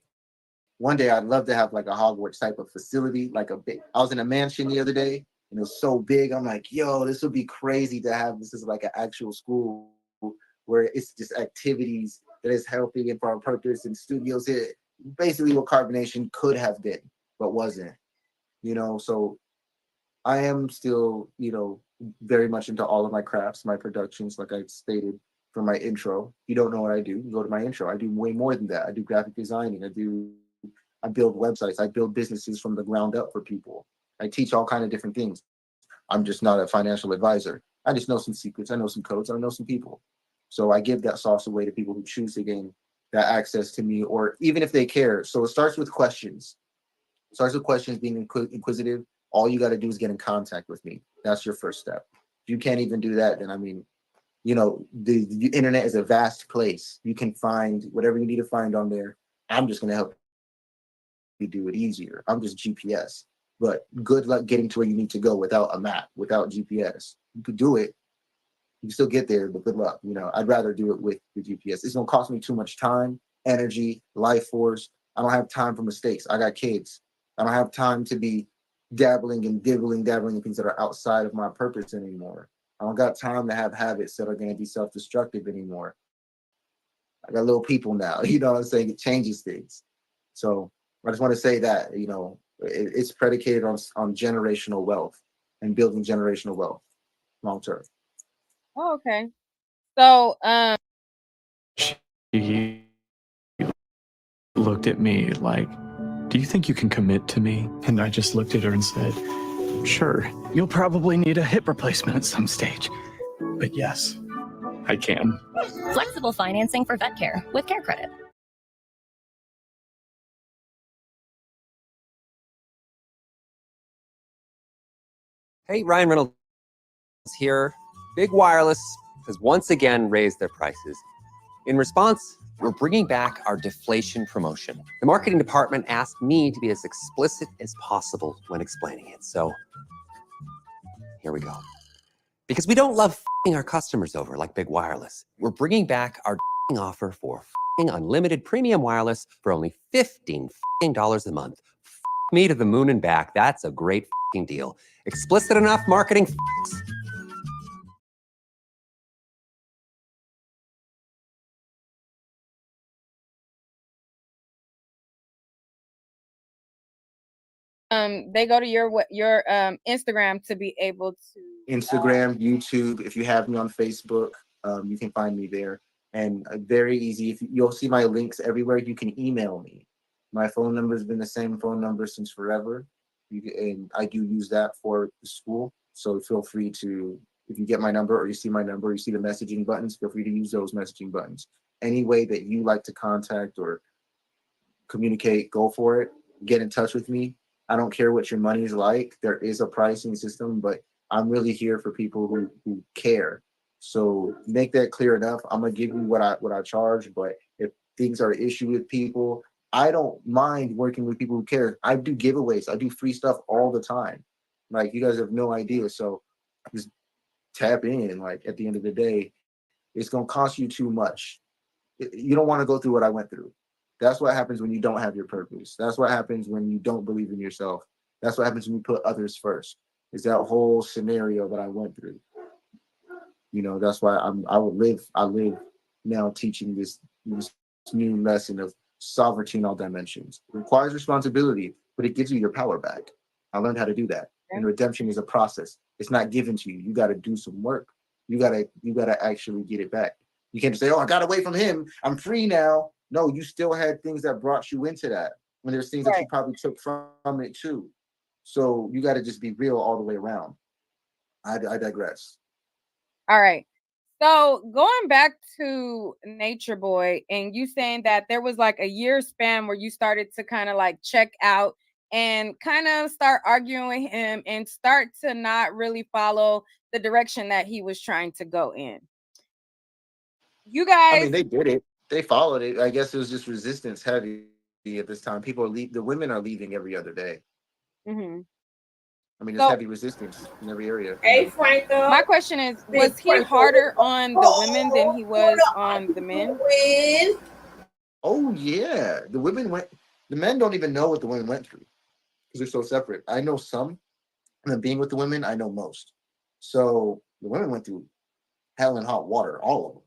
One day I'd love to have like a Hogwarts type of facility, like I was in a mansion the other day and it was so big. I'm like, yo, this would be crazy to have this as like an actual school where it's just activities that is helping and for our purpose and studios here. Basically what carbonation could have been, but wasn't. So I am still, very much into all of my crafts, my productions, like I stated from my intro. If you don't know what I do, go to my intro. I do way more than that. I do graphic designing. I build websites. I build businesses from the ground up for people. I teach all kinds of different things. I'm just not a financial advisor. I just know some secrets. I know some codes. I know some people. So I give that sauce away to people who choose to gain that access to me, or even if they care. So it starts with questions. Being inquisitive. All you got to do is get in contact with me. That's your first step. If you can't even do that, then the internet is a vast place. You can find whatever you need to find on there. I'm just going to help you do it easier. I'm just GPS. But good luck getting to where you need to go without a map, without GPS. You could do it. You can still get there, but good luck. I'd rather do it with the GPS. It's going to cost me too much time, energy, life force. I don't have time for mistakes. I got kids. I don't have time to be dabbling in things that are outside of my purpose anymore. I don't got time to have habits that are going to be self-destructive anymore. I got little people now, what I'm saying? It changes things. So I just want to say that, it's predicated on generational wealth and building generational wealth long term. Oh, okay. So, She looked at me like, do you think you can commit to me? And I just looked at her and said, sure, you'll probably need a hip replacement at some stage. But yes, I can. Flexible financing for vet care with Care Credit. Hey, Ryan Reynolds here. Big Wireless has once again raised their prices. In response, we're bringing back our deflation promotion. The marketing department asked me to be as explicit as possible when explaining it. So here we go. Because we don't love our customers over like Big Wireless. We're bringing back our offer for unlimited premium wireless for only $15 a month. Me to the moon and back. That's a great deal. Explicit enough marketing. they go to your Instagram to be able to Instagram, YouTube. If you have me on Facebook, you can find me there. And very easy. You'll see my links everywhere. You can email me. My phone number has been the same phone number since forever. And I do use that for the school. So feel free to, if you get my number or you see my number, you see the messaging buttons, feel free to use those messaging buttons. Any way that you like to contact or communicate, go for it. Get in touch with me. I don't care what your money is like. There is a pricing system, but I'm really here for people who care. So make that clear enough. I'm gonna give you what I charge, but if things are an issue with people, I don't mind working with people who care. I do giveaways. I do free stuff all the time. Like, you guys have no idea. So just tap in. Like, at the end of the day, it's gonna cost you too much. You don't want to go through what I went through. That's what happens when you don't have your purpose. That's what happens when you don't believe in yourself. That's what happens when you put others first. Is that whole scenario that I went through. You know, that's why I live now teaching this new lesson of sovereignty in all dimensions. It requires responsibility, but it gives you your power back. I learned how to do that. And redemption is a process. It's not given to you. You got to do some work. You gotta actually get it back. You can't just say, "Oh, I got away from him. I'm free now." No, you still had things that brought you into that. When there's things that you probably took from it too. So you got to just be real all the way around. I digress. All right. So going back to Nature Boy, and you saying that there was like a year span where you started to kind of like check out and kind of start arguing with him and start to not really follow the direction that he was trying to go in. You I guys, mean, they did it. They followed it. I guess it was just resistance heavy at this time. People are the women are leaving every other day. mhm. I mean, there's heavy resistance in every area. Hey, Franco. My question is, was he harder on the women than he was on the men? Oh yeah, the women went. The men don't even know what the women went through because they're so separate. I know some, and then being with the women, I know most. So the women went through hell and hot water, all of them.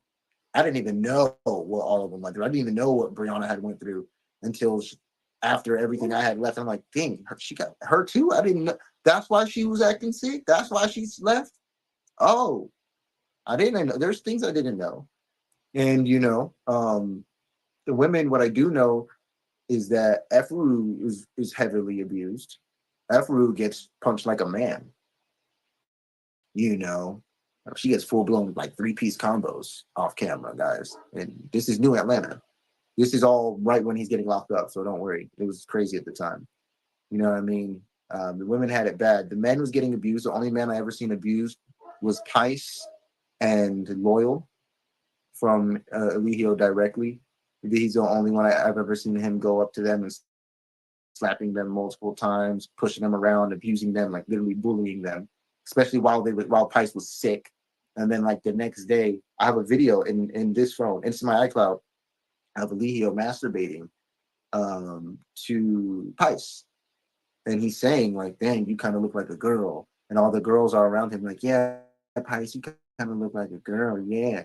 I didn't even know what all of them went through. I didn't even know what Brianna had went through until after everything I had left. I'm like, dang, she got her too. I didn't know. That's why she was acting sick. That's why she's left. Oh, I didn't know. There's things I didn't know. And the women, what I do know is that Efru is heavily abused. Efru gets punched like a man. She gets full blown like 3-piece combos off camera, guys. And this is New Atlanta. This is all right when he's getting locked up, so don't worry. It was crazy at the time. You know what I mean? The women had it bad. The men was getting abused. The only man I ever seen abused was Pice and Loyal from Eligio directly. He's the only one I've ever seen him go up to them and slapping them multiple times, pushing them around, abusing them, like literally bullying them, especially while Pice was sick. And then like the next day, I have a video in this phone, it's my iCloud. I have Eligio masturbating to Pice. And he's saying, like, dang, you kind of look like a girl. And all the girls are around him, like, yeah, Pice, you kind of look like a girl, yeah.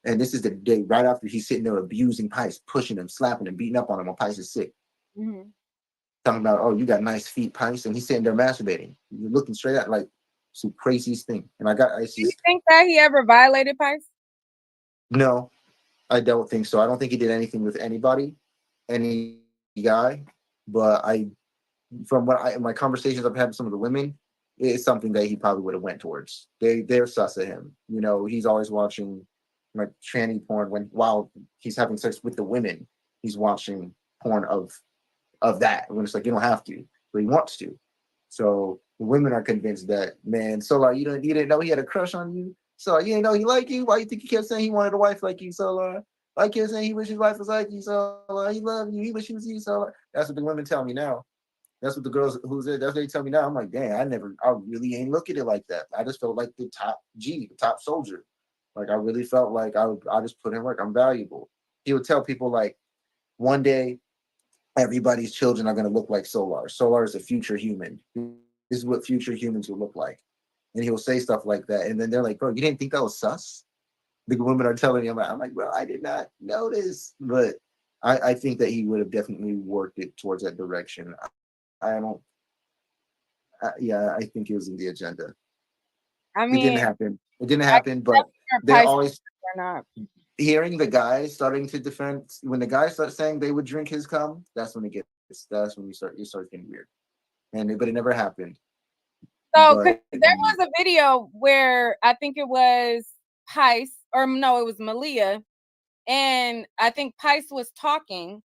And this is the day right after he's sitting there abusing Pice, pushing him, slapping him, beating up on him while Pice is sick. Mm-hmm. Talking about, oh, you got nice feet, Pice. And he's sitting there masturbating. You're looking straight at like some craziest thing. And Do you think that he ever violated Pice? No, I don't think so. I don't think he did anything with anybody, any guy. But from my conversations I've had with some of the women, it's something that he probably would have went towards. They're sus of him. He's always watching like tranny porn while he's having sex with the women. He's watching porn of that when it's like you don't have to, but he wants to. So the women are convinced that, man, Solar, you didn't know he had a crush on you. So you didn't know he liked you. Why you think he kept saying he wanted a wife like you, Solar? Why he kept saying he wished his wife was like you, Solar? He loved you. He wished he was you, Solar. That's what the women tell me now. That's what the girls that's what they tell me now. I'm like, dang, I really ain't look at it like that. I just felt like the top soldier. Like I really felt like I just put in work. I'm valuable. He would tell people like, one day, everybody's children are going to look like Solar. Solar is a future human. This is what future humans will look like. And he'll say stuff like that. And then they're like, bro, you didn't think that was sus? The women are telling me, I'm like, bro, I did not notice. But I think that he would have definitely worked it towards that direction. I think it was in the agenda. I mean, it didn't happen, but they're always not. Hearing the guys starting to defend, when the guys start saying they would drink his cum, that's when you start getting weird. But it never happened. So there was a video where I think it was Pice, or no, it was Malia, and I think Pice was talking,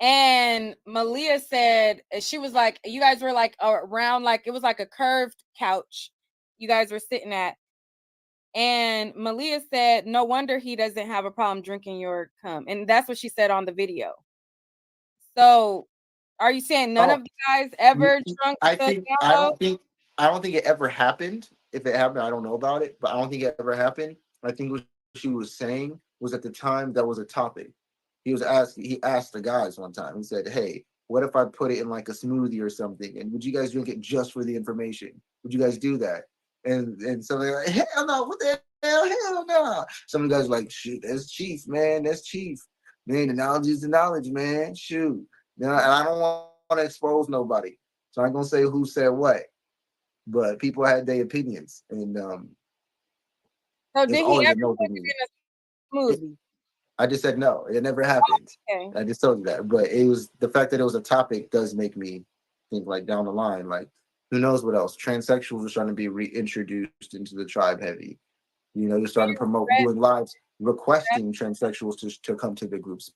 and Malia said, she was like, you guys were like around, like it was like a curved couch you guys were sitting at. And Malia said, no wonder he doesn't have a problem drinking your cum. And that's what she said on the video. So are you saying none of you guys ever drunk? I don't think it ever happened. If it happened, I don't know about it, but I don't think it ever happened. I think what she was saying was at the time that was a topic. He asked the guys one time, he said, hey, what if I put it in like a smoothie or something? And would you guys drink it just for the information? Would you guys do that? And so they're like, hell no, what the hell no. Some of the guys are like, shoot, that's chief, man. That's chief. Man, the knowledge is the knowledge, man. Shoot. And I don't want to expose nobody. So I'm gonna say who said what. But people had their opinions. And So did he ever no put it in a smoothie? I just said no. It never happened. Okay. I just told you that. But it was the fact that it was a topic does make me think like down the line, like who knows what else? Transsexuals are starting to be reintroduced into the tribe heavy. You know, they're starting to promote doing lives requesting transsexuals to come to the groups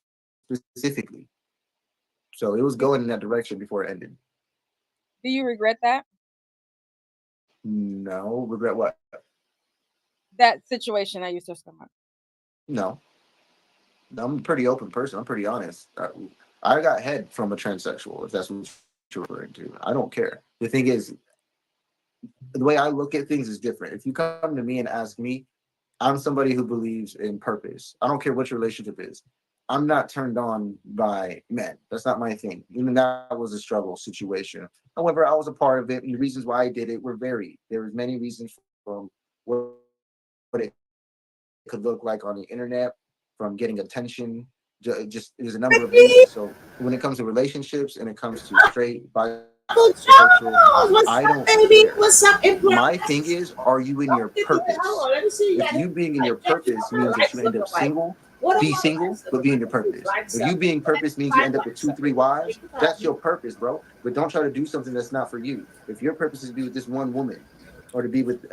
specifically. So it was going in that direction before it ended. Do you regret that? No, regret what? That situation that you just talking about. No. I'm a pretty open person. I'm pretty honest. I got head from a transsexual, if that's what you're referring to. I don't care. The thing is, the way I look at things is different. If you come to me and ask me, I'm somebody who believes in purpose. I don't care what your relationship is. I'm not turned on by men. That's not my thing. Even that was a struggle situation. However, I was a part of it, and the reasons why I did it were varied. There was many reasons from what it could look like on the internet, from getting attention. Just there's a number of reasons. So when it comes to relationships and it comes to straight, bisexual, I don't care. What's up? My thing is, are you in your purpose? If you being in your purpose means that you end up single, be single, but be in your purpose. If you being purpose means you end up with 2-3 wives, that's your purpose, bro. But don't try to do something that's not for you. If your purpose is to be with this one woman, or to be with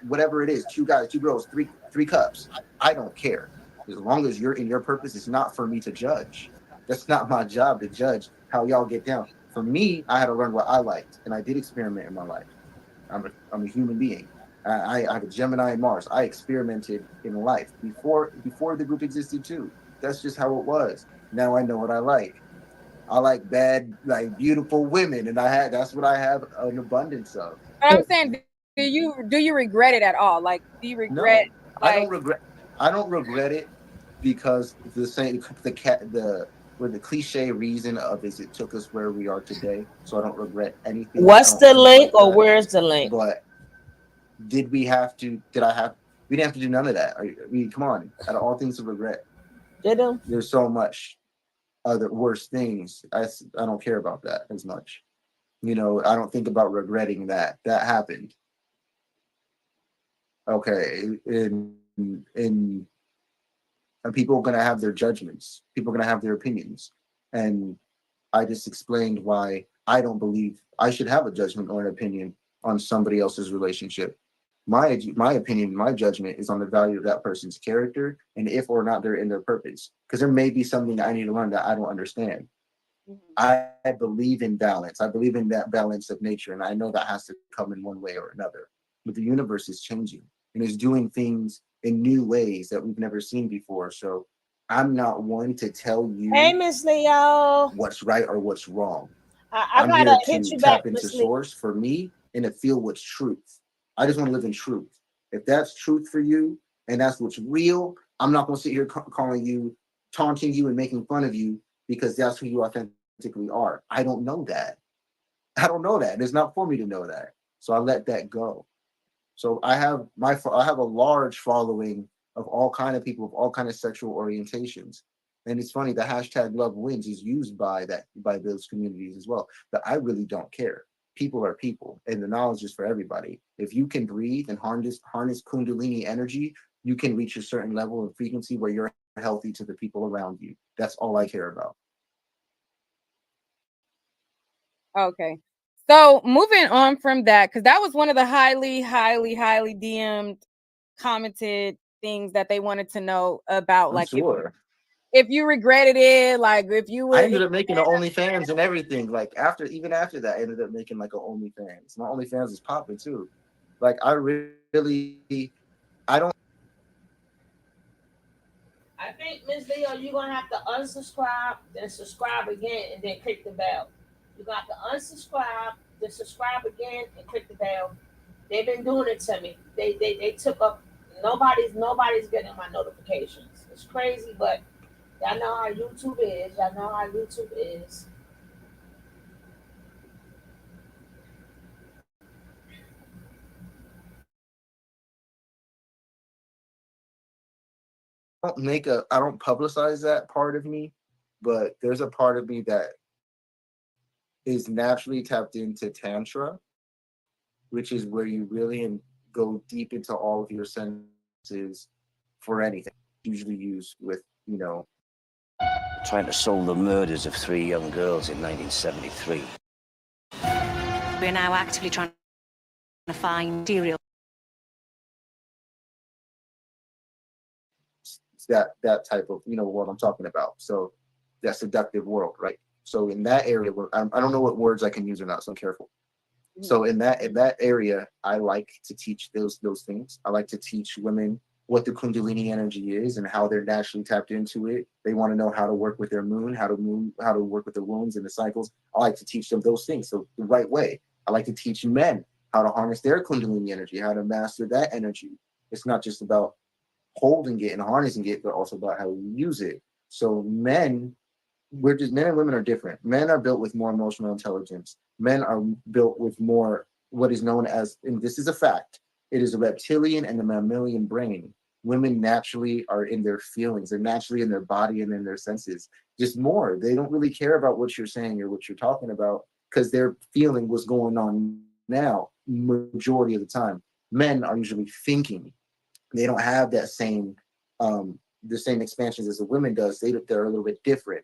whatever it is, 2 guys, 2 girls, three cups, I don't care. As long as you're in your purpose, it's not for me to judge. That's not my job to judge how y'all get down. For me, I had to learn what I liked, and I did experiment in my life. I'm a human being. I have a Gemini and Mars. I experimented in life before the group existed too. That's just how it was. Now I know what I like. I like bad, like beautiful women, and that's what I have an abundance of. But I'm saying, do you regret it at all? Like, do you regret? No, I don't regret it because the cliche reason of is it took us where we are today. So I don't regret anything. What's the link, or where's the link? But did we have to? We didn't have to do none of that. I mean, come on. Out of all things to regret, there's so much other worse things. I don't care about that as much. You know, I don't think about regretting that happened. Okay, and people are going to have their judgments. People are going to have their opinions. And I just explained why I don't believe I should have a judgment or an opinion on somebody else's relationship. My opinion, my judgment is on the value of that person's character and if or not they're in their purpose. Because there may be something that I need to learn that I don't understand. I believe in balance. I believe in that balance of nature. And I know that has to come in one way or another. But the universe is changing and is doing things in new ways that we've never seen before. So I'm not one to tell you, hey, Miss Leo, what's right or what's wrong. I'm gotta hit you back, tap into source for me and to feel what's truth. I just want to live in truth. If that's truth for you and that's what's real, I'm not going to sit here calling you, taunting you, and making fun of you because that's who you authentically are. I don't know that. It's not for me to know that. So I let that go. So I have a large following of all kind of people of all kind of sexual orientations. And it's funny, the hashtag love wins is used by those communities as well. But I really don't care. People are people, and the knowledge is for everybody. If you can breathe and harness Kundalini energy, you can reach a certain level of frequency where you're healthy to the people around you. That's all I care about. Okay. So moving on from that, because that was one of the highly DM'd, commented things that they wanted to know about. I'm like, sure. If you regretted it, like if you would. I ended up making an OnlyFans and everything. Like even after that, I ended up making like an OnlyFans. My OnlyFans is popping too. Like I don't. I think, Miss Leo, you're gonna have to unsubscribe, then subscribe again, and then click the bell. You're gonna have to unsubscribe, then subscribe again, and click the bell. They've been doing it to me. They took up. Nobody's getting my notifications. It's crazy, but y'all know how YouTube is. I don't publicize that part of me, but there's a part of me that is naturally tapped into Tantra, which is where you really go deep into all of your senses for anything. Usually used with, trying to solve the murders of 3 young girls in 1973. We're now actively trying to find serial. That type of, what I'm talking about. So that seductive world, right? So in that area, I don't know what words I can use or not, so I'm careful. So in that area, I like to teach those things. I like to teach women what the Kundalini energy is and how they're naturally tapped into it. They want to know how to work with their moon, how to work with the wounds and the cycles. I like to teach them those things, so the right way. I like to teach men how to harness their Kundalini energy, how to master that energy. It's not just about holding it and harnessing it, but also about how we use it. So men and women are different. Men are built with more emotional intelligence. Men are built with more what is known as, and this is a fact, it is a reptilian and a mammalian brain. Women naturally are in their feelings. They're naturally in their body and in their senses. Just more. They don't really care about what you're saying or what you're talking about because they're feeling what's going on now, majority of the time. Men are usually thinking. They don't have that same the same expansions as a woman does. They're a little bit different.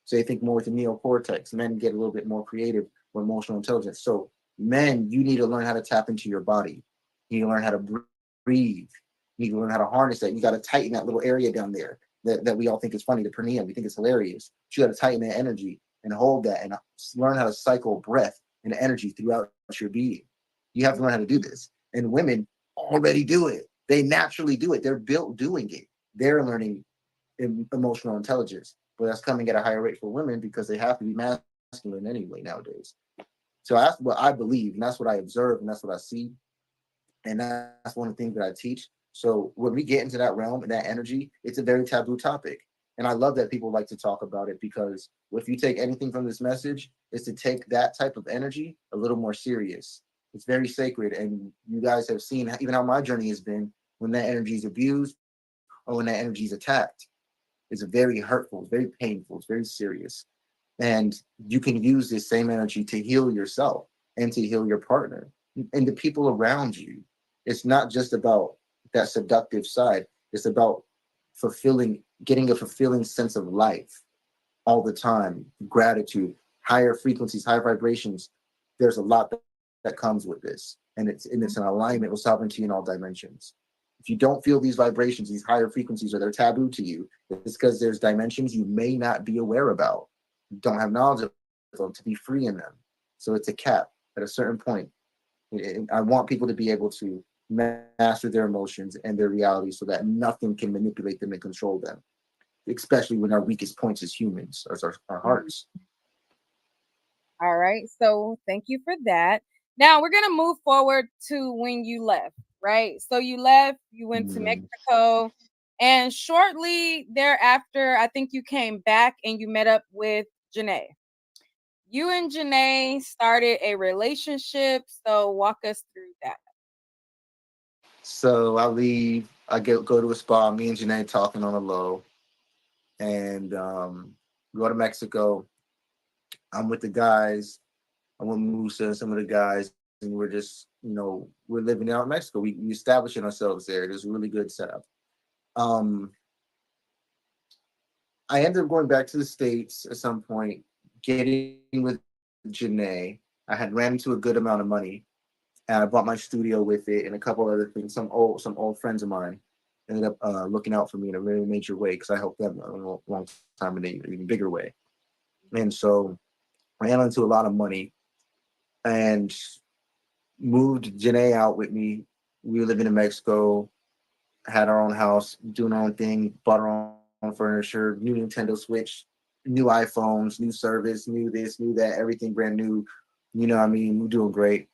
So they think more with the neocortex. Men get a little bit more creative with emotional intelligence. So men, you need to learn how to tap into your body. You need to learn how to breathe. You need to learn how to harness that. You got to tighten that little area down there that we all think is funny, the perineum. We think it's hilarious. But you got to tighten that energy and hold that and learn how to cycle breath and energy throughout your being. You have to learn how to do this. And women already do it. They naturally do it. They're built doing it. They're learning emotional intelligence, but that's coming at a higher rate for women because they have to be masculine anyway nowadays. So that's what I believe, and that's what I observe, and that's what I see, and that's one of the things that I teach. So when we get into that realm and that energy, it's a very taboo topic, and I love that people like to talk about it because if you take anything from this message, is to take that type of energy a little more serious. It's very sacred, and you guys have seen even how my journey has been when that energy is abused or when that energy is attacked. It's very hurtful, it's very painful, it's very serious. And you can use this same energy to heal yourself and to heal your partner and the people around you. It's not just about that seductive side. It's about getting a fulfilling sense of life all the time, gratitude, higher frequencies, higher vibrations. There's a lot that comes with this. And it's an alignment with sovereignty in all dimensions. If you don't feel these vibrations, these higher frequencies, or they're taboo to you, it's because there's dimensions you may not be aware about. You don't have knowledge of them to be free in them. So it's a cap at a certain point. I want people to be able to master their emotions and their reality so that nothing can manipulate them and control them, especially when our weakest points as humans, as our hearts. All right. So thank you for that. Now we're going to move forward to when you left, right? So you left, you went to Mexico, and shortly thereafter, I think you came back and you met up with Janae. You and Janae started a relationship. So walk us through that. So I leave, I go to a spa, me and Janae talking on the low, and go to Mexico. I'm with the guys. I'm with Musa and some of the guys, and we're just, we're living out in Mexico. We establishing ourselves there. There's a really good setup. I ended up going back to the States at some point, getting with Janae. I had ran into a good amount of money, and I bought my studio with it and a couple other things. Some old friends of mine ended up looking out for me in a very major way because I helped them a long time in an even bigger way. And so I ran into a lot of money and moved Janae out with me. We were living in Mexico, had our own house, doing our own thing, bought our own furniture, new Nintendo Switch, new iPhones, new service, new this, new that, everything brand new. We're doing great.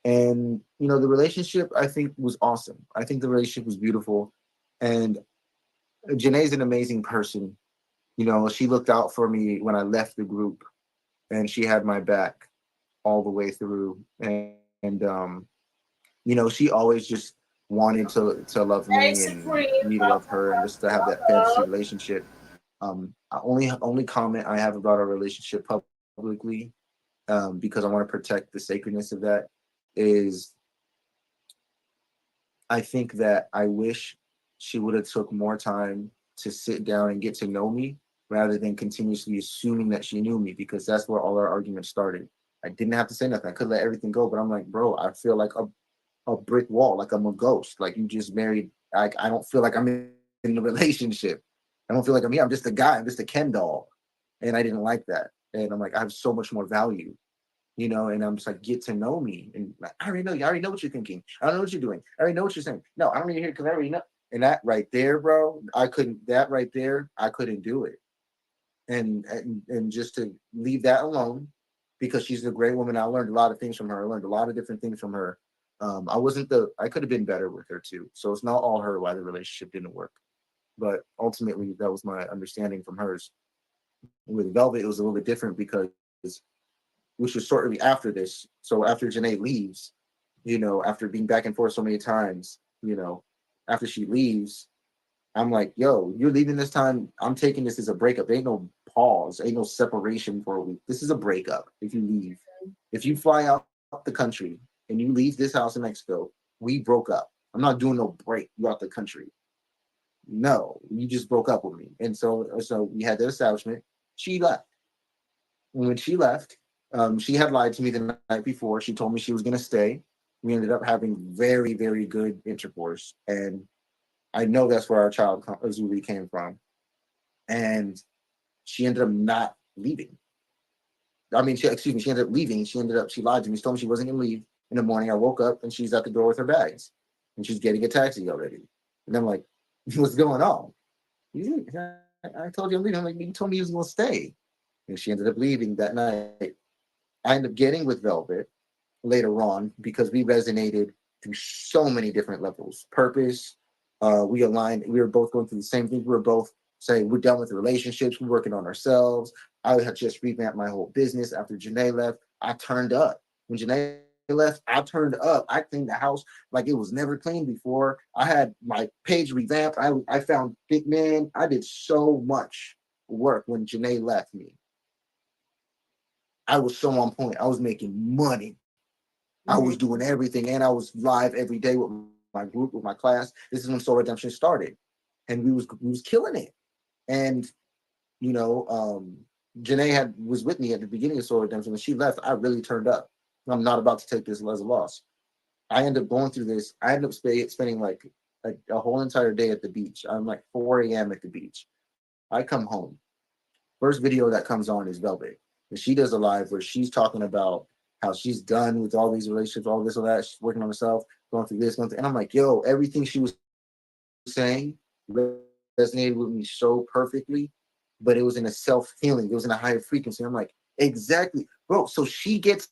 And, the relationship, I think, was awesome. I think the relationship was beautiful. And Janae's an amazing person. She looked out for me when I left the group, and she had my back all the way through. And she always just wanting to love me and me to love her and just to have that fantasy relationship. Only comment I have about our relationship publicly, because I want to protect the sacredness of that, is I think that I wish she would have took more time to sit down and get to know me rather than continuously assuming that she knew me, because that's where all our arguments started. I didn't have to say nothing. I could let everything go, but I'm like, bro, I feel like a brick wall, like I'm a ghost. Like you just married. I don't feel like I'm in a relationship. I don't feel like I'm here. I'm just a guy. I'm just a Ken doll. And I didn't like that. And I'm like, I have so much more value, you know, and I'm just like, get to know me. And like, I already know you. I already know what you're thinking. I don't know what you're doing. I already know what you're saying. No, I don't need to hear it because I already know. And that right there, bro, I couldn't do it. And just to leave that alone, because she's a great woman. I learned a lot of things from her. I learned a lot of different things from her. I could have been better with her too. So it's not all her why the relationship didn't work. But ultimately, that was my understanding from hers. With Velvet, it was a little bit different because, which was shortly after this. So after Janae leaves, you know, after being back and forth so many times, you know, after she leaves, I'm like, yo, you're leaving this time. I'm taking this as a breakup. Ain't no pause, ain't no separation for a week. This is a breakup if you leave. If you fly out the country and you leave this house in Mexico, we broke up. I'm not doing no break. You out the country. No, you just broke up with me. And so we had that establishment. She left. And when she left, she had lied to me the night before. She told me she was going to stay. We ended up having very, very good intercourse. And I know that's where our child Azuli came from. And she ended up not leaving. I mean, she ended up leaving. She lied to me. She told me she wasn't going to leave. In the morning, I woke up and she's at the door with her bags. And she's getting a taxi already. And I'm like, what's going on? I told you I'm leaving. I'm like, you told me you was going to stay. And she ended up leaving that night. I ended up getting with Velvet later on because we resonated through so many different levels. Purpose, we aligned. We were both going through the same thing. We were both saying we're done with the relationships. We're working on ourselves. I had just revamped my whole business after Janae left. I turned up. When Janae left, I turned up. I cleaned the house like it was never cleaned before. I had my page revamped. I found big man. I did so much work when Janae left me. I was so on point. I was making money. I was doing everything, and I was live every day with my group, with my class. This is when Soul Redemption started, and we was killing it. And you know, Janae was with me at the beginning of Soul Redemption. When she left, I really turned up. I'm not about to take this as a loss. I ended up going through this. I ended up spending like a whole entire day at the beach. I'm like 4 a.m. at the beach. I come home. First video that comes on is Velvet. And she does a live where she's talking about how she's done with all these relationships, all this or that. She's working on herself, going through this, and I'm like, yo, everything she was saying resonated with me so perfectly, but it was in a self-healing. It was in a higher frequency. I'm like, exactly, bro. So she gets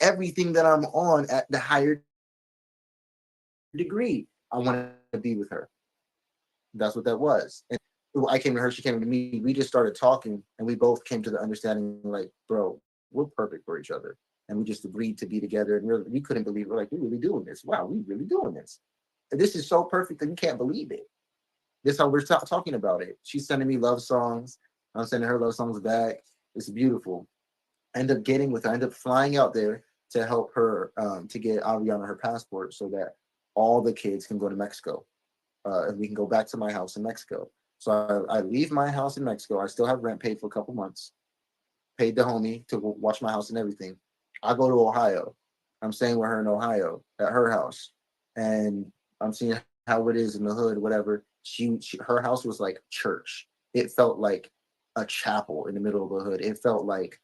everything that I'm on at the higher degree. I want to be with her. That's what that was. And I came to her, she came to me. We just started talking, and we both came to the understanding, like, bro, we're perfect for each other. And we just agreed to be together. And we couldn't believe it. We're like, we're really doing this. Wow, we really doing this. And this is so perfect that you can't believe it. This is how we're talking about it. She's sending me love songs. I'm sending her love songs back. It's beautiful. I end up getting with her. I end up flying out there to help her to get Aviana her passport so that all the kids can go to Mexico. And we can go back to my house in Mexico. So I leave my house in Mexico. I still have rent paid for a couple months. Paid the homie to watch my house and everything. I go to Ohio. I'm staying with her in Ohio at her house. And I'm seeing how it is in the hood, whatever. Her house was like church. It felt like a chapel in the middle of the hood. It felt like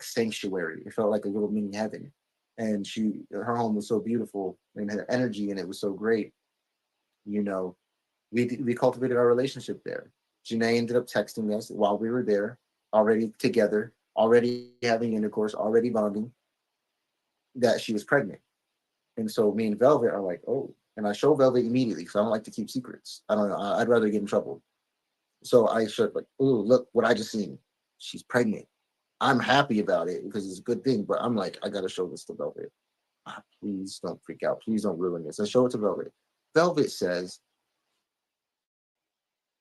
sanctuary. It felt like a little mini heaven. And her home was so beautiful, and her energy in it was so great. You know, we cultivated our relationship there. Janae ended up texting us while we were there, already together, already having intercourse, already bonding, that she was pregnant. And so me and Velvet are like, oh, and I show Velvet immediately because I don't like to keep secrets. I don't know. I'd rather get in trouble. So I showed like, oh, look what I just seen. She's pregnant. I'm happy about it because it's a good thing, but I'm like, I got to show this to Velvet. Please don't freak out. Please don't ruin this. I show it to Velvet. Velvet says,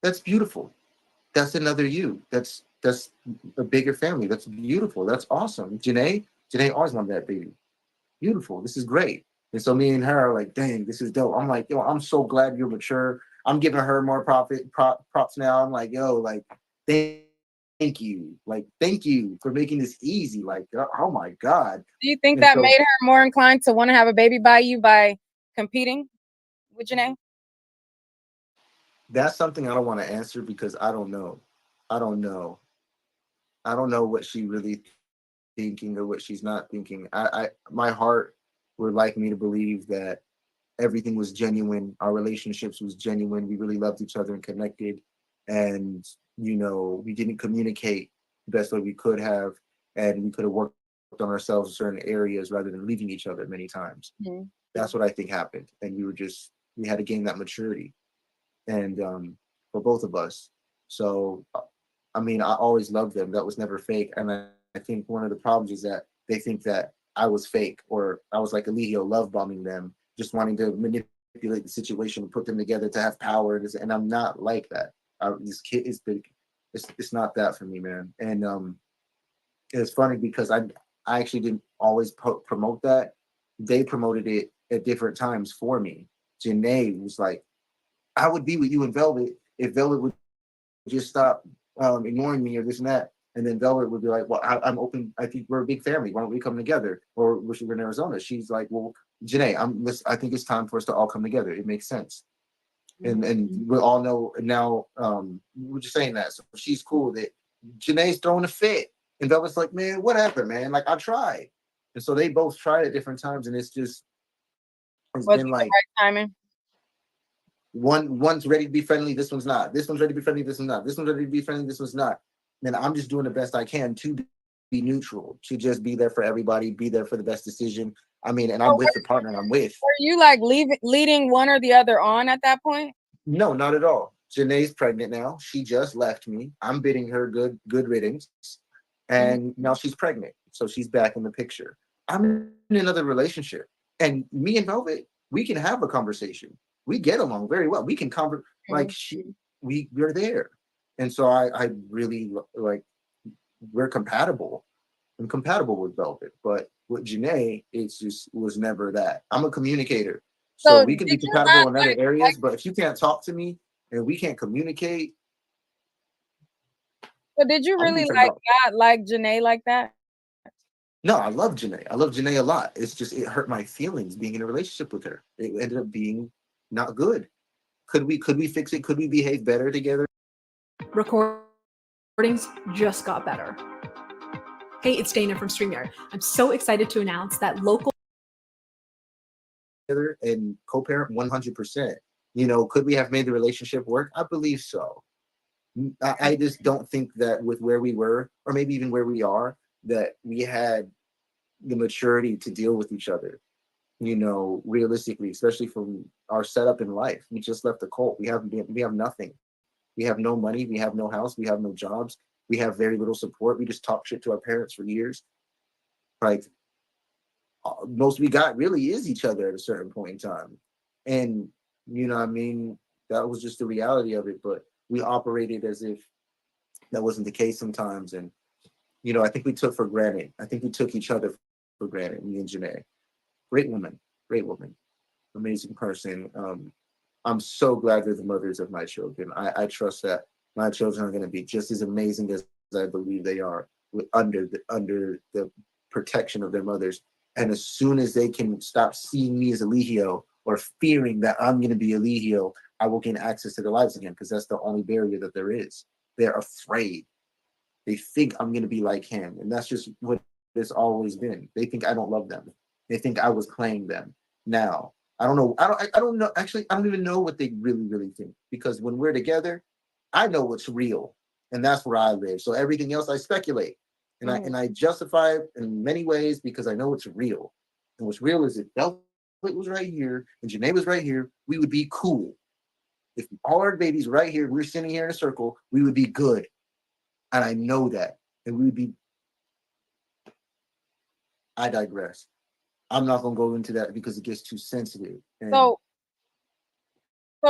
that's beautiful. That's another you. That's a bigger family. That's beautiful. That's awesome. Janae always wanted that baby. Beautiful. This is great. And so me and her are like, dang, this is dope. I'm like, yo, I'm so glad you're mature. I'm giving her more props now. I'm like, yo, like, thank you. Like, thank you for making this easy. Like, oh my God. Do you think And that so, made her more inclined to want to have a baby by you by competing with Janae? that's something I don't want to answer because I don't know. I don't know what she really thinking or what she's not thinking. My heart would like me to believe that everything was genuine. Our relationships was genuine. We really loved each other and connected. And, you know, we didn't communicate the best way we could have. And we could have worked on ourselves in certain areas rather than leaving each other many times. Mm-hmm. That's what I think happened. And we had to gain that maturity. And for both of us. So, I mean, I always loved them. That was never fake. And I think one of the problems is that they think that I was fake or I was like Eligio love bombing them, just wanting to manipulate the situation and put them together to have power. And I'm not like that. This kid is big. It's not that for me, man. And it's funny because I actually didn't always promote that. They promoted it at different times for me. Janae was like, I would be with you in Velvet if Velvet would just stop ignoring me or this and that. And then Velvet would be like, well, I'm open. I think we're a big family. Why don't we come together? Or we're in Arizona. She's like, well, Janae, I think it's time for us to all come together. It makes sense. And we all know now, we're just saying that. So she's cool with it. Janae's throwing a fit. And Velvet's like, man, what happened, man? Like, I tried. And so they both tried at different times. And it's been like, right timing? One's ready to be friendly, this one's not. This one's ready to be friendly, this one's not. This one's ready to be friendly, this one's not. And I'm just doing the best I can to be neutral, to just be there for everybody, be there for the best decision. I mean, and I'm with the partner I'm with. Were you like leading one or the other on at that point? No, not at all. Janae's pregnant now. She just left me. I'm bidding her good riddance. And now she's pregnant. So she's back in the picture. I'm in another relationship. And me and Velvet, we can have a conversation. We get along very well. We can we're there. And so I really like, we're compatible. I'm compatible with Velvet, but with Janae, was never that. I'm a communicator. So we can be compatible in other areas, but if you can't talk to me and we can't communicate. So did you really not like Janae like that? No, I love Janae. I love Janae a lot. It's just, it hurt my feelings being in a relationship with her. It ended up being not good. Could we fix it? Could we behave better together? Recordings just got better. Hey, it's Dana from StreamYard. I'm so excited to announce that local and co-parent 100%. You know, could we have made the relationship work? I believe so. I just don't think that with where we were, or maybe even where we are, that we had the maturity to deal with each other. You know, realistically, especially from our setup in life. We just left the cult. We have nothing. We have no money. We have no house. We have no jobs. We have very little support. We just talk shit to our parents for years. Like, most we got really is each other at a certain point in time. And, you know what I mean? That was just the reality of it. But we operated as if that wasn't the case sometimes. And, you know, I think we took for granted. I think we took each other for granted, me and Janae. Great woman, amazing person. I'm so glad they're the mothers of my children. I trust that my children are going to be just as amazing as I believe they are under the protection of their mothers. And as soon as they can stop seeing me as Eligio or fearing that I'm going to be Eligio, I will gain access to their lives again, because that's the only barrier that there is. They're afraid. They think I'm going to be like him. And that's just what it's always been. They think I don't love them. They think I was playing them. Now, I don't know. I don't know. Actually, I don't even know what they really think, because when we're together, I know what's real, and that's where I live. So everything else I speculate, and I justify it in many ways because I know it's real. And what's real is if Velvet was right here and Janae was right here, we would be cool. If all our babies right here, we're sitting here in a circle, we would be good. And I know that. And we would be. I digress. I'm not gonna go into that because it gets too sensitive. And So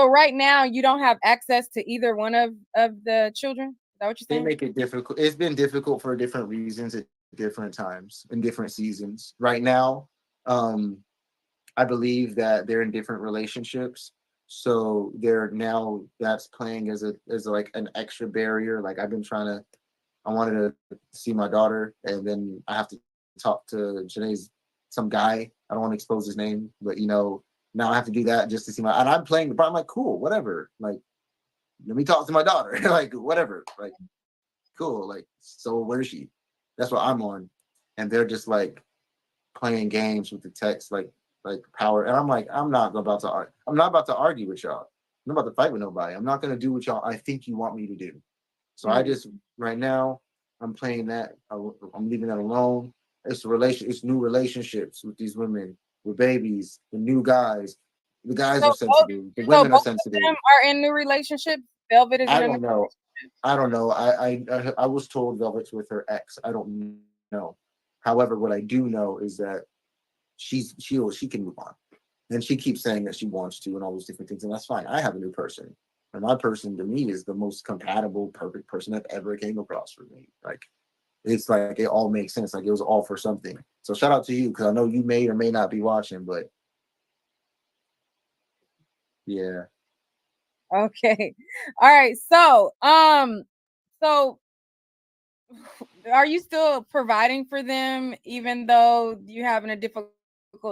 right now you don't have access to either one of the children? Is that what you're they saying? make it difficult. It's been difficult for different reasons at different times in different seasons. Right now, I believe that they're in different relationships. So they're now that's playing as like an extra barrier. Like I wanted to see my daughter, and then I have to talk to Janae's some guy. I don't want to expose his name, but now I have to do that just to see and I'm playing the part. I'm like, cool, whatever. Like, let me talk to my daughter. Like, whatever. Like, cool. Like, so where is she? That's what I'm on. And they're just like playing games with the text, like power. And I'm like, I'm not about to argue with y'all. I'm not about to fight with nobody. I'm not gonna do what y'all I think you want me to do. So I just right now I'm playing that. I'm leaving that alone. It's new relationships with these women, with babies, the new guys. The guys are sensitive. The women are sensitive. Them are in new relationships. Velvet is in a new know. I don't know. I was told Velvet's with her ex. I don't know. However, what I do know is that she can move on, and she keeps saying that she wants to, and all those different things, and that's fine. I have a new person, and my person to me is the most compatible, perfect person I've ever came across for me. Like, it's like it all makes sense. Like, it was all for something. So shout out to you, because I know you may or may not be watching, but yeah. Okay. All right. So are you still providing for them even though you're having a difficult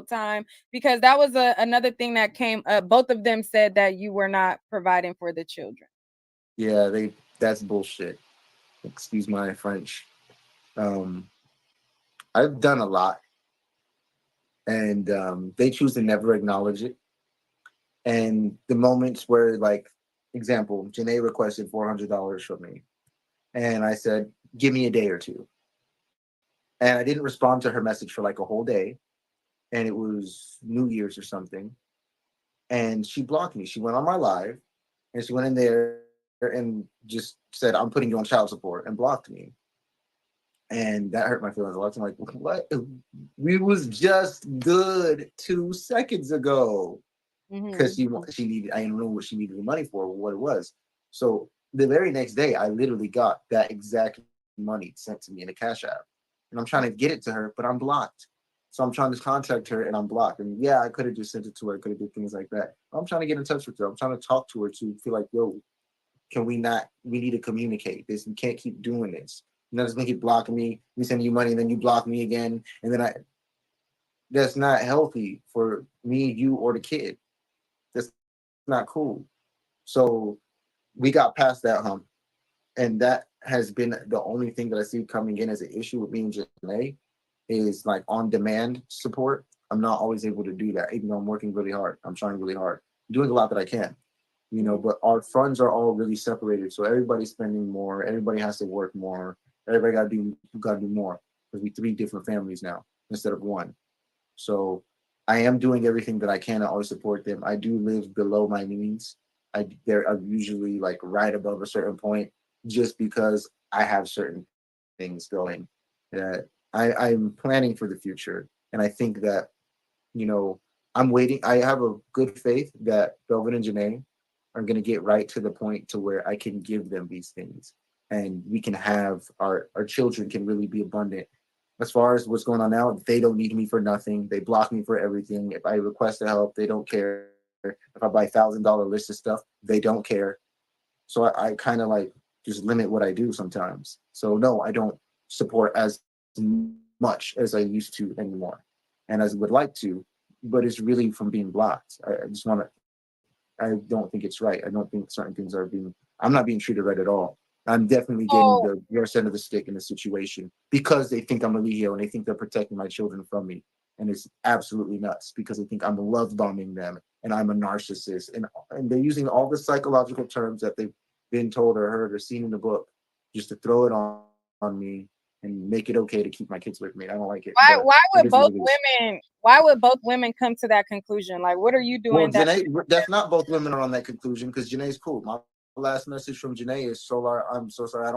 time? Because that was another thing that came up. Both of them said that you were not providing for the children. Yeah, that's bullshit. Excuse my French. I've done a lot, and they choose to never acknowledge it. And the moments where, like, example, Janae requested $400 from me, and I said, give me a day or two. And I didn't respond to her message for like a whole day, and it was New Year's or something. And she blocked me. She went on my live, and she went in there and just said, I'm putting you on child support, and blocked me. And that hurt my feelings a lot. I'm like, what? We was just good 2 seconds ago. Because she needed, I didn't know what she needed the money for, or what it was. So the very next day, I literally got that exact money sent to me in a Cash App. And I'm trying to get it to her, but I'm blocked. So I'm trying to contact her, and I'm blocked. And yeah, I could have just sent it to her. I could have did things like that. I'm trying to get in touch with her. I'm trying to talk to her to feel like, yo, we need to communicate this. We can't keep doing this. You're not just gonna keep blocking me. We send you money, and then you block me again. And then that's not healthy for me, you, or the kid. That's not cool. So we got past that hump. And that has been the only thing that I see coming in as an issue with me and Janae is like on demand support. I'm not always able to do that, even though I'm working really hard. I'm trying really hard, I'm doing a lot that I can, but our funds are all really separated. So everybody's spending more. Everybody has to work more. Everybody got to do more, because we 3 different families now instead of 1. So I am doing everything that I can to always support them. I do live below my means. I'm usually like right above a certain point, just because I have certain things going that I'm planning for the future. And I think that, I'm waiting. I have a good faith that Belvin and Janae are going to get right to the point to where I can give them these things, and we can have our children can really be abundant. As far as what's going on now, they don't need me for nothing. They block me for everything. If I request help, they don't care. If I buy $1,000 list of stuff, they don't care. So I kind of like just limit what I do sometimes. So no, I don't support as much as I used to anymore, and as I would like to, but it's really from being blocked. I don't think it's right. I don't think certain things I'm not being treated right at all. I'm definitely getting the worst end of the stick in the situation, because they think I'm a Leo and they think they're protecting my children from me. And it's absolutely nuts, because they think I'm love bombing them and I'm a narcissist. And they're using all the psychological terms that they've been told or heard or seen in the book just to throw it on me and make it okay to keep my kids with me. I don't like it. Why would both women come to that conclusion? Like, what are you doing? Well, Janae, that's not both women are on that conclusion, because Janae's cool. My last message from Janae is, Solar, I'm so sorry.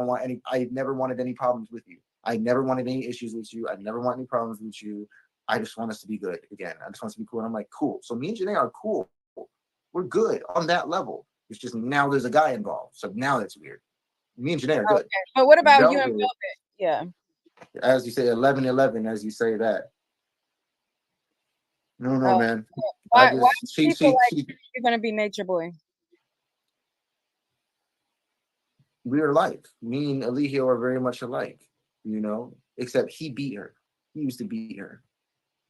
I never wanted any problems with you. I never wanted any issues with you. I never want any problems with you. I just want us to be good again. I just want us to be cool. And I'm like, cool. So me and Janae are cool. We're good on that level. It's just now there's a guy involved. So now that's weird. Me and Janae are good. Okay. But what about you and Velvet, Velvet? Yeah. as you say, 11-11, as you say that. No, man. Why do you feel like you're gonna be Nature Boy? We are alike. Me and Eligio are very much alike, you know, except he beat her. He used to beat her.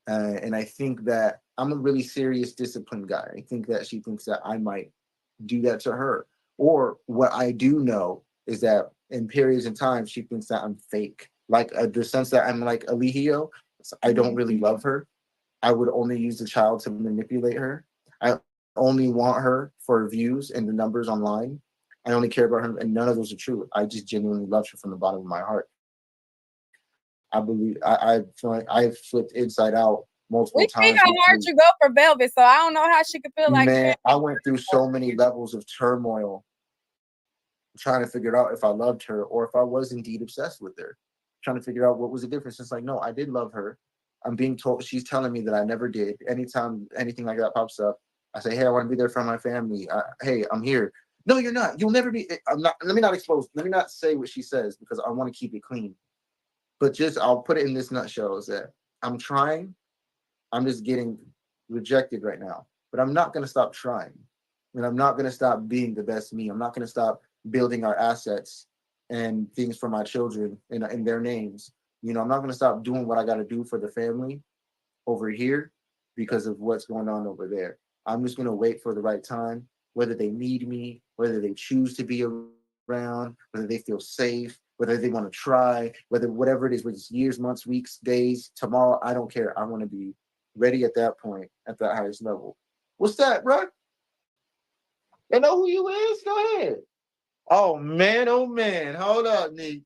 And I think that I'm a really serious, disciplined guy. I think that she thinks that I might do that to her. Or what I do know is that in periods of time, she thinks that I'm fake. Like the sense that I'm like Eligio, I don't really love her. I would only use the child to manipulate her. I only want her for views and the numbers online. I only care about her, and none of those are true. I just genuinely love her from the bottom of my heart. I believe I feel like I've flipped inside out multiple times. We see how hard you go for Velvet, so I don't know how she could feel like. Man, I went through so many levels of turmoil trying to figure out if I loved her or if I was indeed obsessed with her. Trying to figure out what was the difference. It's like, no, I did love her. I'm being told, she's telling me that I never did. Anytime anything like that pops up, I say, hey, I want to be there for my family. Hey, I'm here. No, you're not. You'll never be. I'm not. Let me not say what she says because I want to keep it clean. But just, I'll put it in this nutshell is that I'm trying. I'm just getting rejected right now. But I'm not going to stop trying. And I'm not going to stop being the best me. I'm not going to stop building our assets and things for my children in their names. You know, I'm not going to stop doing what I got to do for the family over here because of what's going on over there. I'm just going to wait for the right time, whether they need me, whether they choose to be around, whether they feel safe, whether they want to try, whatever it is, whether it's years, months, weeks, days, tomorrow, I don't care. I want to be ready at that point, at that highest level. What's that, bro? You know who you is? Go ahead. Oh man. Hold up, Nick.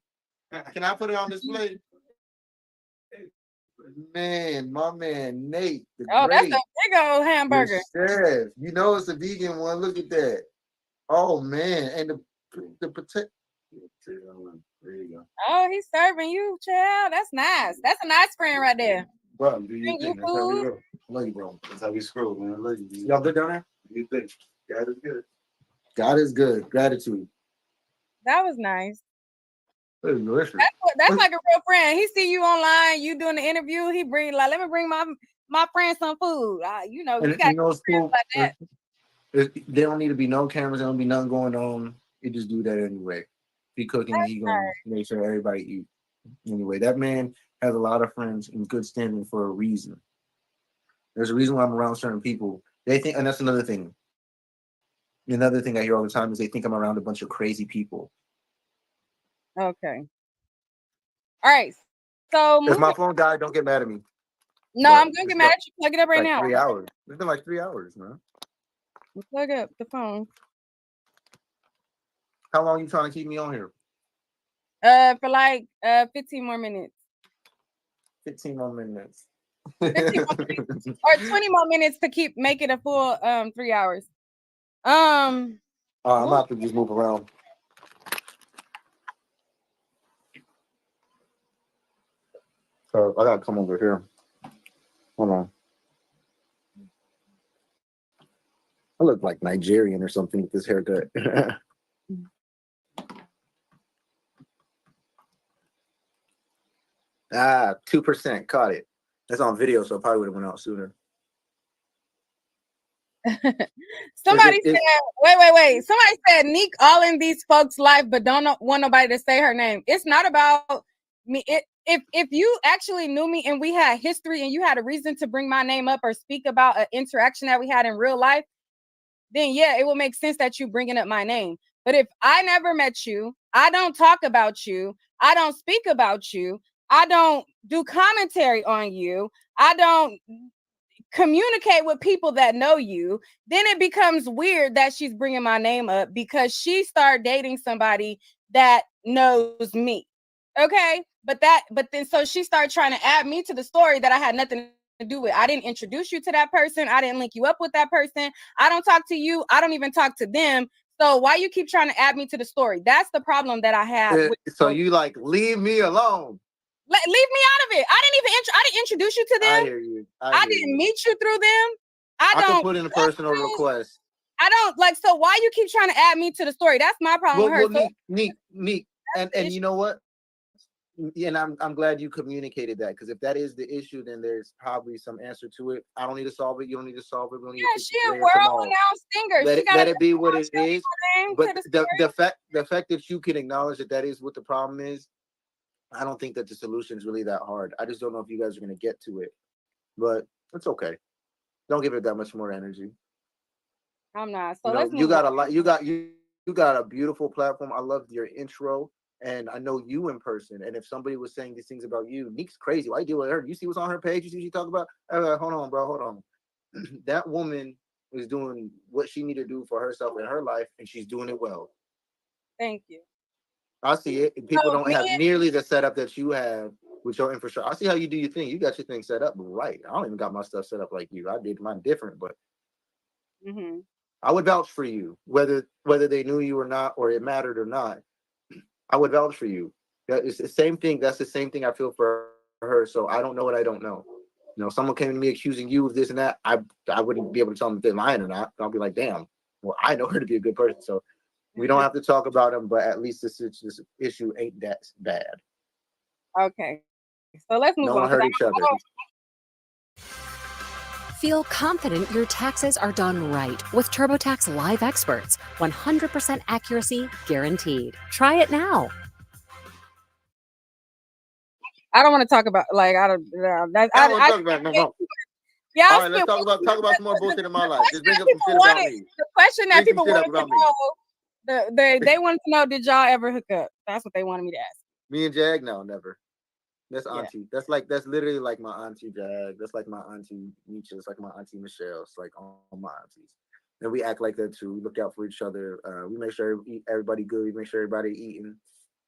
Can I put it on display? Man, my man Nate. That's a big old hamburger. Chef. You know it's a vegan one. Look at that. Oh man, and the potato. There you go. Oh, he's serving you, child. That's nice. That's a nice friend right there. Bro, do you think that's how we roll? Love you, bro. That's how we scroll, man. I love you. Y'all good down there? You think? God is good. God is good. Gratitude. That was nice. That is delicious. That's like a real friend. He see you online, you doing the interview. He bring let me bring my friend some food. You know, you got cool. like that. There don't need to be no cameras. There don't be nothing going on. You just do that anyway. He cooking, he gonna make sure everybody eat. Anyway, that man has a lot of friends in good standing for a reason. There's a reason why I'm around certain people. They think, and that's another thing. Another thing I hear all the time is they think I'm around a bunch of crazy people. Okay. All right. So if my phone died, don't get mad at me. No, I'm gonna get mad at you. Plug it up right now. 3 hours. It's been like 3 hours, man. Plug up the phone. How long are you trying to keep me on here? For like 15 more minutes. 15 more minutes. 15 more minutes. Or 20 more minutes to make it a full 3 hours. I'm about to just move around. So I gotta come over here. Hold on. I look like Nigerian or something with this haircut. 2% caught it. That's on video, so I probably would have went out sooner. Somebody said, wait. Somebody said Neek all in these folks' life, but don't want nobody to say her name. It's not about me. If you actually knew me and we had history and you had a reason to bring my name up or speak about an interaction that we had in real life, then yeah, it will make sense that you bringing up my name. But if I never met you, I don't talk about you, I don't speak about you, I don't do commentary on you, I don't communicate with people that know you, then it becomes weird that she's bringing my name up because she started dating somebody that knows me. Okay, but then so she started trying to add me to the story that I had nothing to do with. I didn't introduce you to that person. I didn't link you up with that person. I don't talk to you. I don't even talk to them. So why you keep trying to add me to the story? That's the problem that I have. So you like leave me alone. Leave me out of it. I didn't introduce you to them. I hear you. I didn't meet you through them. I can don't put in a personal request. I don't like. So why you keep trying to add me to the story? That's my problem with her. Well, neat. And you know what? Yeah, and I'm glad you communicated that, because if that is the issue, then there's probably some answer to it. I don't need to solve it. You don't need to solve it. We don't need to she a world-renowned singer. Let it be what it is. But the fact that you can acknowledge that is what the problem is, I don't think that the solution is really that hard. I just don't know if you guys are going to get to it, but it's okay. Don't give it that much more energy. I'm not. So you got a lot. You got a beautiful platform. I loved your intro. And I know you in person. And if somebody was saying these things about you, Neek's crazy. Why you deal with her? You see what's on her page? You see what she talk about? Hold on, bro. Hold on. That woman is doing what she needed to do for herself in her life, and she's doing it well. Thank you. I see it. And people don't have nearly the setup that you have with your infrastructure. I see how you do your thing. You got your thing set up right. I don't even got my stuff set up like you. I did mine different, but I would vouch for you, whether they knew you or not, or it mattered or not. I would vouch for you. It's the same thing. That's the same thing I feel for her. So I don't know what I don't know. Someone came to me accusing you of this and that. I wouldn't be able to tell them if they're lying or not. I'll be like, damn. Well, I know her to be a good person. So we don't have to talk about them, but at least this issue ain't that bad. Okay. So let's move on. No one hurt each other. Feel confident your taxes are done right with TurboTax Live Experts. 100% accuracy guaranteed. Try it now. I don't want to talk about I don't want to talk about no. Yeah. All right, let's talk about some more bullshit in my life. Just bring up some shit about me. The question that people wanted to know, they wanted to know, did y'all ever hook up? That's what they wanted me to ask. Me and Jag, no, never. That's auntie. Yeah. That's literally like my auntie Jag. That's like my auntie Nietzsche. It's like my auntie Michelle. It's like all my aunties. And we act like that too. We look out for each other. We make sure everybody good. We make sure everybody eating.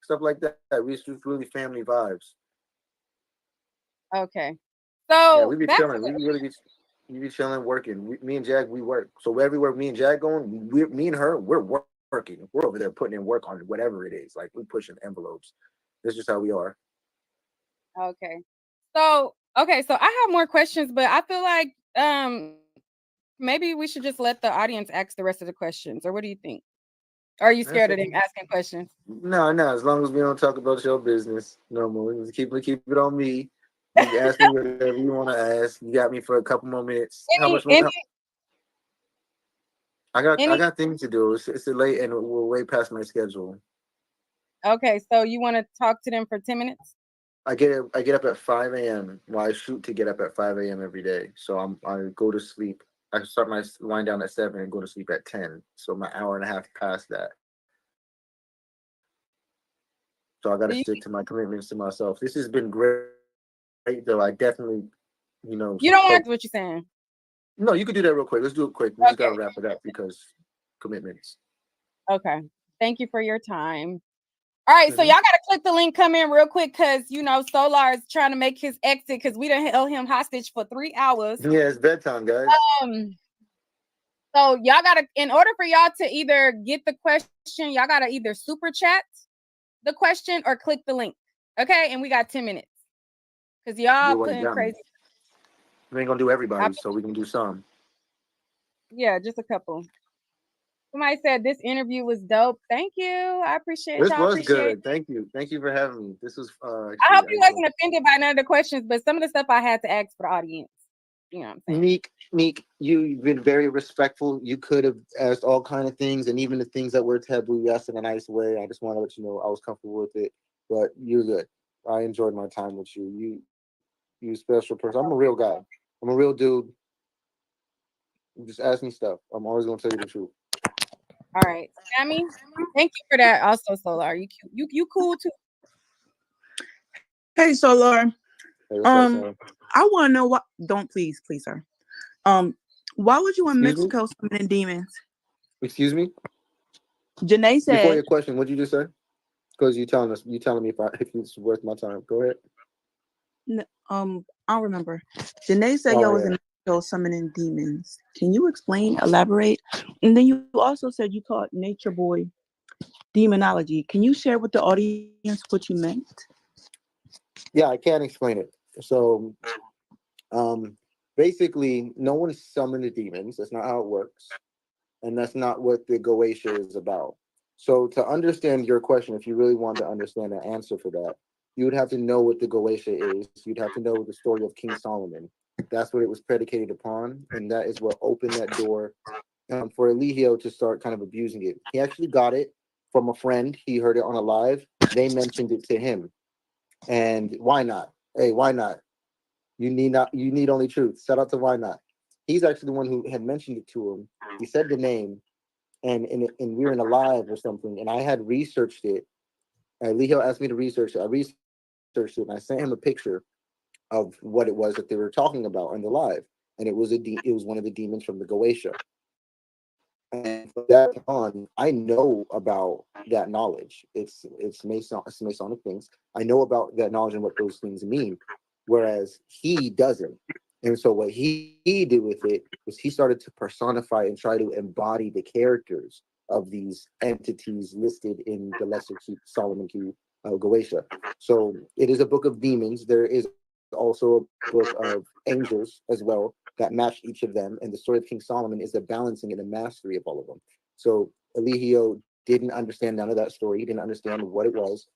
Stuff like that. We just really family vibes. Okay. So yeah, we be chilling. We be chilling, working. Me and Jag, we work. So everywhere me and Jag going, me and her, we're working. We're over there putting in work on whatever it is. Like we're pushing envelopes. That's just how we are. Okay. So I have more questions, but I feel like maybe we should just let the audience ask the rest of the questions, or what do you think? Or are you scared of them asking questions? No. As long as we don't talk about your business no more. Just keep it on me. You can ask me whatever you want to ask. You got me for a couple more minutes. How much more? I got things to do. It's late and we're way past my schedule. Okay, so you want to talk to them for 10 minutes? I get up at 5 a.m. Well, I shoot to get up at 5 a.m. every day. So I go to sleep. I start my wind down at 7 and go to sleep at 10. So my hour and a half past that. So I got to stick to my commitments to myself. This has been great, though. I definitely, You don't like what you're saying. No, you can do that real quick. Let's do it quick. We just got to wrap it up because commitments. Okay. Thank you for your time. All right, so y'all got to click the link, come in real quick, because, Solar is trying to make his exit because we done held him hostage for 3 hours. Yeah, it's bedtime, guys. So y'all got to, in order for y'all to either get the question, y'all got to either super chat the question or click the link. Okay, and we got 10 minutes because y'all putting crazy. We ain't going to do everybody, so we can do some. Yeah, just a couple. Somebody said this interview was dope. Thank you. I appreciate it. This was good. Thank you. Thank you for having me. This was I hope you wasn't offended by none of the questions, but some of the stuff I had to ask for the audience. You know what I'm saying? Meek, you've been very respectful. You could have asked all kind of things, and even the things that were taboo, you asked in a nice way. I just want to let you know I was comfortable with it. But you're good. I enjoyed my time with you. You a special person. I'm a real guy. I'm a real dude. You just ask me stuff. I'm always gonna tell you the truth. All right, Sammy. Thank you for that. Also, Solar, you cute. You cool too. Hey, Solar. Hey, what's up, I want to know what. Don't please, sir. Why would you in Mexico summoning demons? Excuse me. Janae said. Before your question, what did you just say? Because you telling me if it's worth my time. Go ahead. I don't remember. Janae said y'all was in Mexico summoning demons. Can you explain, elaborate? And then you also said you taught Nature Boy demonology. Can you share with the audience what you meant? Yeah, I can't explain it. So, basically, no one summoned the demons. That's not how it works, and that's not what the Goetia is about. So, to understand your question, if you really want to understand the answer for that, you would have to know what the Goetia is. You'd have to know the story of King Solomon. That's what it was predicated upon, and that is what opened that door for Eligio to start kind of abusing it. He actually got it from a friend. He heard it on a live. They mentioned it to him, and why not? Hey, why not? You need not. You need only truth. Shout out to why not. He's actually the one who had mentioned it to him. He said the name, and we were in a live or something, and I had researched it. Leo asked me to research it. I researched it, and I sent him a picture of what it was that they were talking about on the live, and it was it was one of the demons from the Goetia. And from that on, I know about that knowledge. It's Masonic things. I know about that knowledge and what those things mean, whereas he doesn't. And so what he did with it was he started to personify and try to embody the characters of these entities listed in the Lesser Solomon Key Goetia. So it is a book of demons. There is also a book of angels as well that match each of them. And the story of King Solomon is the balancing and the mastery of all of them. So Eligio didn't understand none of that story. He didn't understand what it was.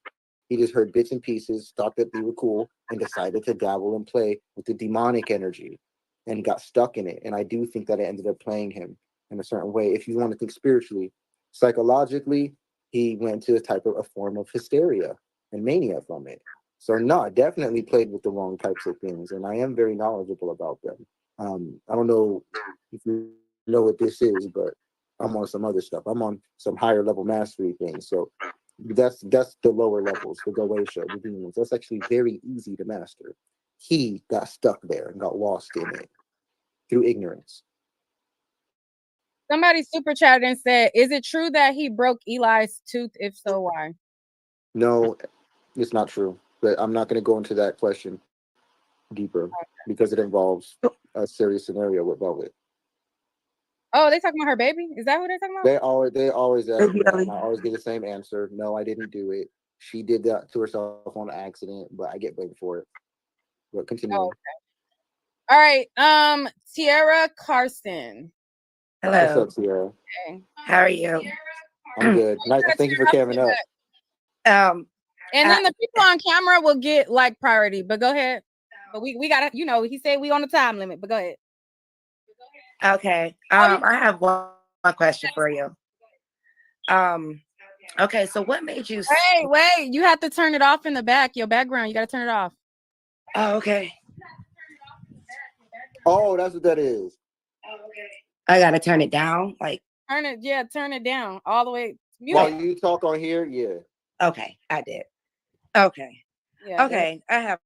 He just heard bits and pieces, thought that they were cool, and decided to dabble and play with the demonic energy and got stuck in it. And I do think that it ended up playing him in a certain way. If you want to think spiritually, psychologically, he went to a form of hysteria and mania from it. So no, definitely played with the wrong types of things. And I am very knowledgeable about them. I don't know if you know what this is, but I'm on some other stuff. I'm on some higher level mastery things. So that's the lower levels, the Goetia, the demons. That's actually very easy to master. He got stuck there and got lost in it through ignorance. Somebody super chatted and said, "Is it true that he broke Eli's tooth? If so, why?" No, it's not true. But I'm not going to go into that question deeper because it involves a serious scenario with Velvet. Oh, they talking about her baby? Is that who they're talking about? They always ask me that, and I always get the same answer. No, I didn't do it. She did that to herself on accident, but I get blamed for it. But continue. Oh, okay. All right. Tiara Carson. Hello. What's up, Tiara? Okay. How are you? I'm good. Thank you for camming up. And then the people on camera will get like priority, but go ahead. But we gotta, he said we on the time limit, but go ahead. Okay. I have one question for you. Okay, so what made you wait, you have to turn it off in the back, your background, you gotta turn it off. Oh, okay. Oh, that's what that is. I gotta turn it down, like turn it down all the way. While you talk on here, yeah. Okay, I did. Okay. Yeah. Okay, I have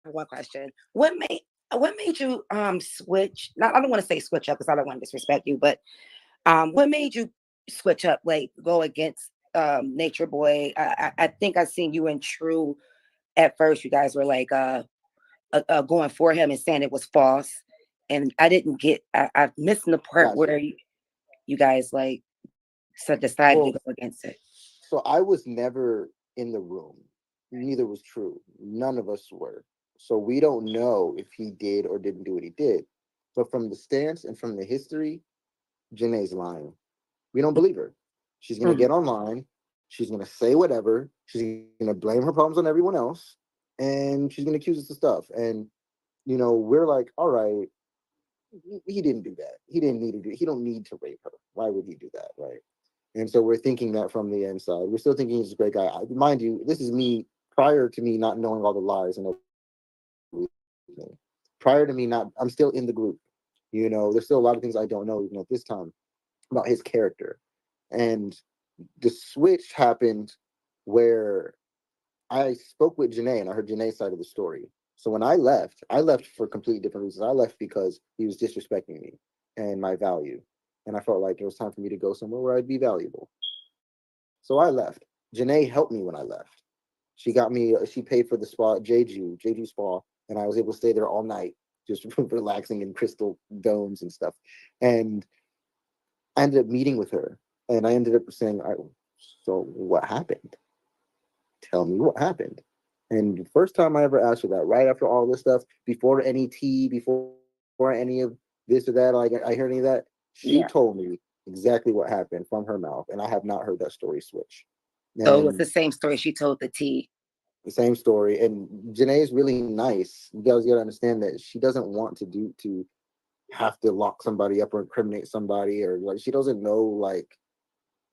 one question. What made you switch? Not, I don't want to say switch up because I don't want to disrespect you, but what made you switch up, like go against Nature Boy? I think I seen you in True. At first, you guys were like going for him and saying it was false, and I didn't get. I missed the part where you guys like decided to go against it. So I was never in the room. Neither was True. None of us were. So we don't know if he did or didn't do what he did. But from the stance and from the history, Janae's lying. We don't believe her. She's going to get online. She's going to say whatever. She's going to blame her problems on everyone else. And she's going to accuse us of stuff. And, we're like, all right, he didn't do that. He didn't need to do it. He don't need to rape her. Why would he do that, right? And so we're thinking that from the inside. We're still thinking he's a great guy. Mind you, this is me prior to me not knowing all the lies and everything. Prior to me I'm still in the group. There's still a lot of things I don't know even at this time about his character. And the switch happened where I spoke with Janae and I heard Janae's side of the story. So when I left for completely different reasons. I left because he was disrespecting me and my value. And I felt like it was time for me to go somewhere where I'd be valuable. So I left. Janae helped me when I left. She paid for the spa, Jeju Spa, and I was able to stay there all night, just relaxing in crystal domes and stuff. And I ended up meeting with her, and I ended up saying, so what happened? Tell me what happened. And the first time I ever asked her that, right after all this stuff, before any tea, before any of this or that, like I heard any of that, she told me exactly what happened from her mouth, and I have not heard that story switch. So it was the And same story she told the T. the same story. And Janae is really nice. You guys gotta understand that she doesn't want to have to lock somebody up or incriminate somebody, or like she doesn't know, like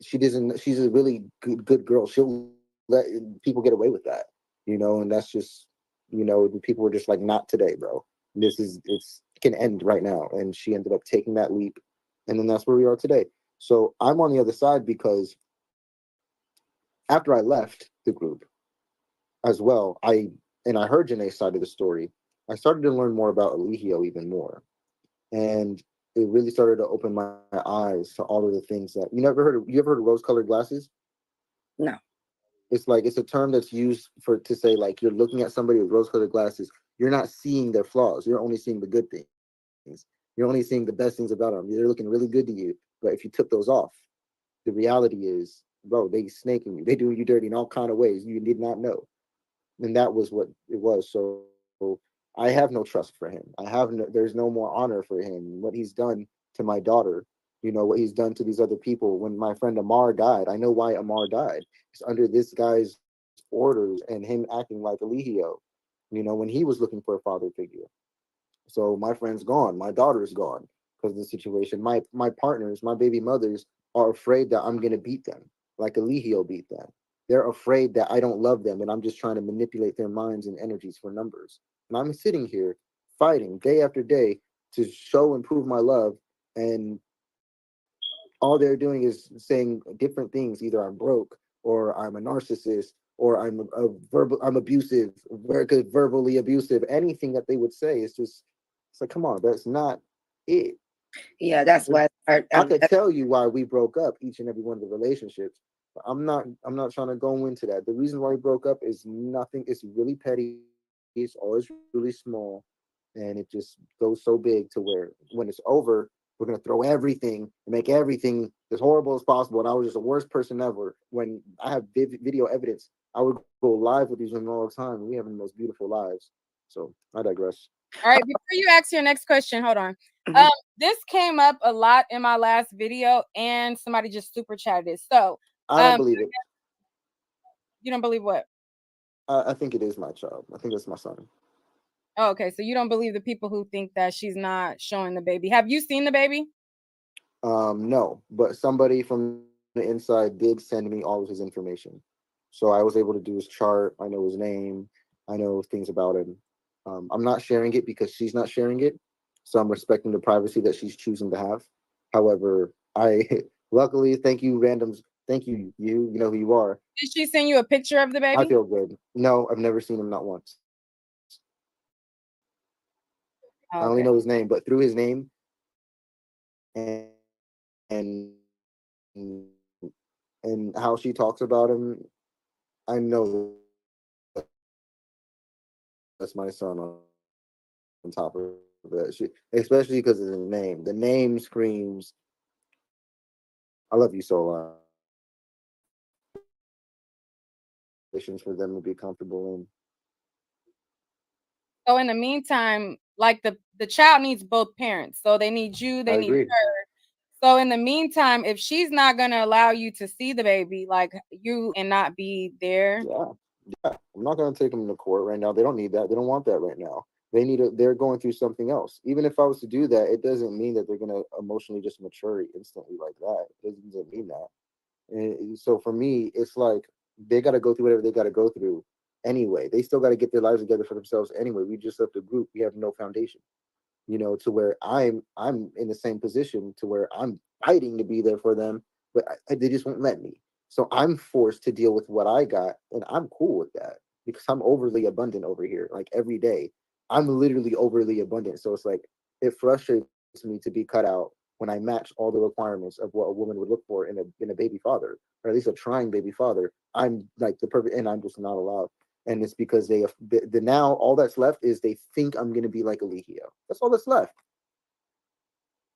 she's a really good girl. She'll let people get away with that, and that's just, the people were just like, not today, bro. It's can end right now. And she ended up taking that leap, and then that's where we are today. So I'm on the other side because after I left the group as well, I heard Janae's side of the story. I started to learn more about Eligio even more. And it really started to open my eyes to all of the things that you ever heard of rose-colored glasses? No. It's a term that's used to say, like, you're looking at somebody with rose-colored glasses, you're not seeing their flaws, you're only seeing the good things. You're only seeing the best things about them. They're looking really good to you. But if you took those off, the reality is, bro, they snaking you. They doing you dirty in all kind of ways you did not know. And that was what it was. So I have no trust for him. There's no more honor for him. What he's done to my daughter, what he's done to these other people. When my friend Amar died, I know why Amar died. It's under this guy's orders and him acting like Eligio, when he was looking for a father figure. So my friend's gone. My daughter's gone because of the situation. My partners, my baby mothers are afraid that I'm going to beat them like Eligio beat them. They're afraid that I don't love them and I'm just trying to manipulate their minds and energies for numbers. And I'm sitting here fighting day after day to show and prove my love. And all they're doing is saying different things. Either I'm broke, or I'm a narcissist, or I'm abusive, very good, verbally abusive. Anything that they would say is just, it's like, come on, that's not it. Yeah, that's why I could tell you why we broke up, each and every one of the relationships. But I'm not trying to go into that. The reason why we broke up is nothing. It's really petty. It's always really small, and it just goes so big to where when it's over, we're gonna throw everything and make everything as horrible as possible. And I was just the worst person ever. When I have video evidence, I would go live with these women all the time. We have the most beautiful lives. So I digress. All right, before you ask your next question, hold on. This came up a lot in my last video, and somebody just super chatted it. So I don't believe it. You don't believe what? I think it is my child. I think it's my son. Oh, okay, so you don't believe the people who think that she's not showing the baby. Have you seen the baby? No, but somebody from the inside did send me all of his information. So I was able to do his chart. I know his name. I know things about him. I'm not sharing it because she's not sharing it. So I'm respecting the privacy that she's choosing to have. However, I luckily, thank you, randoms. Thank you. You know who you are. Did she send you a picture of the baby? I feel good. No, I've never seen him, not once. Okay. I only know his name, but through his name and how she talks about him, I know that's my son on top of that. Especially because of the name. The name screams, I love you so much. For them to be comfortable in. So in the meantime, like the child needs both parents. So they need you, they need her. So in the meantime, if she's not gonna allow you to see the baby, like you and not be there. Yeah. I'm not gonna take them to court right now. They don't need that. They don't want that right now. They're going through something else. Even if I was to do that, it doesn't mean that they're gonna emotionally just mature instantly like that. It doesn't mean that. And so for me, it's like they got to go through whatever they got to go through anyway. They still got to get their lives together for themselves anyway. We just left a group. We have no foundation, to where I'm in the same position to where I'm fighting to be there for them, but they just won't let me. So I'm forced to deal with what I got, and I'm cool with that because I'm overly abundant over here. Like every day, I'm literally overly abundant. So it's like it frustrates me to be cut out when I match all the requirements of what a woman would look for in a baby father, or at least a trying baby father. I'm like the perfect, and I'm just not allowed. And it's because the now all that's left is they think I'm gonna be like Eligio. That's all that's left.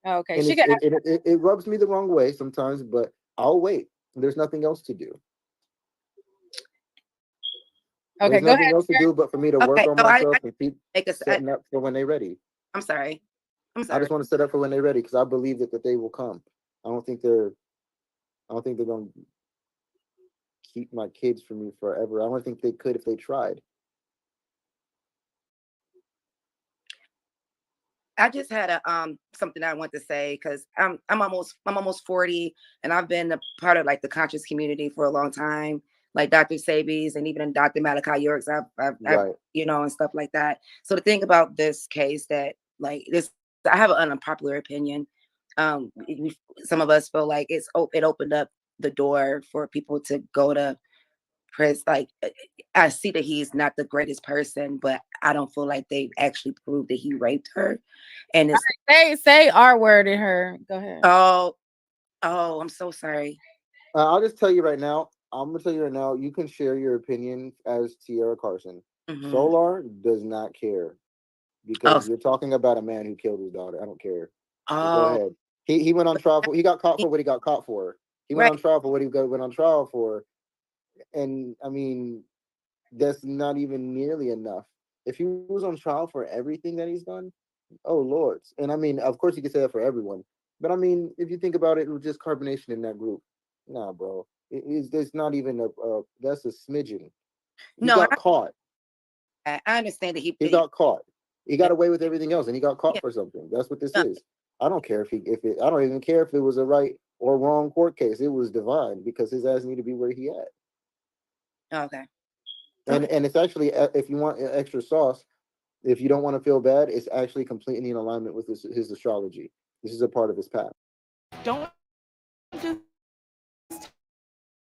Okay, and it rubs me the wrong way sometimes, but I'll wait. There's nothing else to do. Okay, There's go nothing ahead. else to do but for me to work Okay, on so myself and keep make us. setting up for when they're ready. I'm sorry. I'm I sorry. just want to set up for when they're ready because I believe that they will come. I don't think they're gonna keep my kids from me forever. I don't think they could if they tried. I just had a something I want to say because I'm almost 40 and I've been a part of like the conscious community for a long time, like Dr. Sabies and even Dr. Malachi York's, I've Right. you know, and stuff like that. So the thing about this case that like this, I have an unpopular opinion. Some of us feel like it opened up the door for people to go to press. Like I see that he's not the greatest person, but I don't feel like they actually proved that he raped her. And it's Say R word in her. Go ahead. oh, I'm so sorry. I'll just tell you right now. I'm gonna tell you right now. You can share your opinion as Tierra Carson. Mhm. Solar does not care because you're talking about a man who killed his daughter. I don't care. But go ahead. He went on trial for. He got caught for what he got caught for. He went on trial for what went on trial for. And I mean, that's not even nearly enough. If he was on trial for everything that he's done, oh Lord. And I mean, of course you could say that for everyone. But I mean, if you think about it, it was just carbonation in that group. Nah, bro. There's not even that's a smidgen. He got caught. I understand that He got caught. He got away with everything else and he got caught for something. That's what this is. I don't care I don't even care if it was a right or wrong court case. It was divine because his ass needed to be where he at. Okay. And it's actually, if you want extra sauce, if you don't want to feel bad, it's actually completely in alignment with his astrology. This is a part of his path. Don't just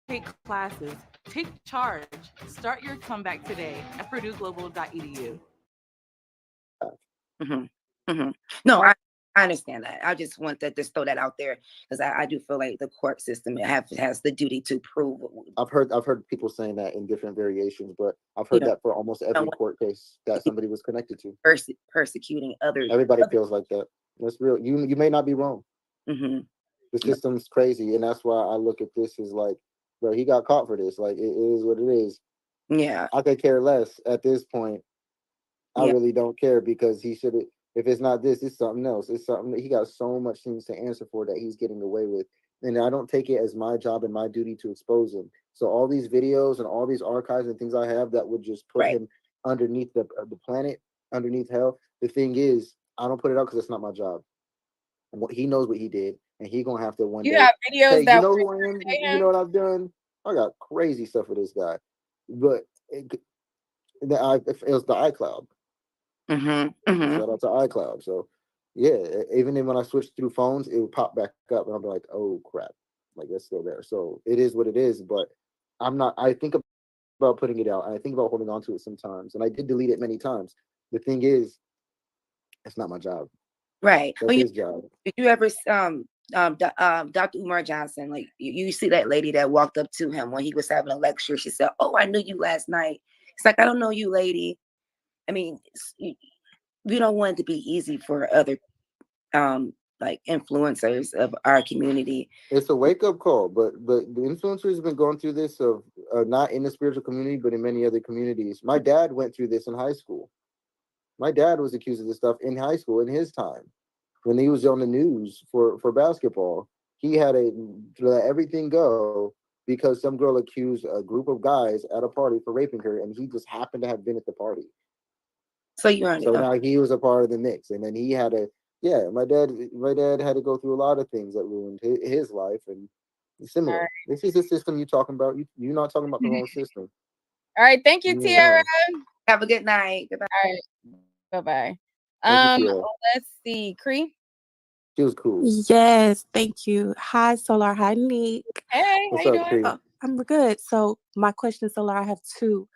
take classes. Take charge. Start your comeback today at PurdueGlobal.edu. Mm-hmm. Mm-hmm. No, I understand that. I just want to just throw that out there because I do feel like the court system has the duty to prove. I've heard people saying that in different variations, but I've heard that for almost every court case that somebody was connected to. Persecuting others. Everybody feels like that. That's real. You may not be wrong. Mm-hmm. The system's crazy, and that's why I look at this as like, bro, he got caught for this. Like it is what it is. Yeah. I could care less at this point. I really don't care because he should have. If it's not this, it's something else. It's something that he got so much things to answer for that he's getting away with. And I don't take it as my job and my duty to expose him. So all these videos and all these archives and things I have that would just put him underneath the planet, underneath hell. The thing is, I don't put it out because it's not my job. He knows what he did, and he gonna have to one day. You have videos that you know who I am. You know what I've done. I got crazy stuff with this guy, but it was the iCloud. Mm-hmm. Mm-hmm. Shout out to iCloud. So yeah, even then when I switched through phones, it would pop back up and I'll be like, oh crap, like that's still there. So it is what it is, but I think about putting it out and I think about holding on to it sometimes. And I did delete it many times. The thing is, it's not my job. Right. That's his job. Did you ever Dr. Umar Johnson, like you see that lady that walked up to him when he was having a lecture, she said, "Oh, I knew you last night." It's like, I don't know you, lady. I mean, we don't want it to be easy for other like influencers of our community. It's a wake-up call, but the influencers have been going through this of not in the spiritual community, but in many other communities. My dad went through this in high school. My dad was accused of this stuff in high school in his time. When he was on the news for basketball, he had to let everything go because some girl accused a group of guys at a party for raping her, and he just happened to have been at the party. So now he was a part of the mix, and then he had to. Yeah, my dad had to go through a lot of things that ruined his life, and similar. Right. This is the system you're talking about. You're not talking about the wrong system. All right, thank you, Tierra. Have a good night. Goodbye. All right, bye bye. Let's see, Cree. She was cool. Yes, thank you. Hi, Solar. Hi, Nick. Hey, what's how up, you doing? I'm good. So my question, Solar, I have two.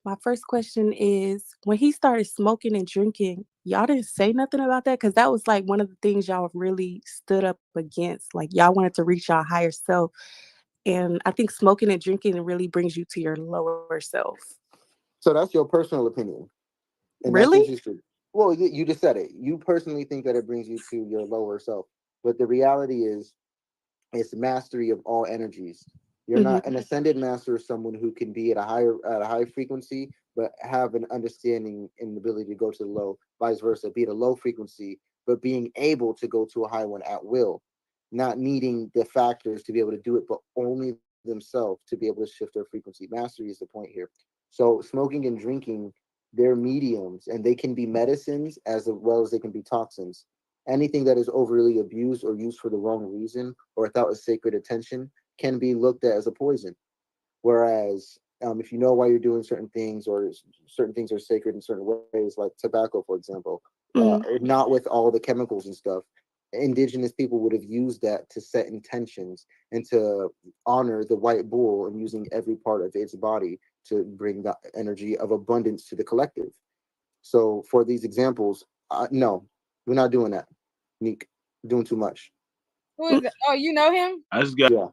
My first question is, when he started smoking and drinking, y'all didn't say nothing about that? Because that was like one of the things y'all really stood up against. Like y'all wanted to reach y'all higher self. And I think smoking and drinking really brings you to your lower self. So that's your personal opinion. And really? That's interesting. Well, you just said it. You personally think that it brings you to your lower self. But the reality is, it's mastery of all energies. You're not an ascended master, someone who can be at a high frequency but have an understanding and ability to go to the low, vice versa, be at a low frequency, but being able to go to a high one at will, not needing the factors to be able to do it, but only themselves to be able to shift their frequency. Mastery is the point here. So smoking and drinking, they're mediums, and they can be medicines as well as they can be toxins. Anything that is overly abused or used for the wrong reason or without a sacred attention can be looked at as a poison. Whereas if you know why you're doing certain things, or certain things are sacred in certain ways, like tobacco, for example, not with all the chemicals and stuff, indigenous people would have used that to set intentions and to honor the white bull and using every part of its body to bring the energy of abundance to the collective. So for these examples, no, we're not doing that. Neek, doing too much. Who is it? Oh, you know him? I just got. Yeah.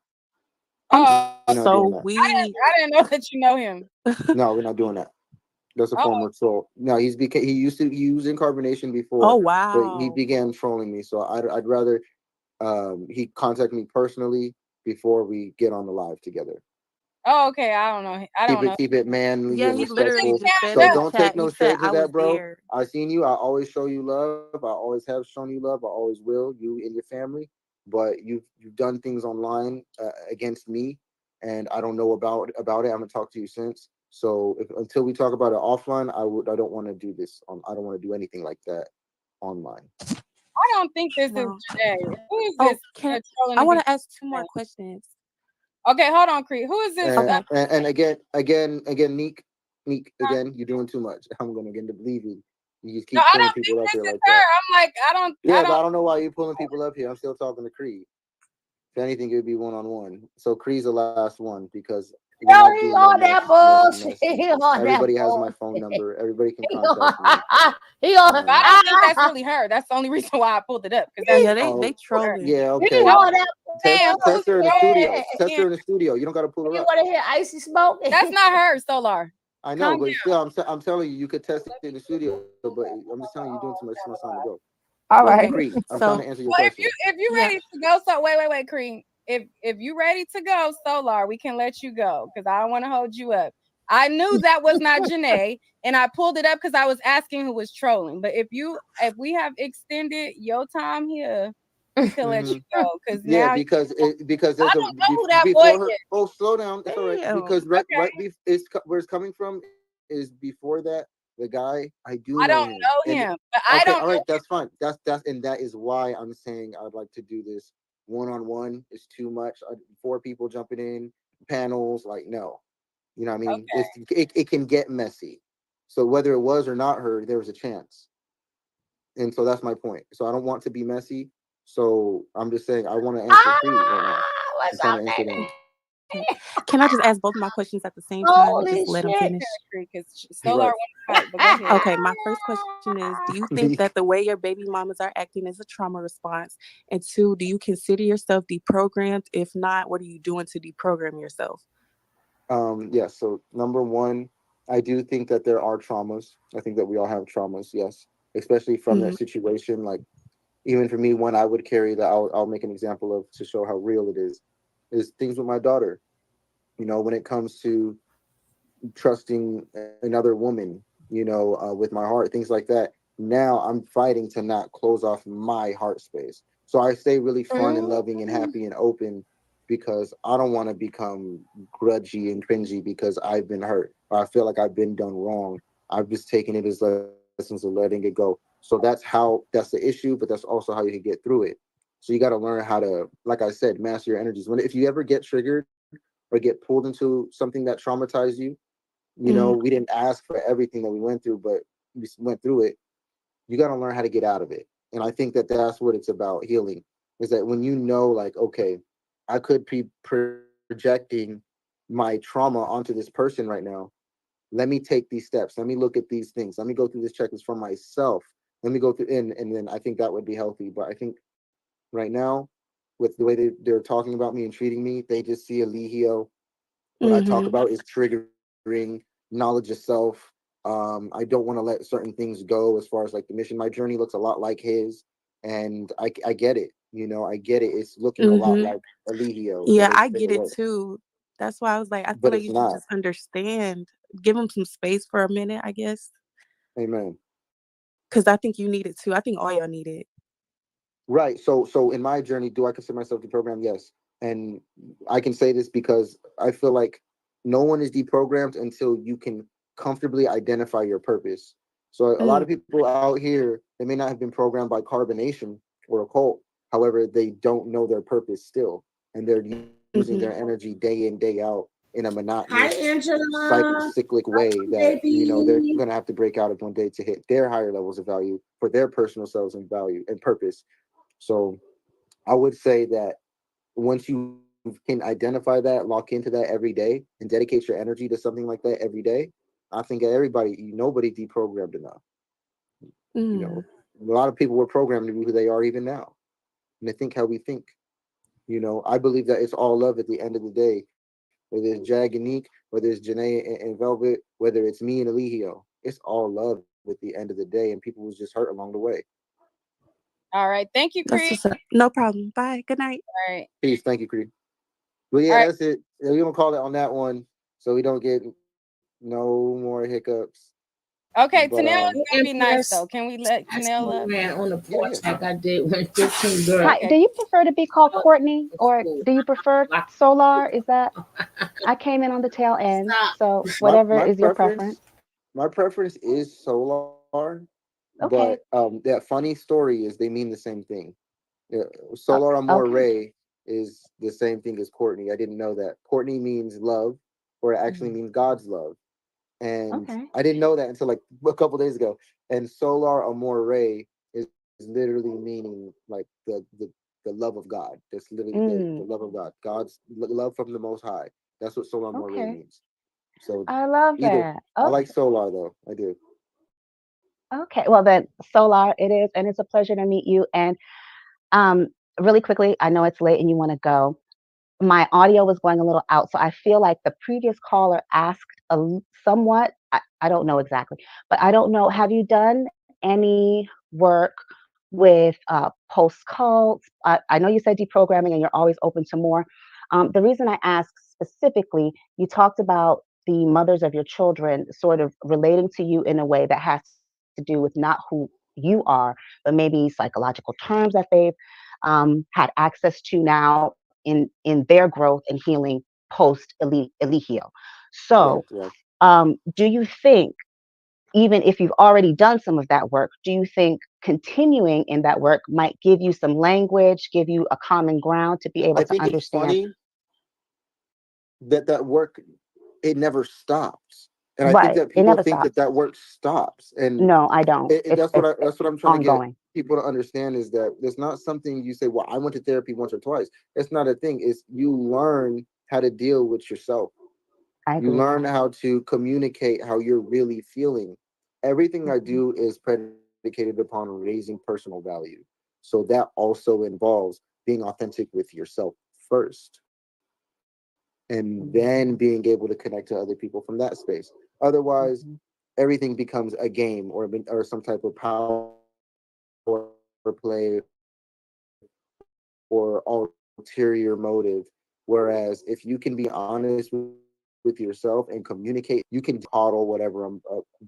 Oh, We're not doing that. I didn't know that you know him. No, we're not doing that. That's a former troll. No, he used to use incarnation before. Oh, But he wow. began trolling me. So I'd rather he contact me personally before we get on the live together. Oh, okay. I don't know. I don't know. Keep it manly Yeah, and he literally respectful. just said So in the don't chat, take no he said, shade to I was that, bro. there. I seen you. I always show you love. I always have shown you love. I always will. You and your family. But you've done things online against me, and I don't know about it. I'm gonna talk to you since. So until we talk about it offline, I don't want to do this. I don't want to do anything like that online. I don't think this is Jay. Who is Oh, this? I want to ask 2 more questions. Okay, hold on, Creed. Who is this? And again, Neek, again, you're doing too much. I'm gonna get to believe you. You just keep No, I pulling don't people think up this here is like her. that. I'm like, Yeah, but I don't know why you're pulling people up here. I'm still talking to Creed. If anything, it would be one-on-one. So Creed's the last one because we're No, not he doing on no that messy. bullshit. He on that Everybody has my bullshit. phone number. Everybody can He contact me. on. He on. But I don't think that's really her. That's the only reason why I pulled it up. Because Yeah, they trolling. Yeah, He okay. on that. Test her in the studio. bullshit. Test her in the studio. You don't got to pull her You up. want to hear Icy smoke? That's not her, Solar. I know, Calm but down. still, I'm telling you, you could test it in the studio. But I'm just telling you, you're doing too much. It's time to go. All But right. Creed, I'm So- trying to answer your Well, question. if you ready to go, so wait, Creed. If you ready to go, Solar, we can let you go because I don't want to hold you up. I knew that was not Janae, and I pulled it up because I was asking who was trolling. But if we have extended your time here, we can let you go because Yeah, now because there's I don't know who that boy is. Oh, slow down. It's all right. Damn. Because where it's coming from is before that. The guy, I do I know don't him. know him, but I don't All right, know that's fine. That is why I'm saying I'd like to do this one-on-one. It's too much. 4 people jumping in, panels, like no. You know what I mean? It can get messy. So whether it was or not her, there was a chance. And so that's my point. So I don't want to be messy. So I'm just saying I want to answer Creed right now. What's I'm up, trying to answer baby? them. Can I just ask both of my questions at the same time? Holy Just let them shit. finish. Solar Right. but go ahead. Okay, my first question is, do you think that the way your baby mamas are acting is a trauma response? And 2, do you consider yourself deprogrammed? If not, what are you doing to deprogram yourself? Yes. So number one, I do think that there are traumas. I think that we all have traumas, yes. Especially from that situation. Like even for me, one I would carry that I'll make an example of to show how real it is things with my daughter. You know, when it comes to trusting another woman, with my heart, things like that. Now I'm fighting to not close off my heart space. So I stay really fun and loving and happy and open because I don't want to become grudgy and cringy because I've been hurt or I feel like I've been done wrong. I've just taken it as lessons of letting it go. So that's the issue, but that's also how you can get through it. So you got to learn how to, like I said, master your energies. If you ever get triggered or get pulled into something that traumatized you, we didn't ask for everything that we went through, but we went through it. You got to learn how to get out of it. And I think that that's what it's about, healing, is that when like, okay, I could be projecting my trauma onto this person right now. Let me take these steps. Let me look at these things. Let me go through this checklist for myself. Let me go through and then I think that would be healthy. But I think right now, with the way they're talking about me and treating me, they just see a Lehio. What I talk about is triggering, knowledge of self. I don't want to let certain things go as far as like the mission. My journey looks a lot like his, and I get it. I get it. It's looking a lot like Eligio. Yeah, I get it too. That's why I was like, I feel But like it's you should not. just understand give them some space for a minute, I guess. Amen. Because I think you need it too. I think all y'all need it. Right. So in my journey, do I consider myself deprogrammed? Yes. And I can say this because I feel like no one is deprogrammed until you can comfortably identify your purpose. So a lot of people out here, they may not have been programmed by carbonation or a cult. However, they don't know their purpose still. And they're using their energy day in, day out in a monotonous, cyclic way that, you know, they're going to have to break out of one day to hit their higher levels of value for their personal selves and value and purpose. So I would say that once you can identify that, lock into that every day, and dedicate your energy to something like that every day, I think nobody deprogrammed enough. You know, a lot of people were programmed to be who they are even now, and they think how we think. You know, I believe that it's all love at the end of the day. Whether it's Jag and Neek, whether it's Janae and Velvet, whether it's me and Eligio, it's all love at the end of the day, and people was just hurt along the way. All right. Thank you, Creed. No problem. Bye. Good night. All right. Peace. Thank you, Creed. Well, yeah, that's it. We're gonna call it on that one, so we don't get no more hiccups. Okay, Tanel is gonna be nice though. Can we let Tanel up? Man on the porch like I did when 15 girls. Hi, do you prefer to be called Courtney, or do you prefer Solar? Is that I came in on the tail end, so whatever is your preference. My preference is Solar. Okay. But that funny story is they mean the same thing. Solar Amore Ray is the same thing as Courtney. I didn't know that. Courtney means love, or it actually means God's love. And I didn't know that until like a couple days ago. And Solar Amore Ray is literally meaning like the love of God. That's literally the love of God. God's love from the Most High. That's what Solar Amore Ray means. So I love that. I like Solar though. I do. Okay, well then, Solar it is, and it's a pleasure to meet you. And really quickly, I know it's late and you want to go. My audio was going a little out, so I feel like the previous caller asked somewhat. I don't know exactly, but I don't know. Have you done any work with post cults? I know you said deprogramming, and you're always open to more. The reason I ask specifically, you talked about the mothers of your children sort of relating to you in a way that has to do with not who you are, but maybe psychological terms that they've had access to now in their growth and healing post Eligio. So, do you think, even if you've already done some of that work, do you think continuing in that work might give you some language, give you a common ground to be able to understand? It's funny that work, it never stops. And I think that people think that work stops. And no, I don't. That's what I'm trying ongoing. to get people to understand, is that there's not something you say, well, I went to therapy once or twice. It's not a thing. It's you learn how to deal with yourself. You learn how to communicate how you're really feeling. Everything I do is predicated upon raising personal value. So that also involves being authentic with yourself first, and then being able to connect to other people from that space. Otherwise, everything becomes a game or some type of power play or ulterior motive. Whereas if you can be honest with yourself and communicate, you can coddle whatever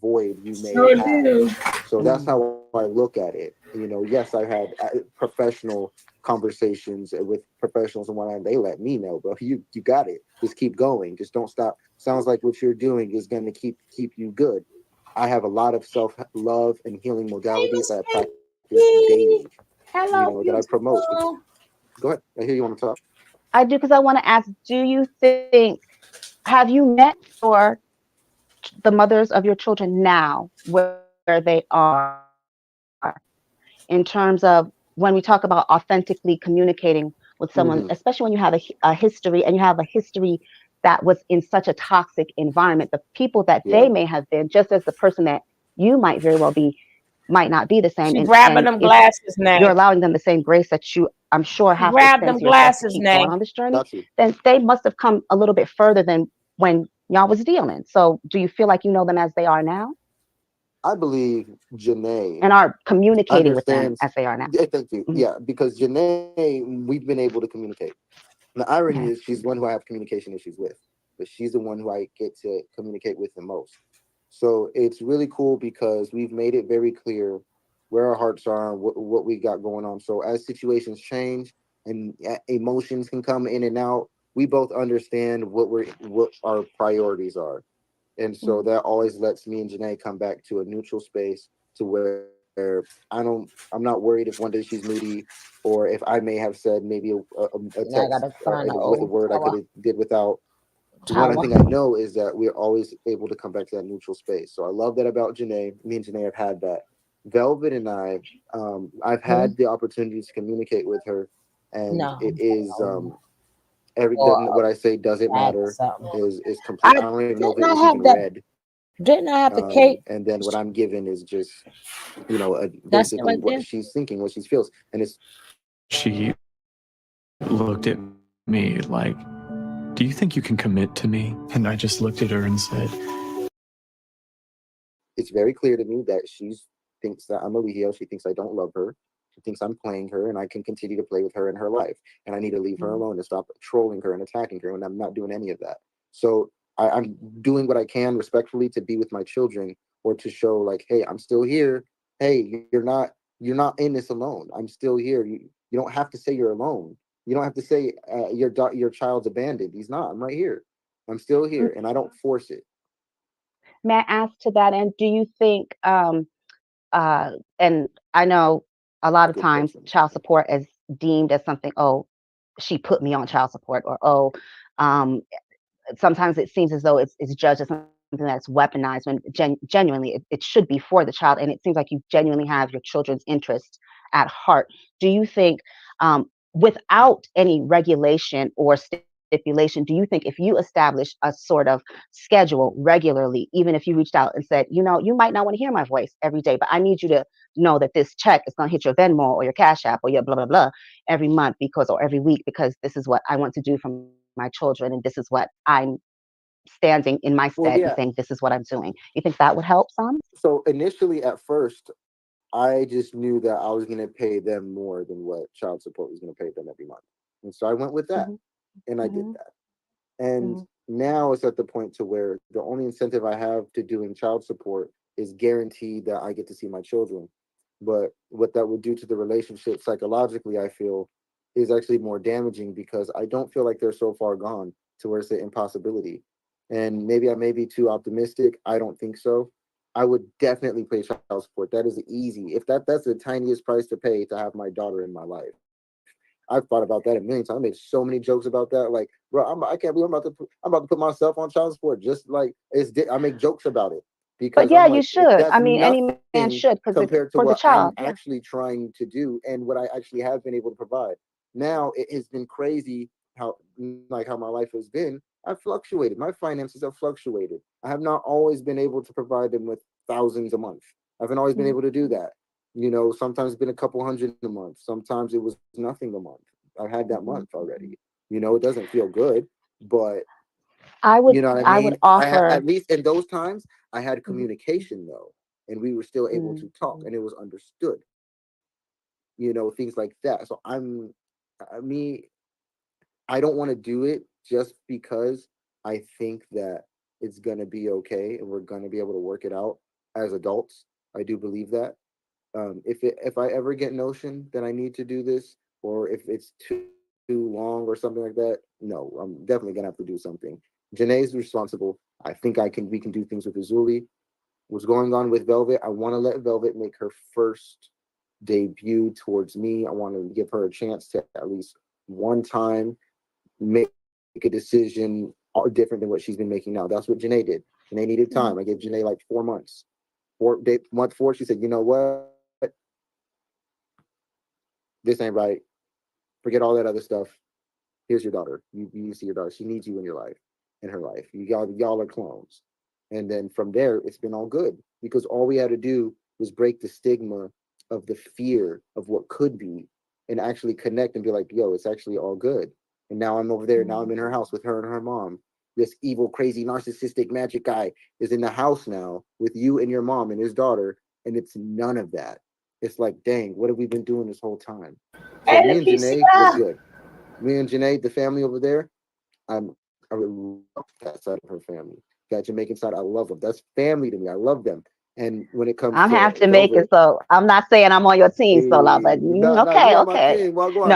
void you may have. So that's how I look at it. You know, yes, I've had professional conversations with professionals and whatnot. They let me know, bro, you got it. Just keep going. Just don't stop. Sounds like what you're doing is going to keep you good. I have a lot of self-love and healing modalities that I practice daily. That I promote. Go ahead. I hear you want to talk. I do, because I want to ask, do you think, have you met the mothers of your children now where they are, in terms of when we talk about authentically communicating with someone, especially when you have a history, and you have a history that was in such a toxic environment, the people that they may have been, just as the person that you might very well be, might not be the same. She grabbing them glasses now. You're allowing them the same grace that you, I'm sure, have to extend to yourself to keep going on this journey. Then they must have come a little bit further than when y'all was dealing. So do you feel like you know them as they are now? I believe Janae and are communicating with them as they are now. Yeah, thank you. Yeah, because Janae, we've been able to communicate. The irony is she's one who I have communication issues with. but she's the one who I get to communicate with the most. So it's really cool because we've made it very clear where our hearts are and what we got going on. So as situations change and emotions can come in and out, we both understand what our priorities are. And so that always lets me and Janae come back to a neutral space to where I'm not worried if one day she's moody, or if I may have said maybe a Now I text gotta find an with a old word I could tower. have did without. One Tower. thing I know is that we're always able to come back to that neutral space. So I love that about Janae. Me and Janae have had that. Velvet and I've had the opportunity to communicate with her, and No. it is Or what I say doesn't bag or matter something. is complete. I I don't even know if it didn't I was have even that. read. Didn't I have the cake? And then what I'm given is just, That's it basically right what there. she's thinking, what she feels, and it's. She looked at me like, do you think you can commit to me? And I just looked at her and said, It's very clear to me that she thinks that I'm a Leo. She thinks I don't love her. She thinks I'm playing her, and I can continue to play with her in her life. And I need to leave her alone and stop trolling her and attacking her. And I'm not doing any of that. So I'm doing what I can respectfully to be with my children, or to show like, hey, I'm still here. Hey, you're not in this alone. I'm still here. You don't have to say you're alone. You don't have to say your child's abandoned. He's not. I'm right here. I'm still here, and I don't force it. May I ask to that end, do you think, and I know a lot of Good times question. child support is deemed as something, oh, she put me on child support, or oh, um, sometimes it seems as though it's judged as something that's weaponized when genuinely it should be for the child. And it seems like you genuinely have your children's interest at heart. Do you think, without any regulation or stipulation, do you think if you establish a sort of schedule regularly, even if you reached out and said, you might not want to hear my voice every day, but I need you to know that this check is going to hit your Venmo or your Cash App or your blah, blah, blah every month or every week, because this is what I want to do for my children, and this is what I'm standing in my Well, stead and yeah. saying, this is what I'm doing. You think that would help some? So initially, at first, I just knew that I was going to pay them more than what child support was going to pay them every month. And so I went with that, and I did that. And now it's at the point to where the only incentive I have to doing child support is guaranteed that I get to see my children. But what that would do to the relationship psychologically, I feel, is actually more damaging, because I don't feel like they're so far gone to where it's an impossibility. And maybe I may be too optimistic. I don't think so. I would definitely pay child support. That is easy. If that's the tiniest price to pay to have my daughter in my life. I've thought about that a million times. I made so many jokes about that. Like, bro, I can't believe I'm about to put myself on child support. Just like I make jokes about it, But because yeah, I'm you like, should. that's I mean, any man nothing should, because it's compared to for the what I'm child. Yeah. actually trying to do and what I actually have been able to provide. Now it has been crazy how my life has been. I've fluctuated. My finances have fluctuated. I have not always been able to provide them with thousands a month. I haven't always been able to do that. Sometimes it's been a couple hundred a month. Sometimes it was nothing a month. I've had that month already. It doesn't feel good, but I would you know what I I mean? would offer. At least in those times, I had communication though, and we were still able to talk, and it was understood. Things like that. So I don't want to do it just because I think that it's gonna be okay and we're gonna be able to work it out as adults. I do believe that. If I ever get notion that I need to do this, or if it's too long or something like that, no, I'm definitely gonna have to do something. Janae's responsible. I think we can do things with Azuli. What's going on with Velvet? I want to let Velvet make her first debut towards me. I want to give her a chance to at least one time make a decision different than what she's been making now. That's what Janae did. Janae needed time. I gave Janae like 4 months. Month 4, she said, you know what? This ain't right. Forget all that other stuff. Here's your daughter. You see your daughter. She needs you in your life, in her life. Y'all are clones. And then from there, it's been all good, because all we had to do was break the stigma of the fear of what could be, and actually connect and be like, yo, it's actually all good. And now I'm over there. Now I'm in her house with her and her mom. This evil, crazy, narcissistic magic guy is in the house now with you and your mom and his daughter. And it's none of that. It's like, dang, what have we been doing this whole time? So And me the and Janae, we're PCR. good. Me and Janae, the family over there, I really love that side of her family. That Jamaican side, I love them. That's family to me. I love them. And when it comes I'm to half Jamaican, so I'm not saying I'm on your team, Sola, but no, okay, you on my okay. team. Well, go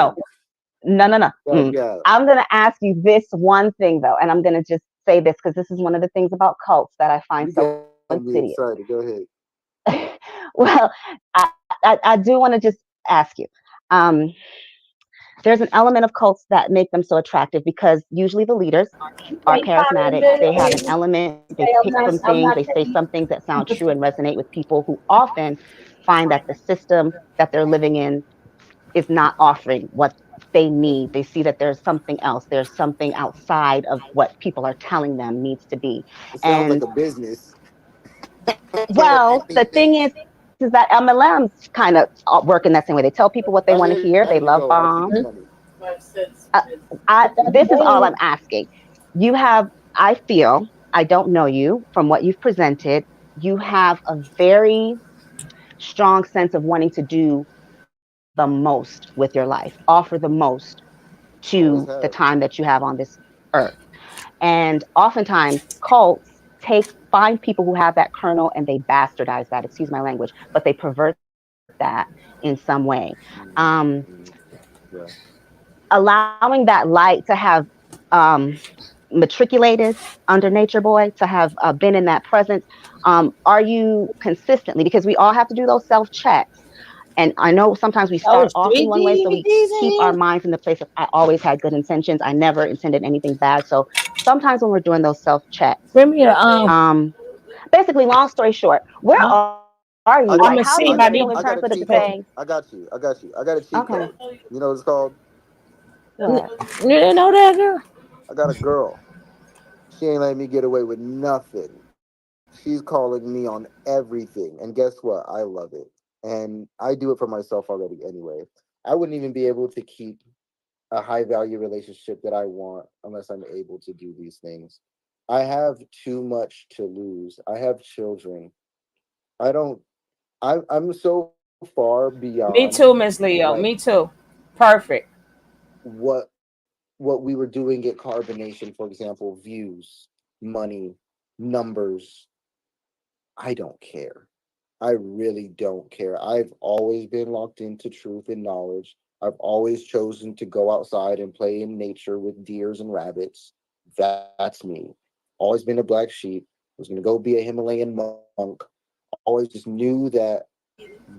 No, no. Yeah. I'm going to ask you this one thing, though, and I'm going to just say this because this is one of the things about cults that I find so insidious. Excited. Go ahead. Well, I do want to just ask you. There's an element of cults that make them so attractive because usually the leaders are charismatic. They have an element, they pick from things, they say some things that sound true and resonate with people who often find that the system that they're living in is not offering what they need. They see that there's something else. There's something outside of what people are telling them needs to be. It sounds like a business. Well, the thing is that MLMs kind of work in that same way. They tell people what they want to hear. They love bomb. This is all I'm asking. You have, I feel, I don't know you from what you've presented. You have a very strong sense of wanting to do the most with your life, offer the most to the time that you have on this earth. And oftentimes cults find people who have that kernel and they bastardize that, excuse my language, but they pervert that in some way. Allowing that light to have matriculated under Nature Boy, to have been in that presence, are you consistently, because we all have to do those self-checks. And I know sometimes we start off in one way, so we keep our minds in the place of, I always had good intentions. I never intended anything bad. So sometimes when we're doing those self-checks, basically, long story short, where are you? Like, how do you feel in terms of the things? I got you. I got a cheat code. You know what it's called? You didn't know that, girl? I got a girl. She ain't letting me get away with nothing. She's calling me on everything. And guess what? I love it. And I do it for myself already anyway. I wouldn't even be able to keep a high value relationship that I want unless I'm able to do these things. I have too much to lose. I have children. I'm so far beyond. Me too, Miss Leo. Like, me too. Perfect. What we were doing at Carbonation, for example, views, money, numbers. I don't care. I really don't care. I've always been locked into truth and knowledge. I've always chosen to go outside and play in nature with deers and rabbits. That's me. Always been a black sheep. Was going to go be a Himalayan monk. Always just knew that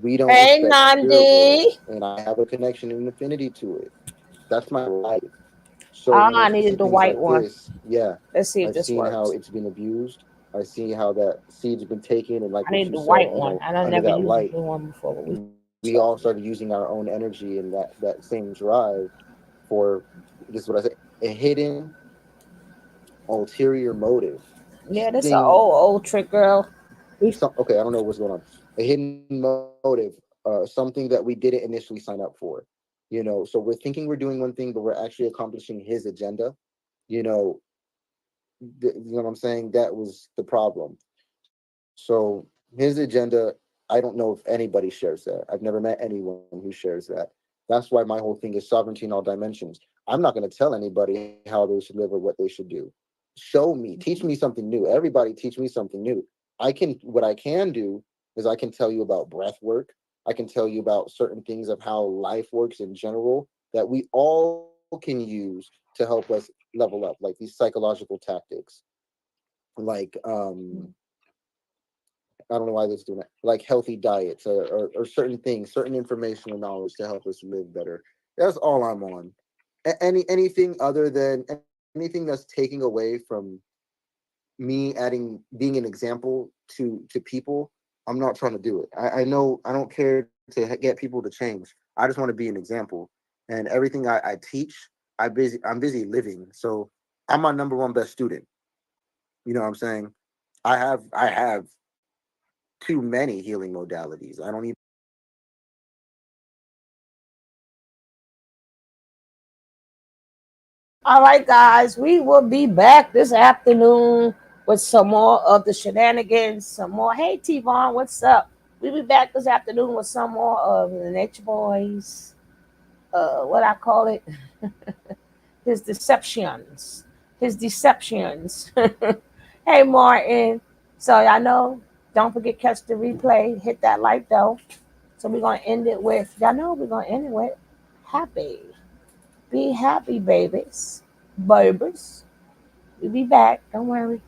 we don't respect Nandi. And I have a connection and affinity to it. That's my life. So I needed the white one. Yeah. Let's see if I've this seen works. how it's been abused. I see how that seed's been taken, and like I need the white one. I don't never used the blue one before. But we all started using our own energy and that same drive for, this is what I say, a hidden ulterior motive. Yeah, that's an old trick, girl. Okay, I don't know what's going on. A hidden motive, something that we didn't initially sign up for. You know, so we're thinking we're doing one thing, but we're actually accomplishing his agenda. You know what I'm saying? That was the problem. So his agenda, I don't know if anybody shares that. I've never met anyone who shares that. That's why my whole thing is sovereignty in all dimensions. I'm not going to tell anybody how they should live or what they should do. Show me, teach me something new. Everybody teach me something new. What I can do is I can tell you about breath work. I can tell you about certain things of how life works in general that we all can use to help us level up, like these psychological tactics. Like, I don't know why this is doing that. Like healthy diets or certain things, certain informational knowledge to help us live better. That's all I'm on. Anything other than anything that's taking away from me being an example to people, I'm not trying to do it. I know I don't care to get people to change. I just want to be an example. And everything I teach, I'm busy living. So I'm my number one best student. You know what I'm saying? I have too many healing modalities. I don't even. all right, guys, we will be back this afternoon with some more of the shenanigans, some more. Hey, T-Vaughn, what's up? We'll be back this afternoon with some more of the Nature Boys, what I call it, his deceptions, his deceptions. Hey, Martin. So y'all know, don't forget catch the replay. Hit that like though. So we're gonna end it with, y'all know we're gonna end it with happy. Be happy, babies. Babies. We'll be back. Don't worry.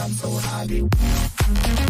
I'm so happy.